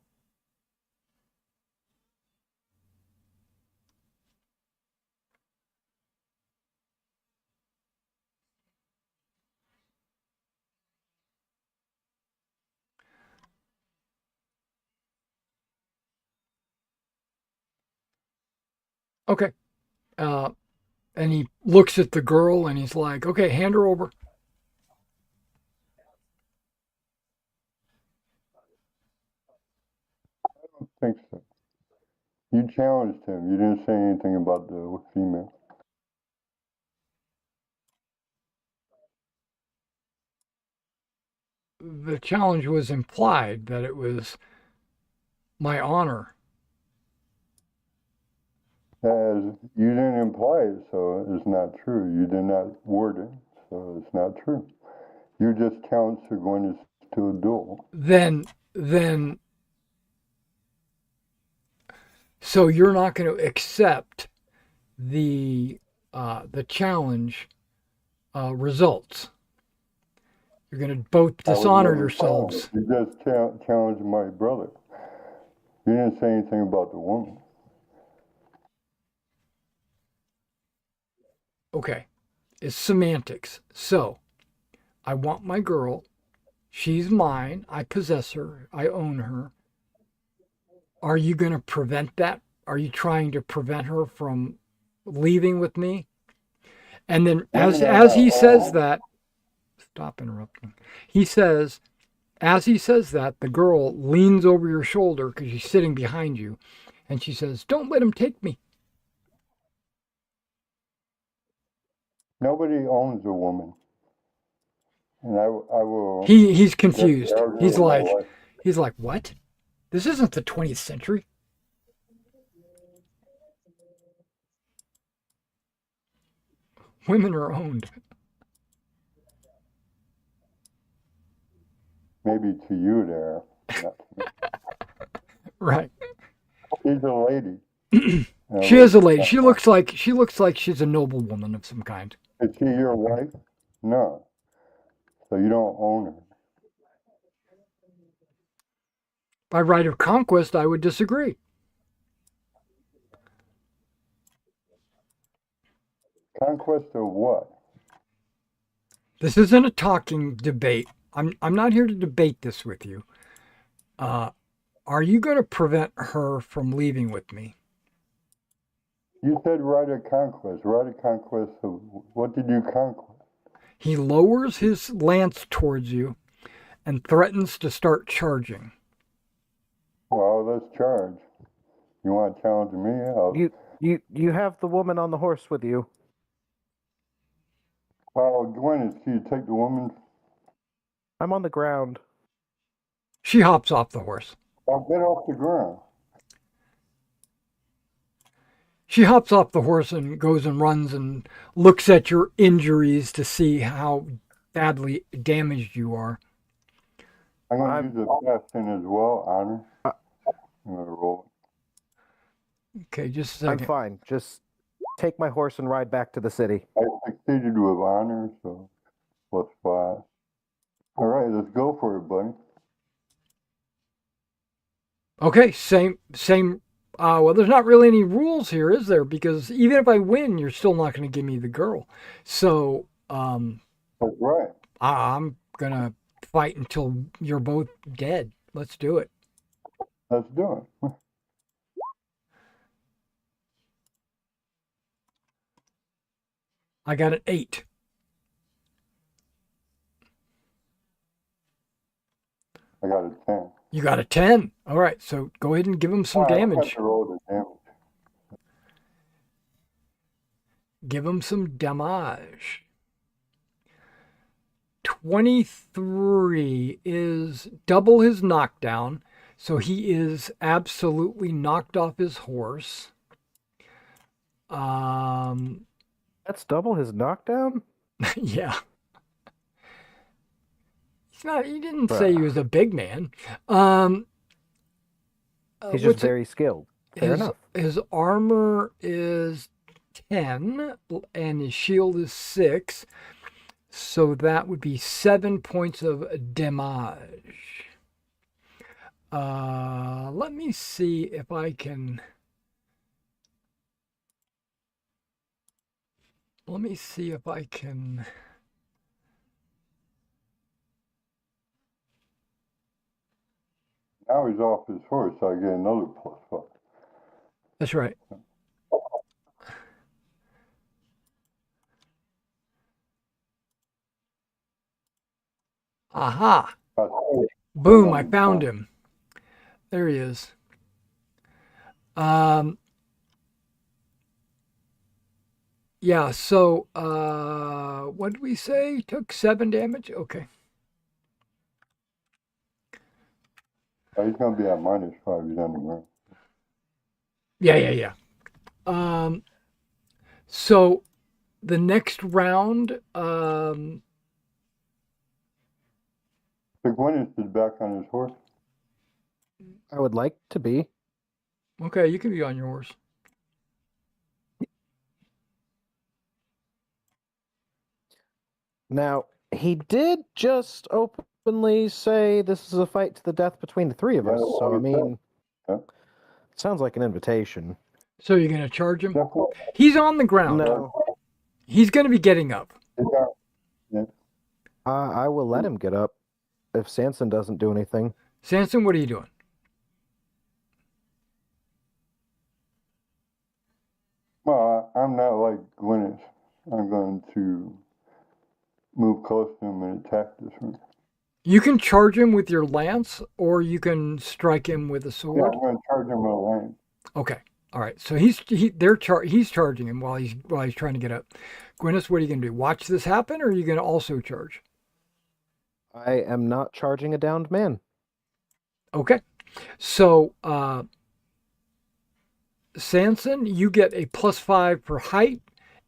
Okay. And he looks at the girl and he's like, "Okay, hand her over." I don't think so. You challenged him. You didn't say anything about the female. The challenge was implied that it was my honor. As you didn't imply it, so it's not true. You did not word it, so it's not true. You just challenged her going to a duel. Then, so you're not going to accept the challenge results. You're going to both I would dishonor never challenge yourselves. her. You just challenged my brother. You didn't say anything about the woman. Okay, it's semantics. So, I want my girl. She's mine. I possess her. I own her. Are you going to prevent that? Are you trying to prevent her from leaving with me? And then as he says that, stop interrupting. He says, as he says that, the girl leans over your shoulder because she's sitting behind you, and she says, "Don't let him take me." Nobody owns a woman. And I will. He's confused. argue He's with my like, wife. what? This isn't the 20th century. Women are owned. Maybe to you there. Not to me. Right. She's a lady. She is a lady. She looks like she's a noble woman of some kind. Is she your wife? No. So you don't own her. By right of conquest, I would disagree. Conquest of what? This isn't a talking debate. I'm not here to debate this with you. Are you going to prevent her from leaving with me? You said right of conquest. Right of conquest of what did you conquer? He lowers his lance towards you and threatens to start charging. Well, let's charge. You want to challenge me? You have the woman on the horse with you. Gwyneth, can you take the woman? I'm on the ground. She hops off the horse. I'll get off the ground. She hops off the horse and goes and runs and looks at your injuries to see how badly damaged you are. I'm going to use a fast in as well, honor. I'm going to roll. Okay, just a I'm second. fine. Just take my horse and ride back to the city. I succeeded with honor, so +5. All right, let's go for it, buddy. Okay, same. Well, there's not really any rules here, is there? Because even if I win, you're still not going to give me the girl. So, That's right. I'm gonna fight until you're both dead. Let's do it. Let's do it. I got an 8. I got a 10. You got a 10. All right, so go ahead and give him some I have damage. to roll the damage. Give him some damage. 23 is double his knockdown, so he is absolutely knocked off his horse. That's double his knockdown? Yeah. He didn't say he was a big man. He's just very skilled. Fair enough. His armor is 10 and his shield is 6. So that would be 7 points of damage. Let me see if I can. Let me see if I can. Now he's off his horse, so I get another +5. That's right. Aha! Boom, I found him. There he is. Yeah, so what did we say? Took 7 damage? Okay. He's going to be at -5. He's on the ground. Yeah. So the next round, So Gwyneth is back on his horse. I would like to be. okay, you can be on your horse. Now, he did just openly say this is a fight to the death between the three of us. Yeah, So, I mean, yeah. sounds like an invitation. So you're going to charge him? Definitely. He's on the ground. No, He's going to be getting up. I will let him get up if Sanson doesn't do anything. Sanson, what are you doing? Well, I'm not like Gwyneth. I'm going to move close to him and attack this one. You can charge him with your lance, or you can strike him with a Yeah, sword. I'm going to charge him with a lance. Okay. All right. So he's charging him while he's trying to get up. Gwyneth, what are you going to do? Watch this happen, or are you going to also charge? I am not charging a downed man. Okay. So Sanson, you get a +5 for height,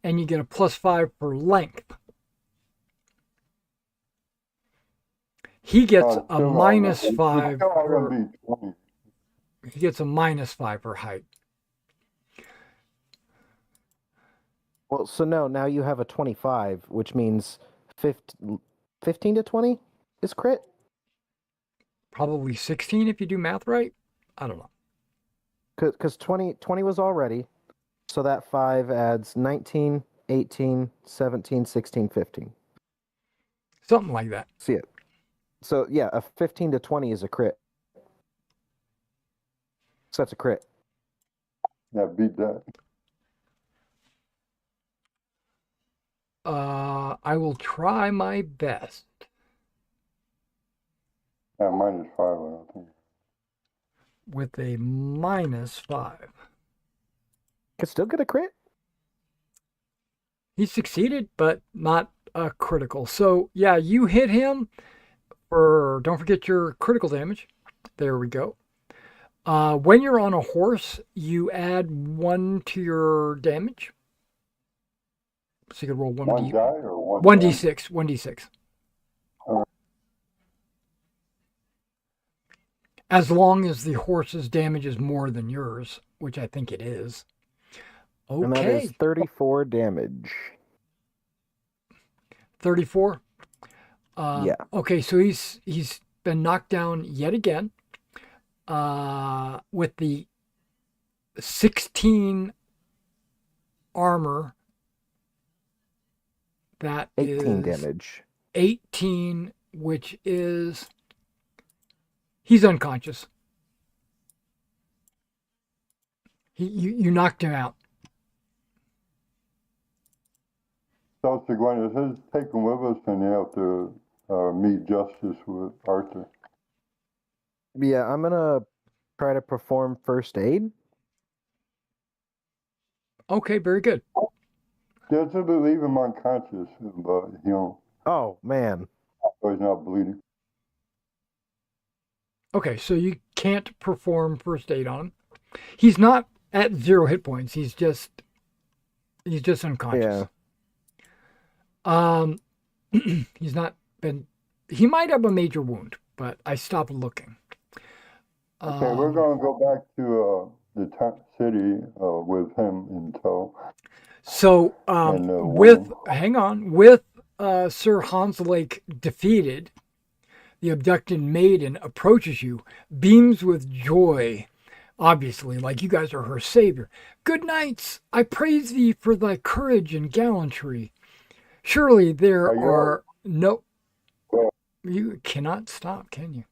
and you get a +5 for length. He gets a Still -5 Still not for, going to be 20. he gets a -5 for height. Well, so no, now you have a 25, which means 15 to 20 is crit? Probably 16 if you do math right. I don't know. Because 20 was already, so that 5 adds 19, 18, 17, 16, 15. Something like that. See it. So, yeah, a 15 to 20 is a crit. So that's a crit. Yeah, beat that. I will try my best. -5, I don't think. With a -5. Could still get a crit. He succeeded, but not a critical. So, yeah, you hit him for, don't forget your critical damage. There we go. When you're on a horse, you add 1 to your damage. So you could roll 1 die or 1 1d6. 1d6. Alright. As long as the horse's damage is more than yours, which I think it is. Okay. And that is 34 damage. 34. Yeah. Okay, so he's been knocked down yet again. With the 16 armor. That 18 is damage. 18, which is he's unconscious. You knocked him out. So, Seguin, this is taken with us, and you have to meet justice with Arthur. Yeah, I'm gonna try to perform first aid. Okay, very good. Just to leave him unconscious, but Oh man. so he's not bleeding. Okay, so you can't perform first aid on him. He's not at 0 hit points. He's just unconscious. He's not been. He might have a major wound, but I stopped looking. Okay, we're going to go back to the city with him in tow. So, with Sir Hans Lake defeated, the abducted maiden approaches you, beams with joy, obviously, like you guys are her savior. Good knights, I praise thee for thy courage and gallantry. Surely there are no... You cannot stop, can you?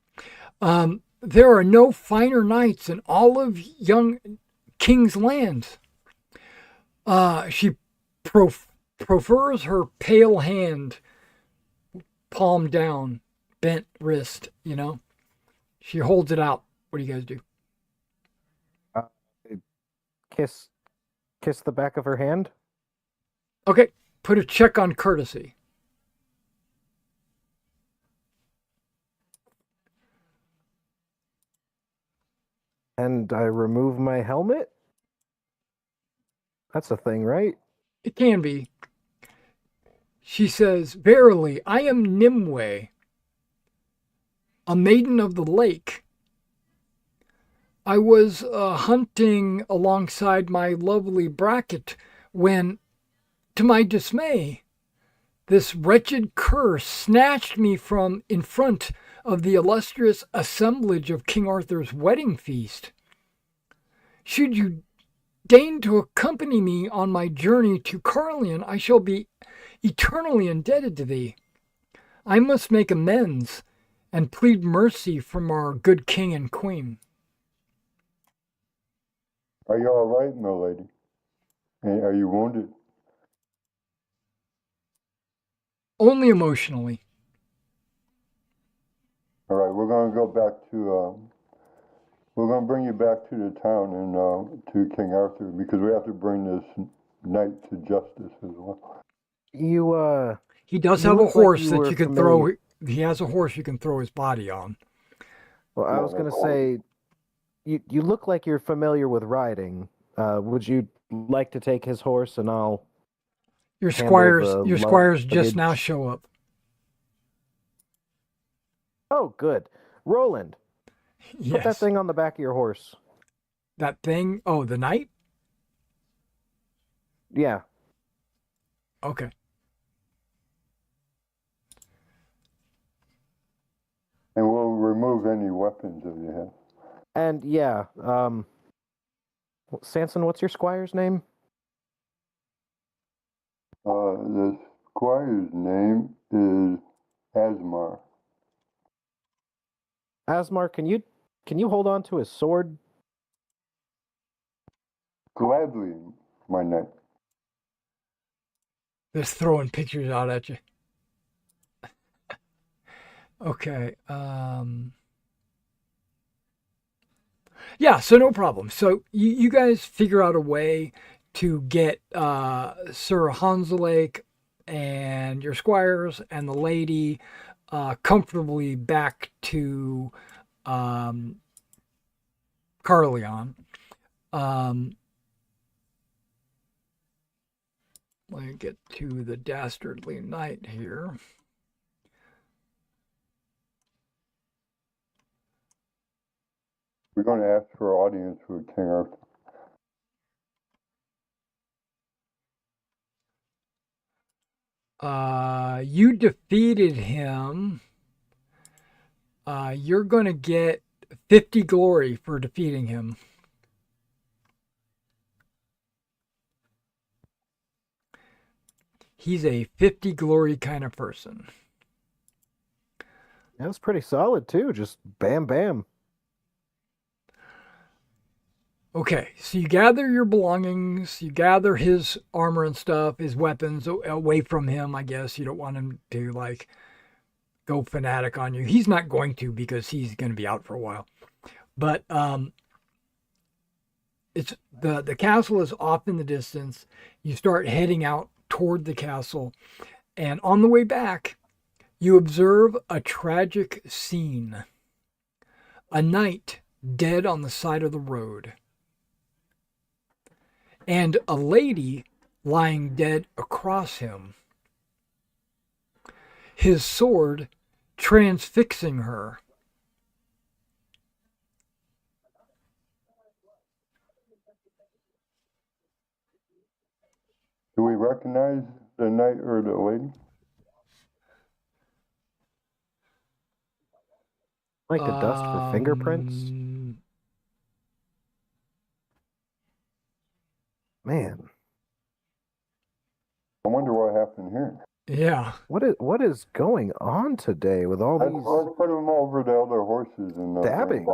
There are no finer knights in all of young King's lands. She profers her pale hand, palm down, bent wrist, She holds it out. What do you guys do? Kiss the back of her hand. Okay, put a check on courtesy. And I remove my helmet. That's a thing, right? It can be. She says, "Verily, I am Nimue, a maiden of the lake. I was hunting alongside my lovely bracket when, to my dismay, this wretched cur snatched me from in front of the illustrious assemblage of King Arthur's wedding feast. Should you deign to accompany me on my journey to Carlion, I shall be eternally indebted to thee. I must make amends and plead mercy from our good king and queen." Are you all right, milady? And are you wounded? Only emotionally. All right, we're going to go back to... we're going to bring you back to the town and to King Arthur, because we have to bring this knight to justice as well. He does You have a look like horse you that were you can familiar- throw. He has a horse you can throw his body on. Well, I was gonna say, you look like you're familiar with riding. Would you like to take his horse, and I'll Your handle the squires just now luggage? show up. Oh, good. Roland, put that Yes. thing on the back of your horse. That thing. Oh, the knight? Yeah. Okay. And we'll remove any weapons that you have. And yeah, Sanson, what's your squire's name? The squire's name is Asmar. Asmar, can you hold on to his sword? Gladly, my knight. Just throwing pictures out at you. Okay. Yeah, so no problem. So you guys figure out a way to get Sir Hanselake and your squires and the lady comfortably back to um, Carleon. Um, Let me get to the dastardly knight here. We're going to ask for audience with King Arthur. You defeated him. You're going to get 50 glory for defeating him. He's a 50 glory kind of person. That was pretty solid too. Just bam, bam. Okay, so you gather your belongings, you gather his armor and stuff, his weapons away from him, I guess. You don't want him to, like, go fanatic on you. He's not going to because he's going to be out for a while. But it's the castle is off in the distance. You start heading out toward the castle, and on the way back, you observe a tragic scene. A knight dead on the side of the road, and a lady lying dead across him. His sword transfixing her. Do we recognize the knight or the lady? Like the dust for fingerprints. Man, I wonder what happened here. Yeah. what is going on today with all Let's these put them over the other horses and stabbings?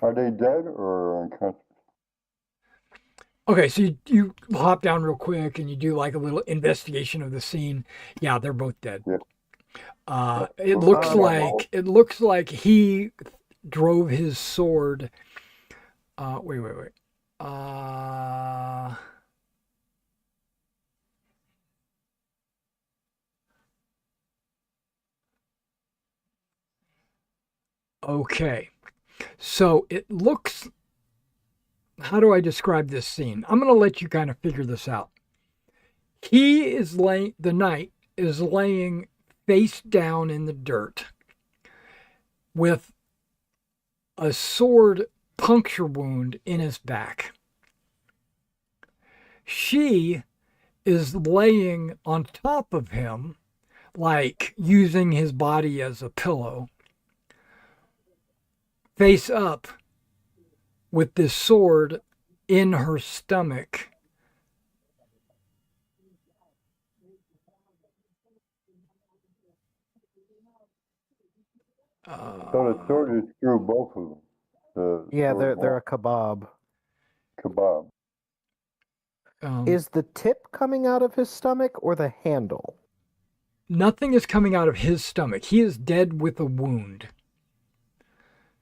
Are they dead or unconscious? Okay, so you hop down real quick and you do like a little investigation of the scene. Yeah, they're both dead. Yeah. It looks like he drove his sword. Wait. Okay, so it looks. How do I describe this scene? I'm going to let you kind of figure this out. The knight is laying face down in the dirt with a sword puncture wound in his back. She is laying on top of him, like using his body as a pillow, face up with this sword in her stomach. So the sword is through both of them. Yeah, they're a kebab. Kebab. Is the tip coming out of his stomach or the handle? Nothing is coming out of his stomach. He is dead with a wound.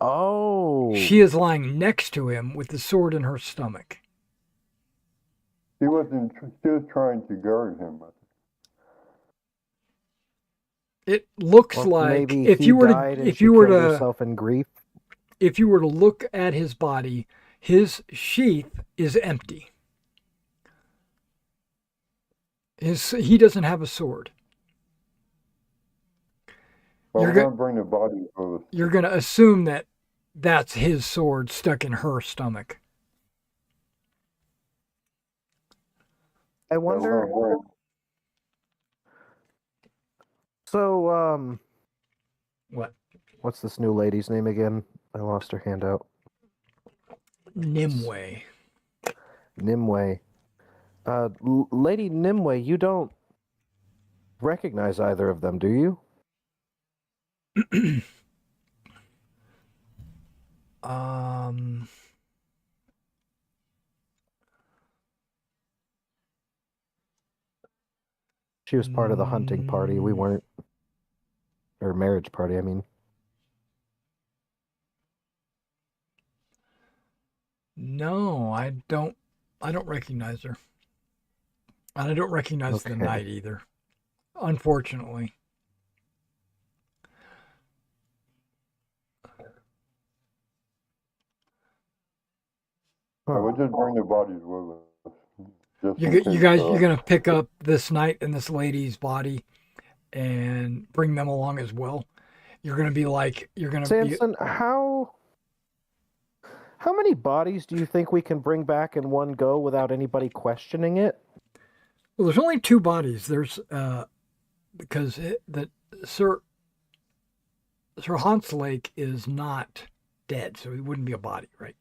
Oh. She is lying next to him with the sword in her stomach. She was trying to guard him. It looks Or like maybe if he you were died to and if she you were killed to herself in grief. if you were to look at his body, his sheath is empty. He doesn't have a sword. Well, You're we're going to bring the body over. You're going to assume that that's his sword stuck in her stomach. I wonder. So, What? what's this new lady's name again? I lost her handout. Nimue. Nimue. Lady Nimue, you don't recognize either of them, do you? Um. She was part of the hunting party. We weren't. Or marriage party, I mean. No, I don't. I don't recognize her, and I don't recognize the Okay. knight either. Unfortunately. I Huh. would just bring the bodies with us. Just You in get, you case, guys, you're gonna pick up this knight and this lady's body, and bring them along as well. You're gonna be like, you're gonna be. Samson, how many bodies do you think we can bring back in one go without anybody questioning it? Well, there's only two bodies. There's because the Sir Hans Lake is not dead, so he wouldn't be a body, right?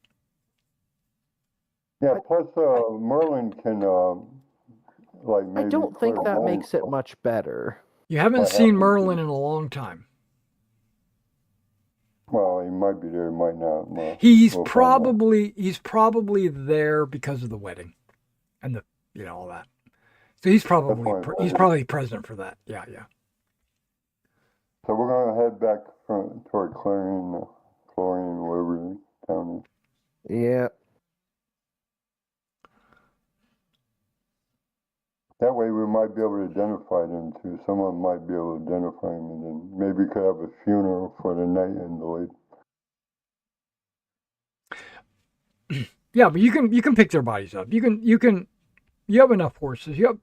yeah. Plus, Merlin can like I maybe don't think put a that body makes it much better. You haven't What seen happened? Merlin in a long time. Well, he might be there, he might not. Well, He's we'll find out. probably there because of the wedding, and the all that. So he's probably present for that. Yeah, yeah. So we're gonna head back toward Clarion, wherever the town is. Yeah. That way we might be able to identify them too. Someone might be able to identify them, and then maybe we could have a funeral for the night and the lady. Yeah, but you can pick their bodies up. You have enough horses. You have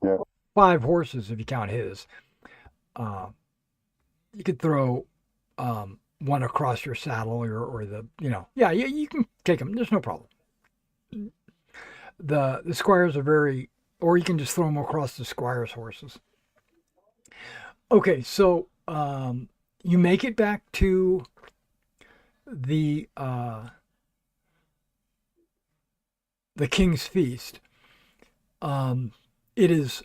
Yeah. 5 horses if you count his. You could throw one across your saddle or the yeah, you can take them. There's no problem. The squires are very, or you can just throw them across the squires' horses. Okay, so you make it back to the King's Feast. It is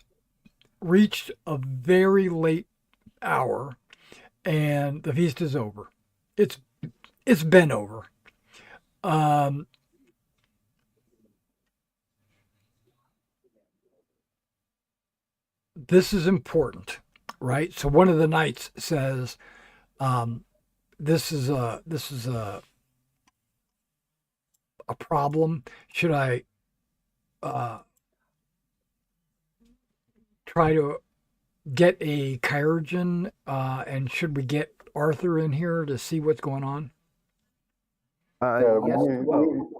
reached a very late hour, and the feast is over. It's been over. This is important, right? So one of the knights says, "This is a problem. Should I try to get a chirurgeon, and should we get Arthur in here to see what's going on?" Yeah, Yes, well,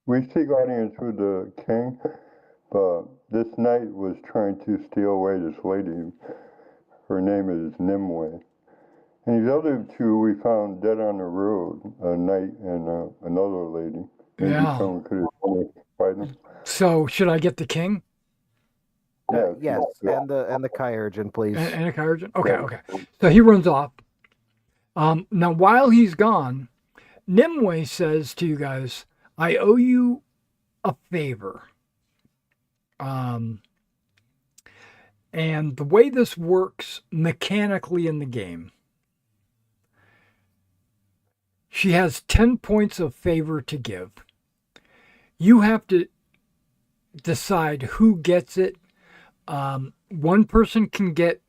we seek audience with the king, but this knight was trying to steal away this lady. Her name is Nimue. And these other two we found dead on the road, a knight and another lady. Maybe Yeah. someone could have fight them. So should I get the king Yeah, yes, yeah. and the chirurgeon, please. and a chirurgeon? Okay, Yeah. okay. So he runs off. Now while he's gone, Nimue says to you guys, "I owe you a favor." And the way this works mechanically in the game, she has 10 points of favor to give. You have to decide who gets it. One person can get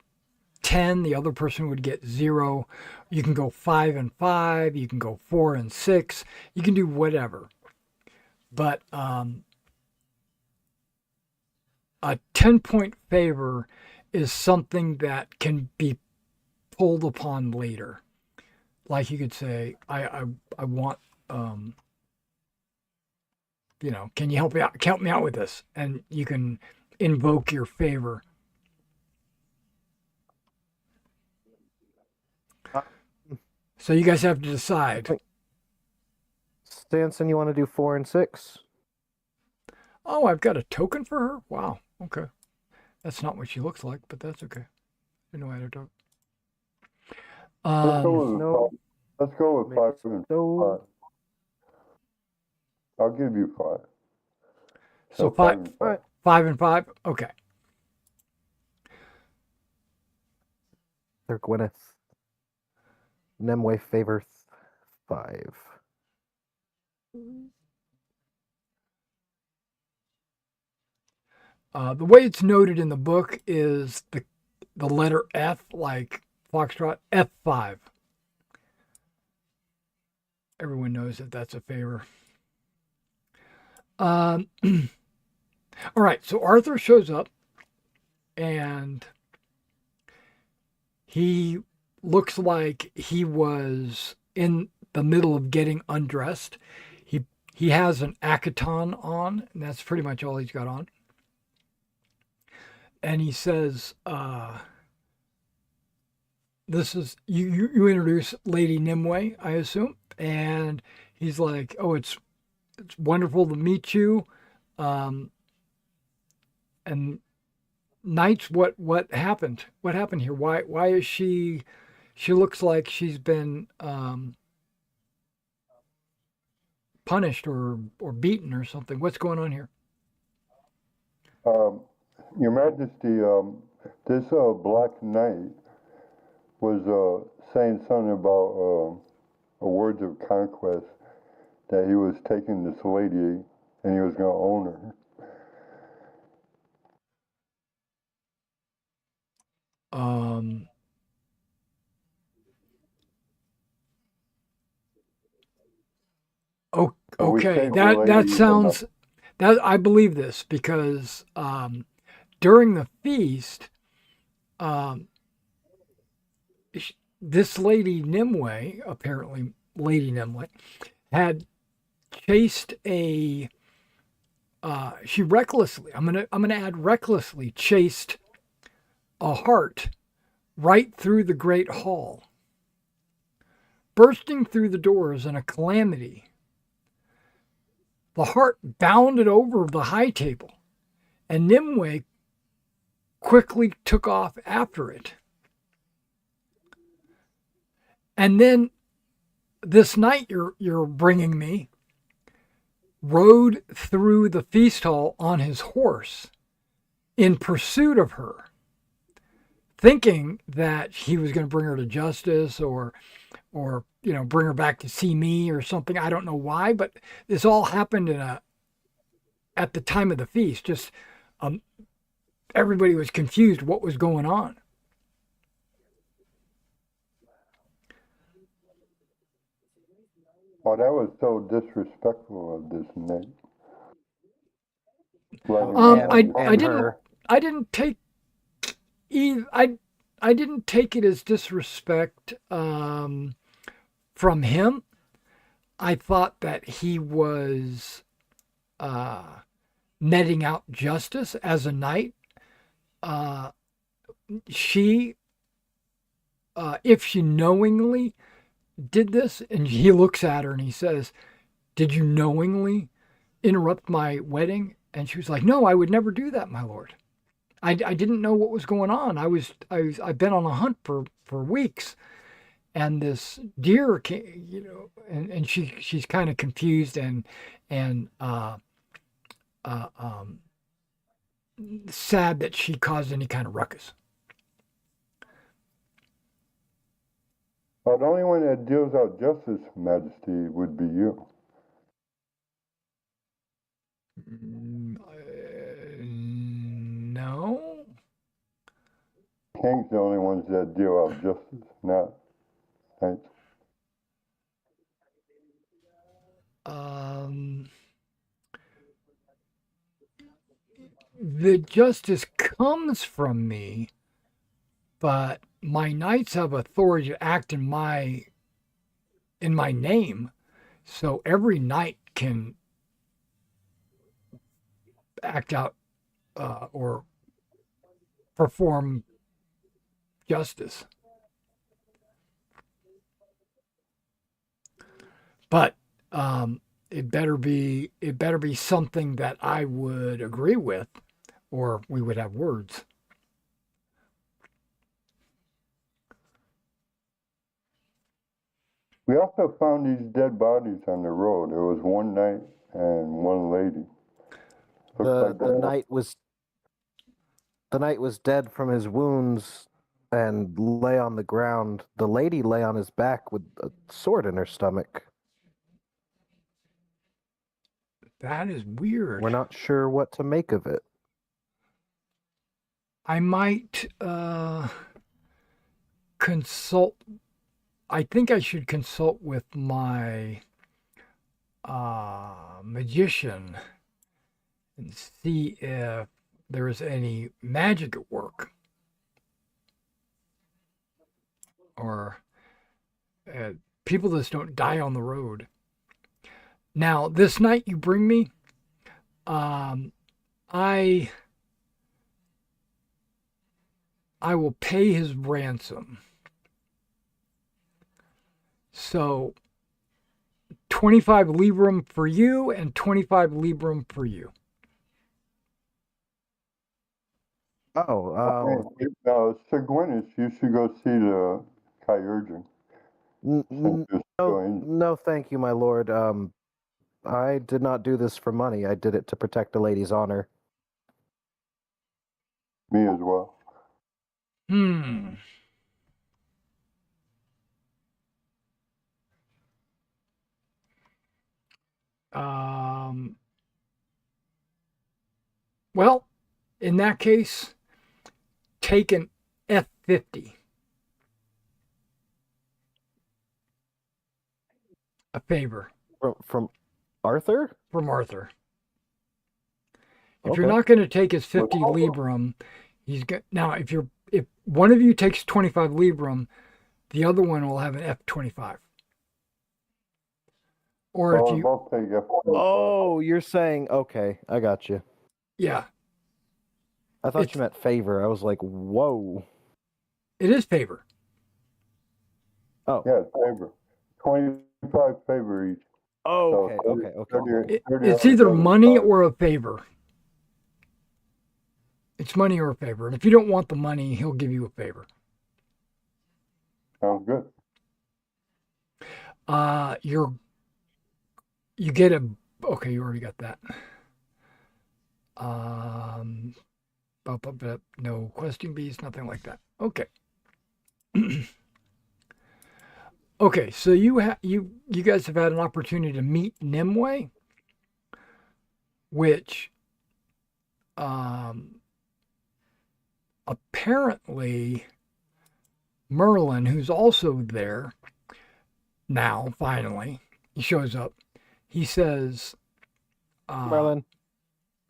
10, the other person would get 0. You can go 5 and 5, you can go 4 and 6, you can do whatever. But a 10-point favor is something that can be pulled upon later. Like you could say, I want, can you help me out with this? And you can invoke your favor. So you guys have to decide. Stanson, you want to do 4 and 6? Oh, I've got a token for her? Wow. Okay. That's not what she looks like, but that's okay. I know how to talk. Let's go with no. Let's go with Maybe 5 and so. 5. I'll give you 5. So 5 5, and 5. 5 and 5? Okay. Sir Gwyneth. Nimue favor 5. The way it's noted in the book is the letter F, like Foxtrot, F5. Everyone knows that that's a favor. All right, so Arthur shows up and he looks like he was in the middle of getting undressed. He has an Akaton on, and that's pretty much all he's got on. And he says, "This is you introduce Lady Nimue, I assume." And he's like, "Oh, it's wonderful to meet you." And Knights, what happened? What happened here? Why is she? She looks like she's been punished or beaten or something. What's going on here? Your Majesty, this Black Knight was saying something about words of conquest, that he was taking this lady and he was going to own her. Oh, Well, we okay. saved the That lady, sounds that I believe this because during the feast, um, this lady Nimue, apparently Lady Nimue, had chased a. She recklessly. I'm gonna add recklessly chased a hart right through the great hall, bursting through the doors in a calamity. The hart bounded over the high table, and Nimue quickly took off after it. And then this knight you're bringing me rode through the feast hall on his horse in pursuit of her, thinking that he was going to bring her to justice or bring her back to see me or something. I don't know why, but this all happened at the time of the feast. Just everybody was confused what was going on. Oh, that was so disrespectful of this knight. I didn't take I didn't take it as disrespect from him. I thought that he was meting out justice as a knight. She, if she knowingly did this, and he looks at her and he says, "Did you knowingly interrupt my wedding?" And she was like, "No, I would never do that, my lord. I didn't know what was going on. I've been on a hunt for weeks, and this deer came, and she's kind of confused and sad that she caused any kind of ruckus." Well, the only one that deals out justice, Majesty, would be you. No. King's the only ones that deal out justice, not knights. The justice comes from me, but my knights have authority to act in my name, so every knight can act out or perform justice. But it better be something that I would agree with, or we would have words. We also found these dead bodies on the road. There was one knight and one lady. The knight was dead from his wounds and lay on the ground. The lady lay on his back with a sword in her stomach. That is weird. We're not sure what to make of it. I might consult. I think I should consult with my magician and see if there is any magic at work, or uh, people just don't die on the road. Now, this knight you bring me, um, I I will pay his ransom. So 25 librum for you and 25 librum for you. Oh, Seguinus, you should go see the Kyurgeon. Since you're still in. no, thank you, my lord. I did not do this for money. I did it to protect a lady's honor. Me as well. Hmm. Um, well, in that case, take an F50. A favor From Arthur? from Arthur. If Okay. you're not going to take his 50 librum, he's got now. If one of you takes 25 librum, the other one will have an F25. Or if you, I'll take F25. Oh, you're saying okay. I got you. yeah, I thought It's- you meant favor. I was like, whoa. it is favor. Oh. Yeah, favor. 25 favor each. Oh, So okay. It's either money or a favor. It's money or a favor. And if you don't want the money, he'll give you a favor. Sounds good. You get a, okay, you already got that. No questing bees, nothing like that. Okay. Okay, so you guys have had an opportunity to meet Nimue, which apparently Merlin, who's also there now, finally, he shows up. He says, Merlin.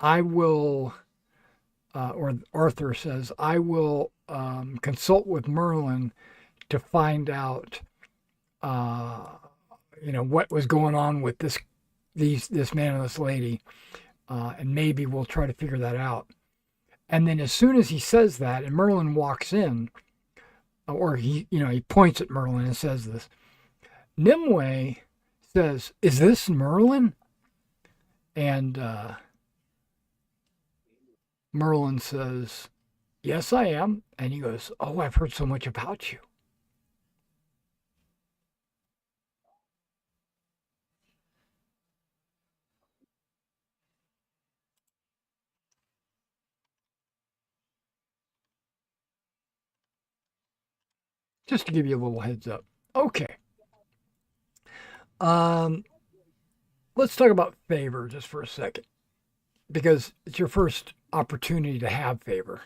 I will, or Arthur says, I will consult with Merlin to find out, what was going on with this man and this lady, and maybe we'll try to figure that out. And then as soon as he says that, and Merlin walks in, or he points at Merlin and says this, Nimue says, "Is this Merlin?" And Merlin says, "Yes, I am." And he goes, "Oh, I've heard so much about you." Just to give you a little heads up. Okay. Let's talk about favor just for a second, because it's your first opportunity to have favor.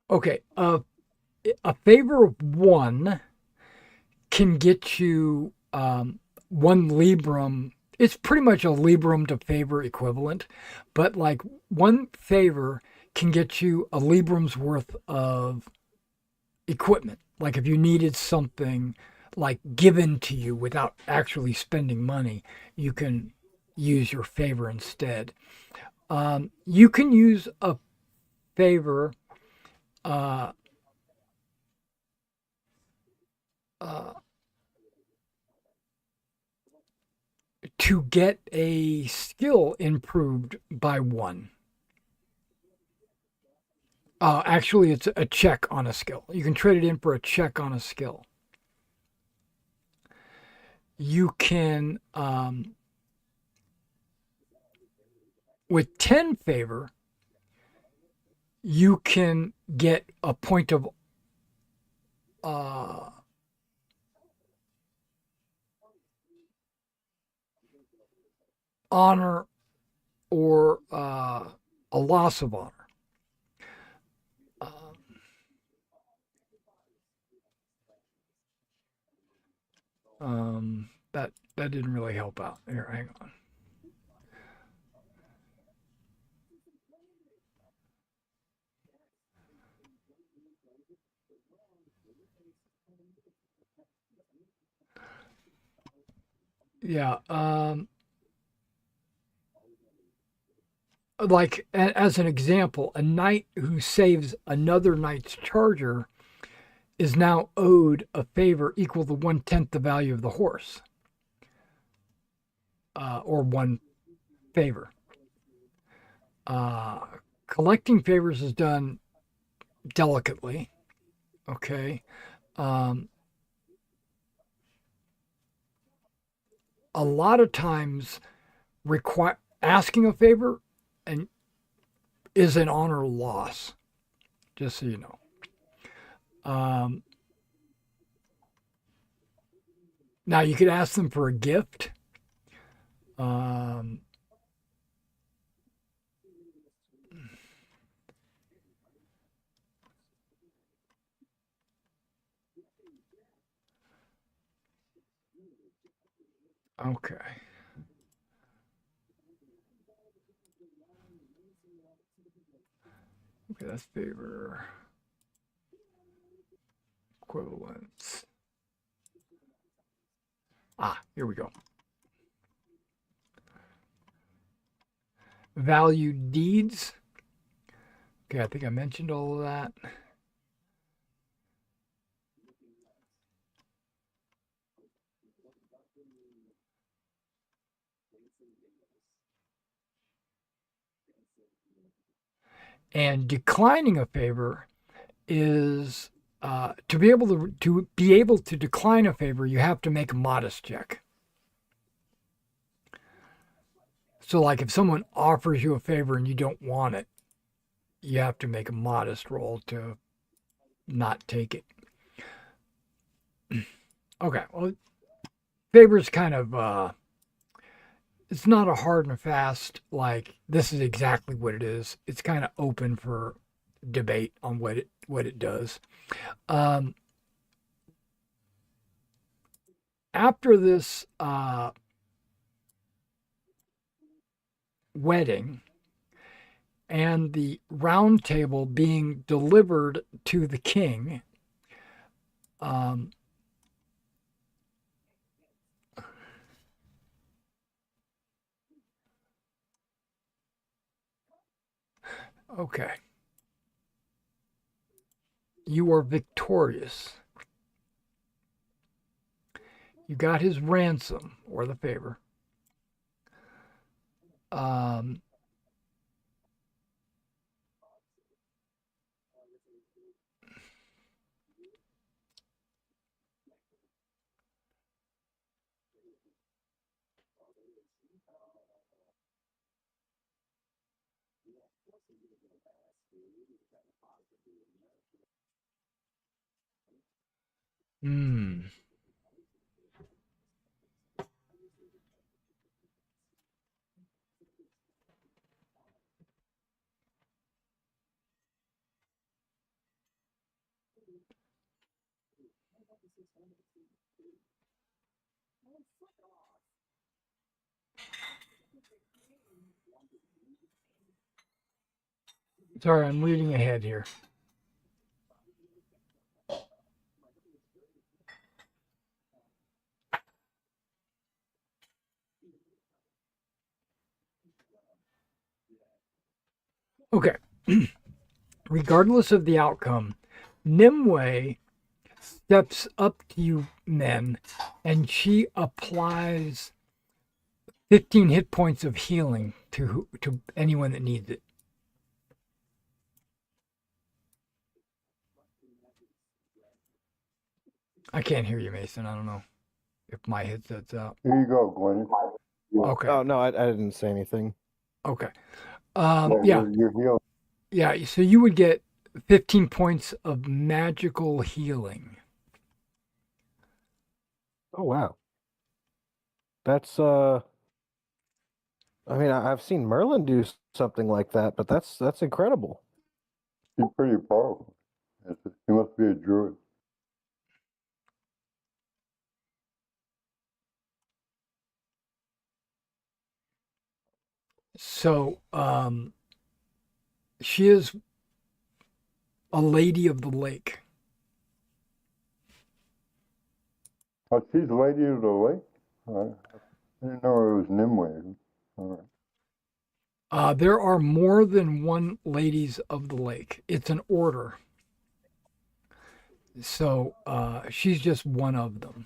Okay. A favor of one can get you one librum. It's pretty much a librum to favor equivalent, but like one favor can get you a librum's worth of equipment. Like if you needed something like given to you without actually spending money, you can use your favor instead. You can use a favor uh, uh, to get a skill improved by one. Actually, it's a check on a skill. You can trade it in for a check on a skill. You can, with 10 favor, you can get a point of uh, honor or a loss of honor. Um, that didn't really help out. Here, hang on. Yeah. Like as an example, a knight who saves another knight's charger is now owed a favor equal to 1/10 the value of the horse, or one favor. Uh, Collecting favors is done delicately. Okay. Um, a lot of times, asking a favor and is an honor loss. Just so you know. Um, Now you could ask them for a gift. Um, okay. Okay, that's favor equivalence. Here we go. Value deeds. Okay, I think I mentioned all of that. And declining a favor is to be able to decline a favor, you have to make a modest check. So, like if someone offers you a favor and you don't want it, you have to make a modest roll to not take it. Okay, well, favor is kind of it's not a hard and fast like this is exactly what it is. It's kind of open for debate on what it does. Um, After this wedding and the round table being delivered to the king, um, okay, you are victorious. You got his ransom or the favor. Um, hmm. Sorry, I'm reading ahead here. Okay. Regardless of the outcome, Nimue steps up to you men and she applies 15 hit points of healing to anyone that needs it. I can't hear you, Mason. I don't know if my headset's out. Here you go, Gwen. Okay. Oh no, I didn't say anything. Okay. Yeah, Yeah. you're healed. Yeah, so you would get 15 points of magical healing. Oh wow. That's I mean, I've seen Merlin do something like that, but that's incredible. He's pretty powerful. He must be a druid. So, she is a lady of the lake. Oh, she's Lady of the Lake? I didn't know it was Nimue. All right. There are more than one ladies of the lake. It's an order. So she's just one of them.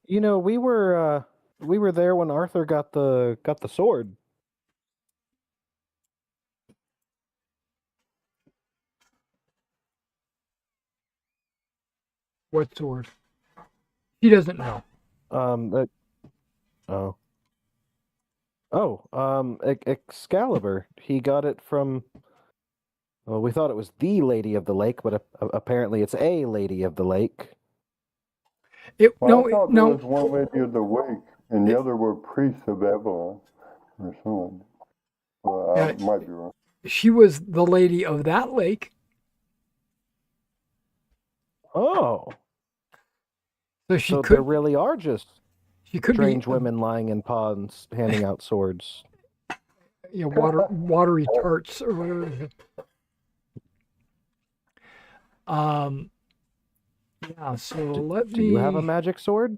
You know, we were there when Arthur got the sword. What sword? She doesn't know. That oh. Oh, Excalibur. He got it from. Well, we thought it was the Lady of the Lake, but apparently it's a Lady of the Lake. Well, No, I thought there no. was one Lady of the Lake, and the other were priests of Avalon, or something. Well, I might be wrong. She was the lady of that lake. Oh, So she so there could. really are just She could strange be. women lying in ponds handing out swords. Watery tarts or whatever. Yeah. So Do you have a magic sword?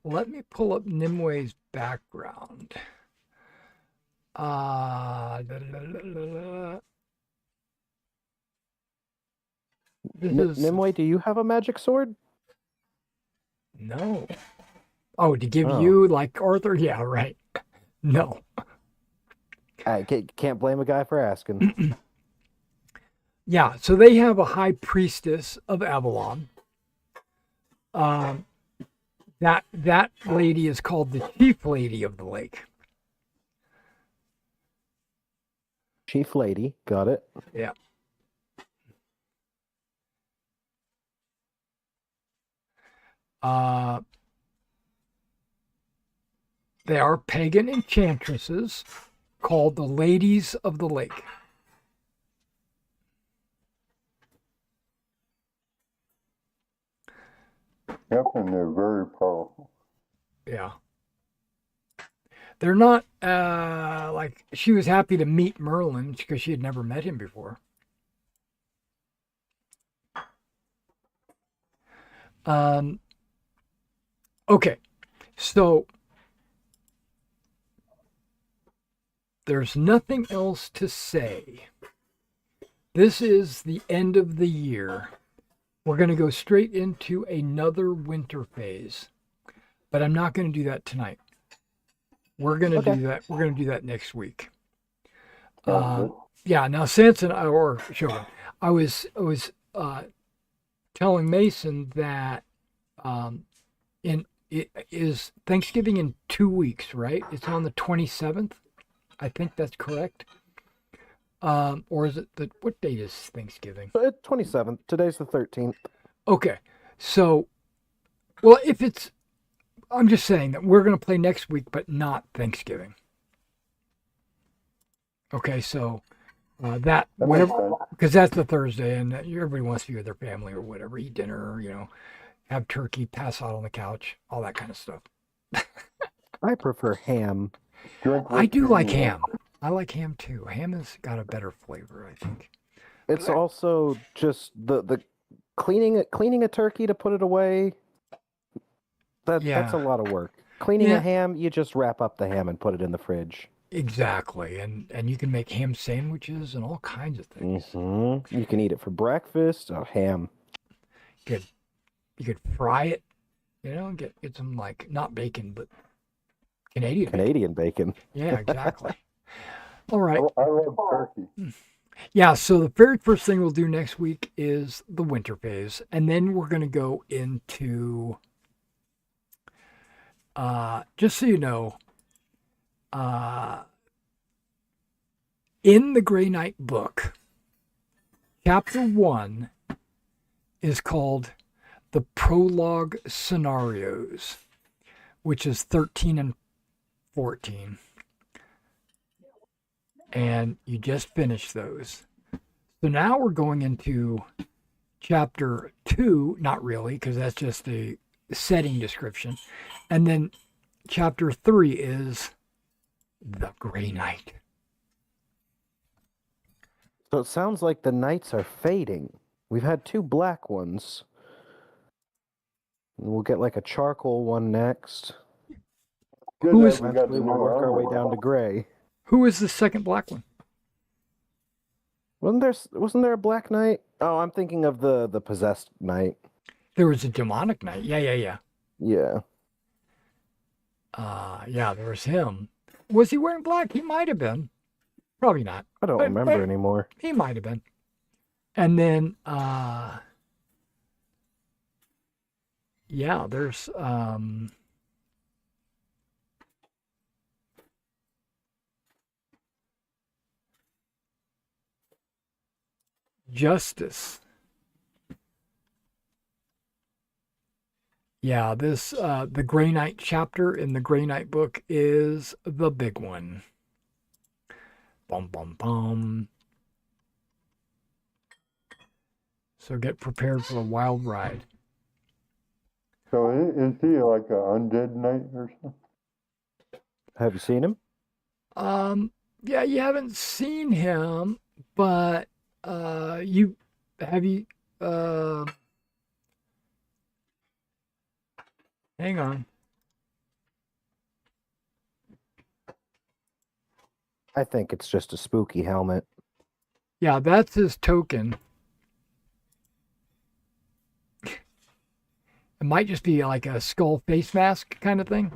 let me pull up Nimue's background. Da, da, da, da. This is Nimue, do you have a magic sword? no. Oh, to give Oh. you like Arthur? Yeah, right. No. I can't blame a guy for asking. Yeah, so they have a high priestess of Avalon. Um, that lady is called the chief lady of the lake. Chief Lady, got it. Yeah. Uh, they are pagan enchantresses called the ladies of the lake. Yep, and they're very powerful. Yeah. They're not like she was happy to meet Merlin because she had never met him before. Okay, so there's nothing else to say. This is the end of the year. We're going to go straight into another winter phase, but I'm not going to do that tonight. We're going to Okay. do that. We're going to do that next week. Sounds good. Yeah. Now, Sanson or Shogun, I was telling Mason that it is Thanksgiving in 2 weeks, right? It's on the 27th. I think that's correct. Or is it what date is Thanksgiving? 27th. Today's the 13th. Okay. So, well, I'm just saying that we're going to play next week, but not Thanksgiving. Okay. So, that That makes whatever, sense. because that's the Thursday and everybody wants to be with their family or whatever, eat dinner, have turkey, pass out on the couch, all that kind of stuff. I prefer ham. Drink I do whiskey, like you know. ham. I like ham too. Ham has got a better flavor, I think. It's also just the cleaning a turkey to put it away. That's Yeah. a lot of work. Cleaning Yeah. a ham, you just wrap up the ham and put it in the fridge. Exactly. And you can make ham sandwiches and all kinds of things. You can eat it for breakfast. Oh, ham. You could fry it, and get some like not bacon, but Canadian bacon. Canadian bacon. Yeah, exactly. All right. I love turkey. Yeah, so the very first thing we'll do next week is the winter phase, and then we're going to go into just so you know, In the Grey Knight book, chapter 1 is called The Prologue Scenarios, which is 13 and 14. And you just finished those. So now we're going into chapter 2, not really, because that's just a setting description. And then chapter 3 is The Grey Knight. So it sounds like the knights are fading. We've had 2 black ones. We'll get like a charcoal one next. Good Who that is- we got Eventually the we'll new work our way armor. down to gray. Who is the second black one? Wasn't there a black knight? Oh, I'm thinking of the possessed knight. There was a demonic knight. Yeah. Yeah. Yeah, there was him. Was he wearing black? He might have been. Probably not. I don't But- remember but- anymore. He might have been. And then, yeah, there's, Justice. Yeah, this, the Grey Knight chapter in the Grey Knight book is the big one. Bum, bum, bum. So get prepared for a wild ride. So is he like an undead knight or something? Have you seen him? Yeah, you haven't seen him, but you have you hang on. I think it's just a spooky helmet. Yeah, that's his token. It might just be like a skull face mask kind of thing.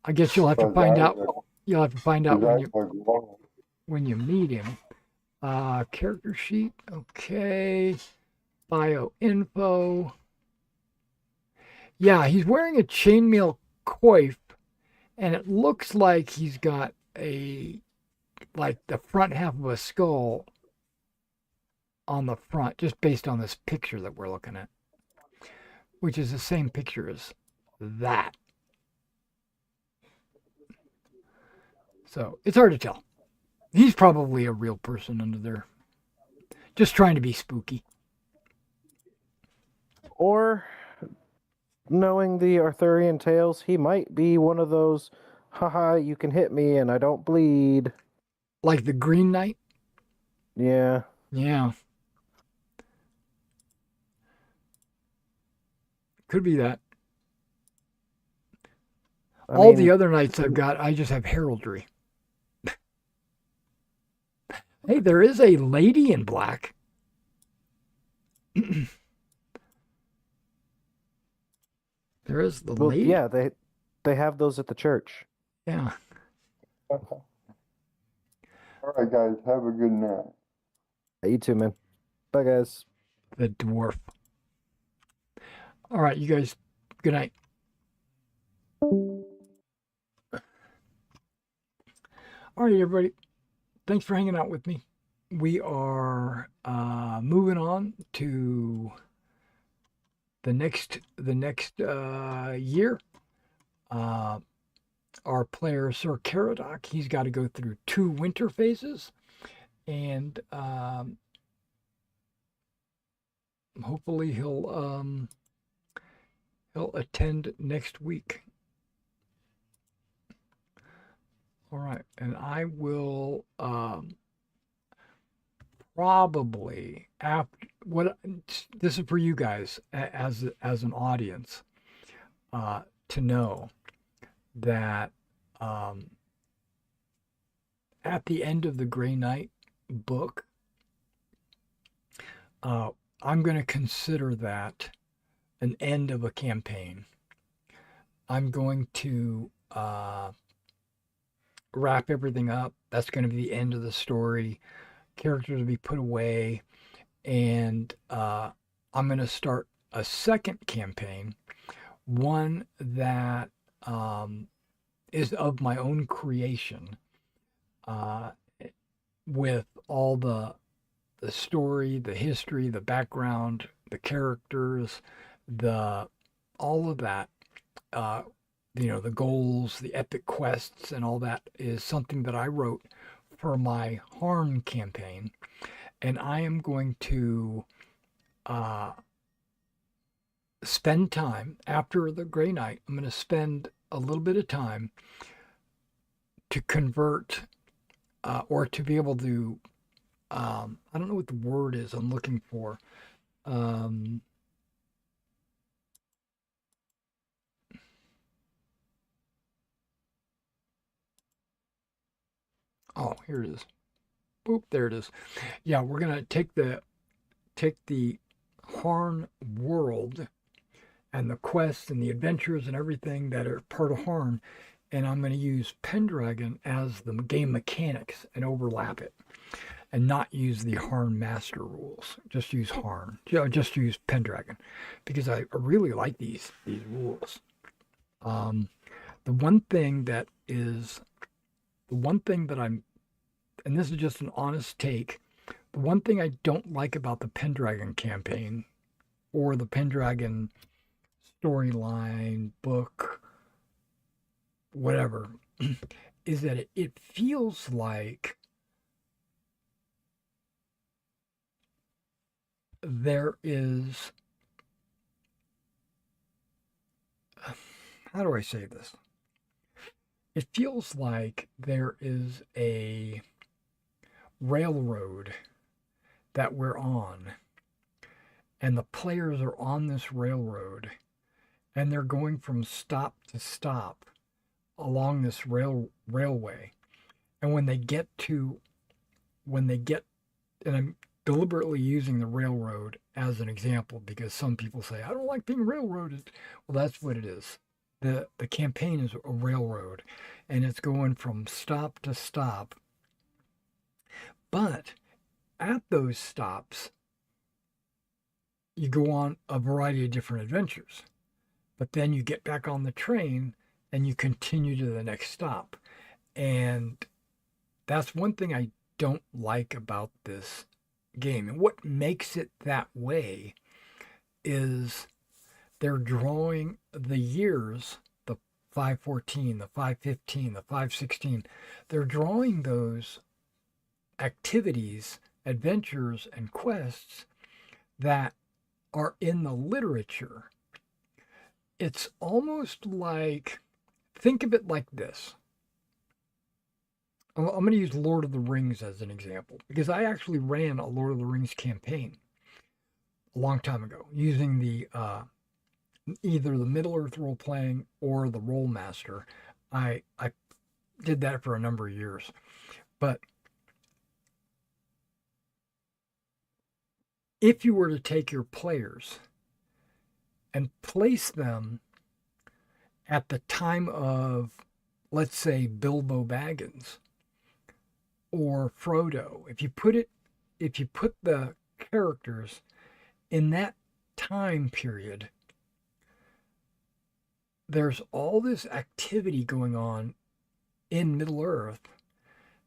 I guess you'll have to find out. You'll have to find out when you meet him. Character sheet. Okay. Bio info. Yeah, he's wearing a chainmail coif, and it looks like he's got like the front half of a skull on the front, just based on this picture that we're looking at, which is the same picture as that. So it's hard to tell. He's probably a real person under there, just trying to be spooky. Or, knowing the Arthurian tales, he might be one of those, haha, you can hit me and I don't bleed. Like the Green Knight? Yeah. Yeah. Could be that. All the other knights I've got, I just have heraldry. Hey, there is a lady in black. There is the lady. Yeah, they have those at the church. Yeah. All right, guys. Have a good night. You too, man. Bye, guys. The dwarf. All right, you guys. Good night. All right, everybody. Thanks for hanging out with me. We are moving on to the next year. Our player Sir Caradoc, he's got to go through 2 winter phases, and hopefully he'll attend next week. All right, and I will probably after this is for you guys as an audience to know that at the end of the Grey Knight book, I'm going to consider that an end of a campaign. I'm going to wrap everything up. That's going to be the end of the story. Characters will be put away, and I'm going to start a second campaign, one that is of my own creation, uh, with all the story, the history, the background, the characters, the all of that. Uh, the goals, the epic quests, and all that is something that I wrote for my Harn campaign, and I am going to uh, spend time after the Grey Knight. I'm going to spend a little bit of time to convert or to be able to. I don't know what the word is I'm looking for. Um, oh, here it is. Boop, there it is. Yeah, we're gonna take the Harn world and the quests and the adventures and everything that are part of Harn, and I'm going to use Pendragon as the game mechanics and overlap it, and not use the Harn master rules. Just use Harn. Just use Pendragon, because I really like these rules. Um, the one thing that is the one thing that I'm, and this is just an honest take, the one thing I don't like about the Pendragon campaign or the Pendragon storyline, book, whatever, is that it feels like there is, how do I say this? It feels like there is a railroad that we're on, and the players are on this railroad, and they're going from stop to stop along this railway. And when they get, and I'm deliberately using the railroad as an example because some people say I don't like being railroaded. Well, that's what it is. The campaign is a railroad, and it's going from stop to stop. But at those stops, you go on a variety of different adventures. But then you get back on the train and you continue to the next stop. And that's one thing I don't like about this game. And what makes it that way is they're drawing the years, the 514, the 515, the 516. They're drawing those activities, adventures, and quests that are in the literature. It's almost like, think of it like this. I'm going to use Lord of the Rings as an example because I actually ran a Lord of the Rings campaign a long time ago using the either the Middle Earth role playing or the Roll Master. I did that for a number of years, but if you were to take your players and place them at the time of, let's say, Bilbo Baggins or Frodo, if you put the characters in that time period, there's all this activity going on in Middle Earth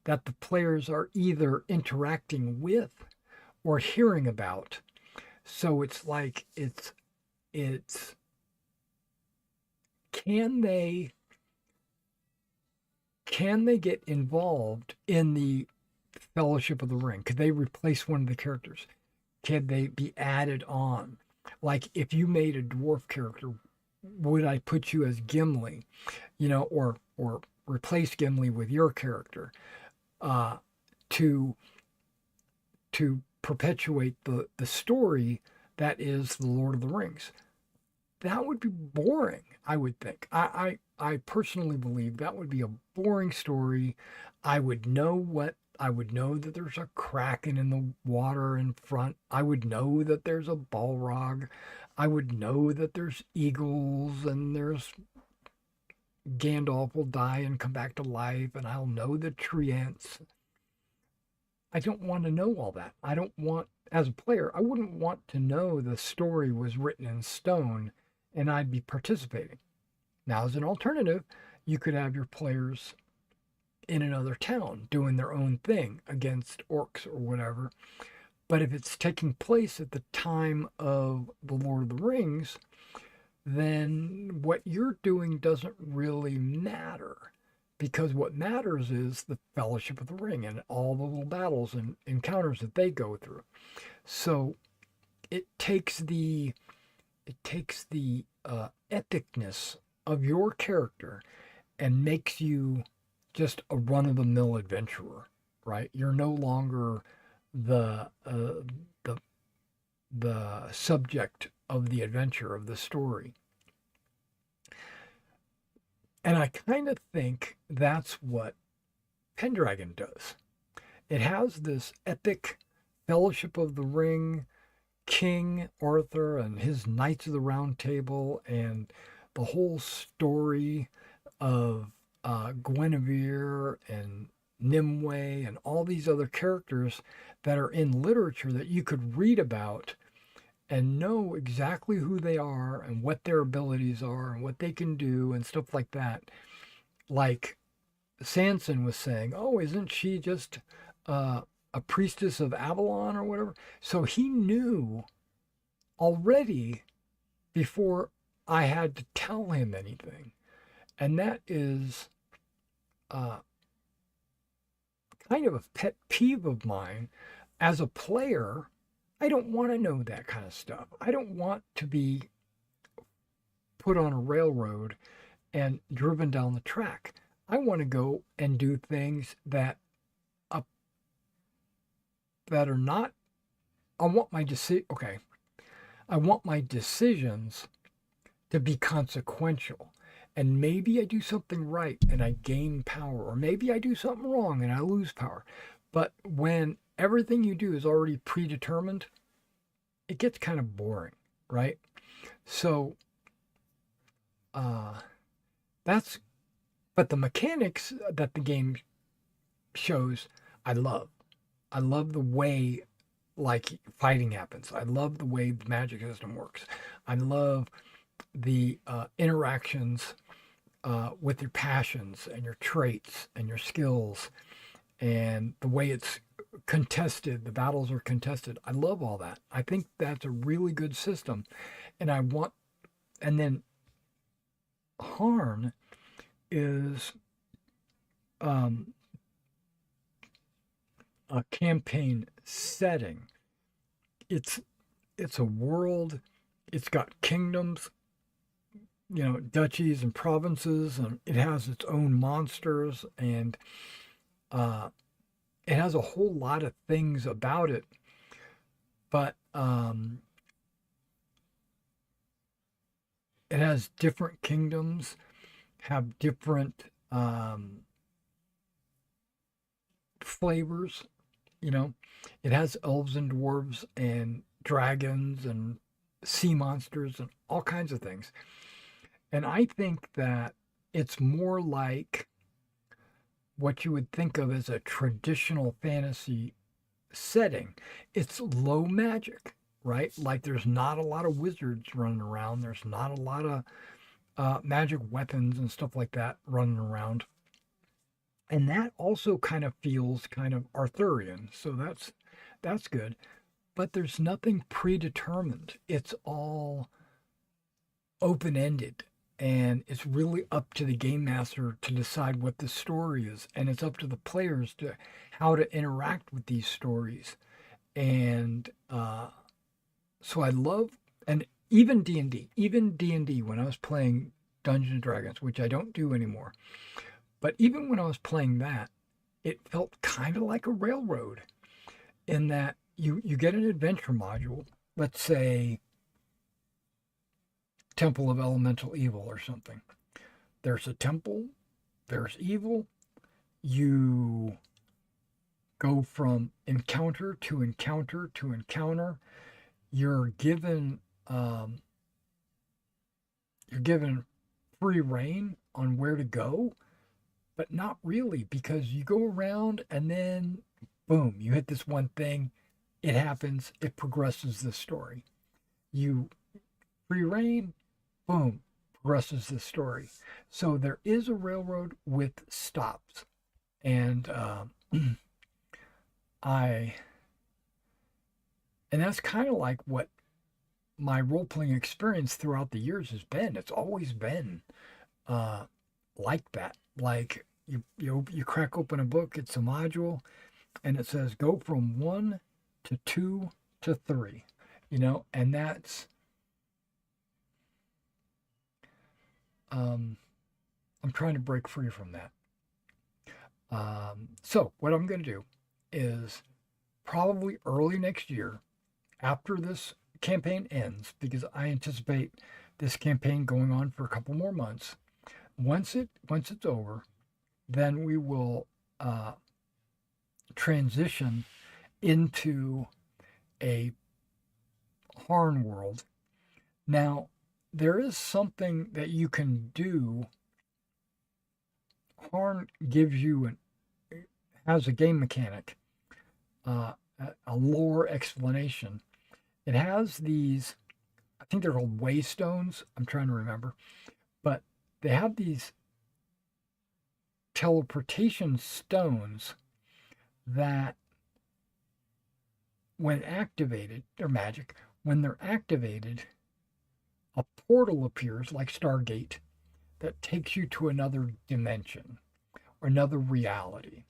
that the players are either interacting with or hearing about. So it's like it's can they get involved in the Fellowship of the Ring? Could they replace one of the characters? Can they be added on? Like if you made a dwarf character, would I put you as Gimli, or replace Gimli with your character to perpetuate the story that is the Lord of the Rings? That would be boring, I would think. I personally believe that would be a boring story. I would know that there's a kraken in the water in front. I would know that there's a Balrog. I would know that there's eagles and there's Gandalf will die and come back to life, and I'll know the treants. I don't want to know all that. I don't want, as a player, I wouldn't want to know the story was written in stone and I'd be participating. Now, as an alternative, you could have your players in another town doing their own thing against orcs or whatever. But if it's taking place at the time of The Lord of the Rings, then what you're doing doesn't really matter. Because what matters is the Fellowship of the Ring and all the little battles and encounters that they go through. So it takes the epicness of your character and makes you just a run-of-the-mill adventurer, right? You're no longer the the subject of the adventure of the story. And I kind of think that's what Pendragon does. It has this epic Fellowship of the Ring, King Arthur and his Knights of the Round Table, and the whole story of Guinevere and Nimue and all these other characters that are in literature that you could read about and know exactly who they are and what their abilities are and what they can do and stuff like that. Like Sanson was saying, oh, isn't she just a priestess of Avalon or whatever? So he knew already before I had to tell him anything. And that is kind of a pet peeve of mine. As a player, I don't want to know that kind of stuff. I don't want to be put on a railroad and driven down the track. I want to go and do things that that are not. I want my I want my decisions to be consequential. And maybe I do something right and I gain power, or maybe I do something wrong and I lose power. But when everything you do is already predetermined, it gets kind of boring, right? So that's, but the mechanics that the game shows, I love. I love the way like fighting happens. I love the way the magic system works. I love the interactions with your passions and your traits and your skills and the way it's contested. The battles are contested. I love all that. I think that's a really good system. And and then Harn is a campaign setting. It's a world. It's got kingdoms, duchies and provinces, and it has its own monsters, and it has a whole lot of things about it. But it has different kingdoms, have different flavors. It has elves and dwarves and dragons and sea monsters and all kinds of things. And I think that it's more like what you would think of as a traditional fantasy setting. It's low magic, right? Like there's not a lot of wizards running around. There's not a lot of magic weapons and stuff like that running around. And that also kind of feels kind of Arthurian. So that's good. But there's nothing predetermined. It's all open-ended. And it's really up to the game master to decide what the story is. And it's up to the players to how to interact with these stories. And so I love, and even D&D, when I was playing Dungeons and Dragons, which I don't do anymore. But even when I was playing that, it felt kind of like a railroad in that you get an adventure module, let's say Temple of Elemental Evil or something. There's a temple, there's evil. You go from encounter to encounter to encounter. You're given free reign on where to go, but not really, because you go around and then boom, you hit this one thing, it happens, it progresses the story. You free reign, boom, progresses the story. So there is a railroad with stops. And I, and that's kind of like what my role playing experience throughout the years has been. It's always been uh, like that. Like you crack open a book, it's a module, and it says go from 1 to 2 to 3. And that's I'm trying to break free from that. So what I'm going to do is probably early next year, after this campaign ends, because I anticipate this campaign going on for a couple more months. Once it's over, then we will transition into a Harn world. Now, there is something that you can do. Harn gives you has a game mechanic, a lore explanation. It has these, I think they're called waystones. I'm trying to remember, but they have these teleportation stones that, when activated, they're magic. When they're activated, a portal appears like Stargate that takes you to another dimension or another reality.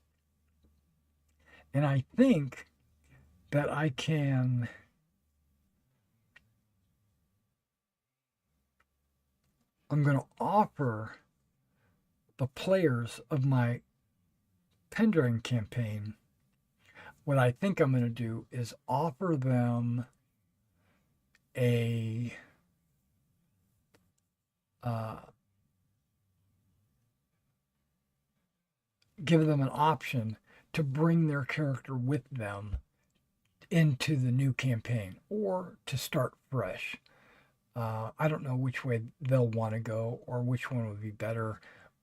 And I think that I'm going to offer the players of my Pendragon campaign, what I think I'm going to do is offer them uh, give them an option to bring their character with them into the new campaign or to start fresh. I don't know which way they'll want to go or which one would be better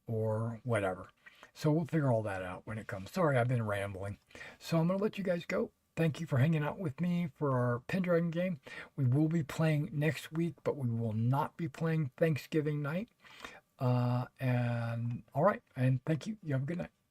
or whatever. So we'll figure all that out when it comes. Sorry, I've been rambling. So I'm going to let you guys go. Thank you for hanging out with me for our Pendragon game. We will be playing next week, but we will not be playing Thanksgiving night. And all right. And thank you. You have a good night.